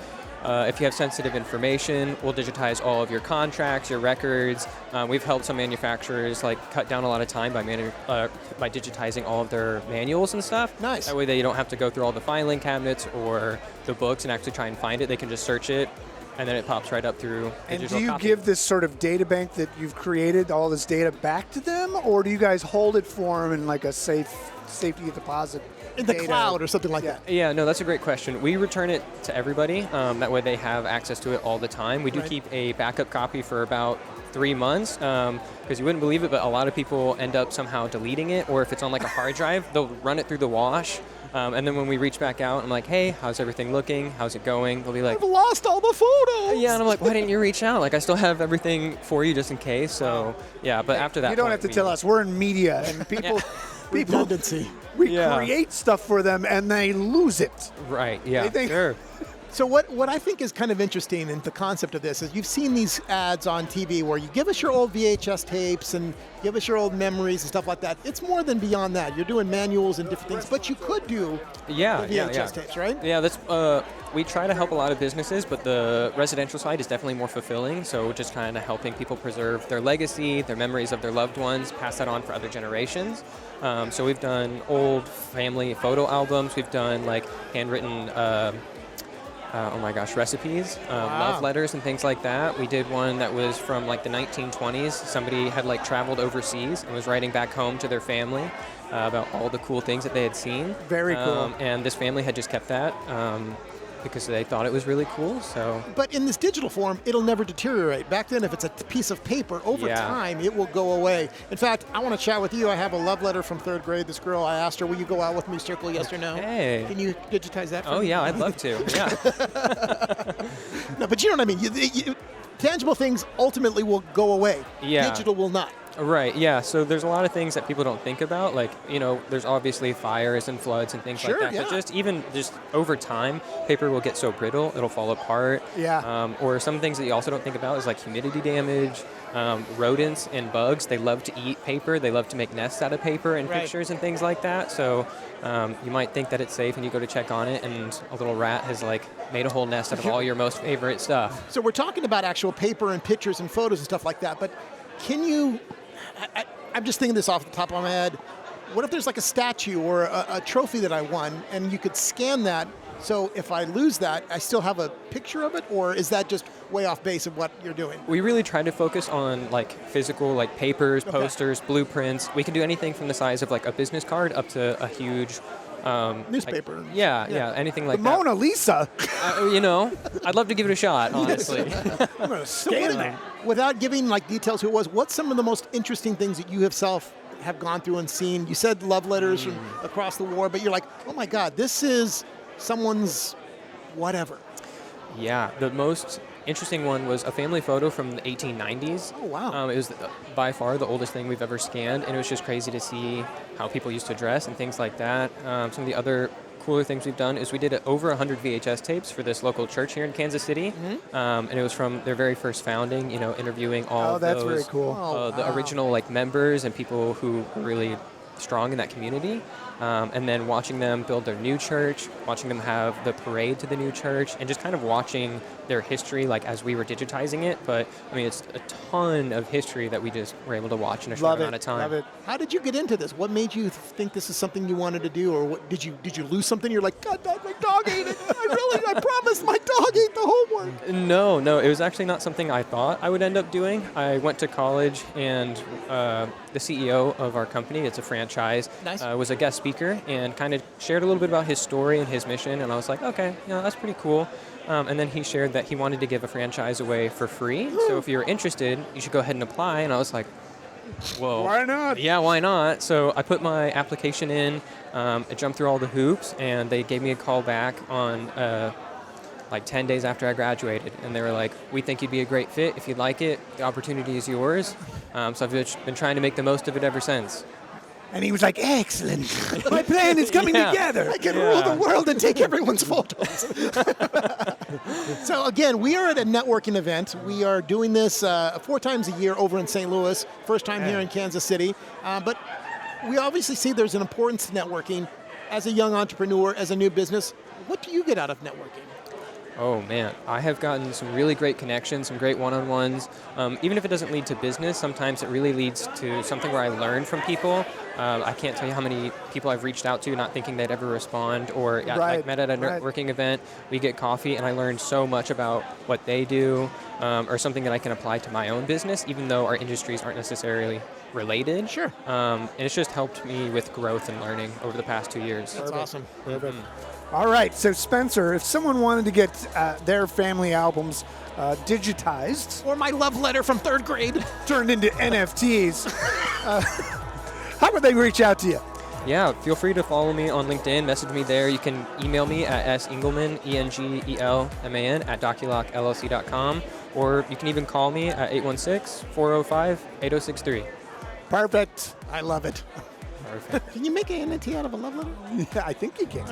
if you have sensitive information, we'll digitize all of your contracts, your records. We've helped some manufacturers like cut down a lot of time by digitizing all of their manuals and stuff. Nice. That way they don't have to go through all the filing cabinets or the books and actually try and find it. They can just search it, and then it pops right up through and digital do you copy. give this sort of data bank that you've created, all this data back to them, or do you guys hold it for them in like a safety deposit? In the cloud or something like that? Yeah, no, that's a great question. We return it to everybody. That way they have access to it all the time. We do keep a backup copy for about 3 months because you wouldn't believe it, but a lot of people end up somehow deleting it, or if it's on like a hard drive, they'll run it through the wash. And then when we reach back out, I'm like, hey, how's everything looking? How's it going? They'll be like, I've lost all the photos. Yeah, and I'm like, why didn't you reach out? Like, I still have everything for you just in case. So, yeah, but after that you don't have to tell us. We're in media, and people redundancy. We create stuff for them, and they lose it. Right, yeah, They think, sure. So what I think is kind of interesting in the concept of this is you've seen these ads on TV where you give us your old VHS tapes and give us your old memories and stuff like that. It's more than beyond that. You're doing manuals and different things, but you could do the VHS tapes, right? Yeah, that's we try to help a lot of businesses, but the residential side is definitely more fulfilling. So just kind of helping people preserve their legacy, their memories of their loved ones, pass that on for other generations. So we've done old family photo albums. We've done like handwritten recipes, love letters and things like that. We did one that was from like the 1920s. Somebody had like traveled overseas and was writing back home to their family about all the cool things that they had seen. Very cool. And this family had just kept that because they thought it was really cool. So, but in this digital form, it'll never deteriorate. Back then, if it's a piece of paper, over time, it will go away. In fact, I want to chat with you. I have a love letter from 3rd grade. This girl, I asked her, will you go out with me, circle yes or no? Hey. Can you digitize that for me? Oh, yeah, I'd love to. Yeah. No, but you know what I mean. Tangible things ultimately will go away. Yeah. Digital will not. Right, yeah. So there's a lot of things that people don't think about. Like, there's obviously fires and floods and things like that. Yeah. But just over time, paper will get so brittle, it'll fall apart. Yeah. Or some things that you also don't think about is like humidity damage, rodents and bugs. They love to eat paper. They love to make nests out of paper and pictures and things like that. So you might think that it's safe and you go to check on it and a little rat has like made a whole nest out of all your most favorite stuff. So we're talking about actual paper and pictures and photos and stuff like that, but can you... I'm just thinking this off the top of my head. What if there's like a statue or a trophy that I won and you could scan that, so if I lose that, I still have a picture of it, or is that just way off base of what you're doing? We really try to focus on like physical, like papers, posters, blueprints. We can do anything from the size of like a business card up to a huge newspaper. Like, yeah, anything like the that. Mona Lisa. I'd love to give it a shot, honestly. I'm going to scan that. Without giving like details who it was, what's some of the most interesting things that you have gone through and seen? You said love letters from across the war, but you're like, oh my God, this is someone's whatever. Yeah, the most interesting one was a family photo from the 1890s. Oh, wow. It was by far the oldest thing we've ever scanned, and it was just crazy to see how people used to dress and things like that. Some of the other cooler things we've done is we did over 100 VHS tapes for this local church here in Kansas City, and it was from their very first founding, interviewing all of those, very cool. the original like members and people who were really strong in that community. And then watching them build their new church, watching them have the parade to the new church, and just kind of watching their history like as we were digitizing it. But I mean, it's a ton of history that we just were able to watch in a short amount of time. Love it. How did you get into this? What made you think this is something you wanted to do, or what, did you lose something? You're like, God, my dog ate it. I promised my dog ate the homework. No, it was actually not something I thought I would end up doing. I went to college, and the CEO of our company, it's a franchise, was a guest speaker and kind of shared a little bit about his story and his mission, and I was like, okay, that's pretty cool. And then he shared that he wanted to give a franchise away for free. So if you're interested, you should go ahead and apply. And I was like, whoa. Why not? Yeah, why not? So I put my application in, I jumped through all the hoops, and they gave me a call back on like 10 days after I graduated. And they were like, we think you'd be a great fit. If you'd like it, the opportunity is yours. So I've just been trying to make the most of it ever since. And he was like, excellent. My plan is coming together. I can rule the world and take everyone's photos. So again, we are at a networking event. We are doing this 4 times a year over in St. Louis. First time here in Kansas City. But we obviously see there's an importance to networking. As a young entrepreneur, as a new business, what do you get out of networking? Oh man, I have gotten some really great connections, some great one-on-ones. Even if it doesn't lead to business, sometimes it really leads to something where I learn from people. I can't tell you how many people I've reached out to not thinking they'd ever respond, or like met at a networking event, we get coffee and I learn so much about what they do, or something that I can apply to my own business, even though our industries aren't necessarily related. Sure. And it's just helped me with growth and learning over the past 2 years. That's awesome. All right, so Spencer, if someone wanted to get their family albums digitized, or my love letter from 3rd grade turned into NFTs, how would they reach out to you? Yeah, feel free to follow me on LinkedIn, message me there. You can email me at sengelman, engelman, at doculocllc.com, or you can even call me at 816-405-8063. Perfect. I love it. Perfect. Can you make an NFT out of a love letter? Yeah, I think you can.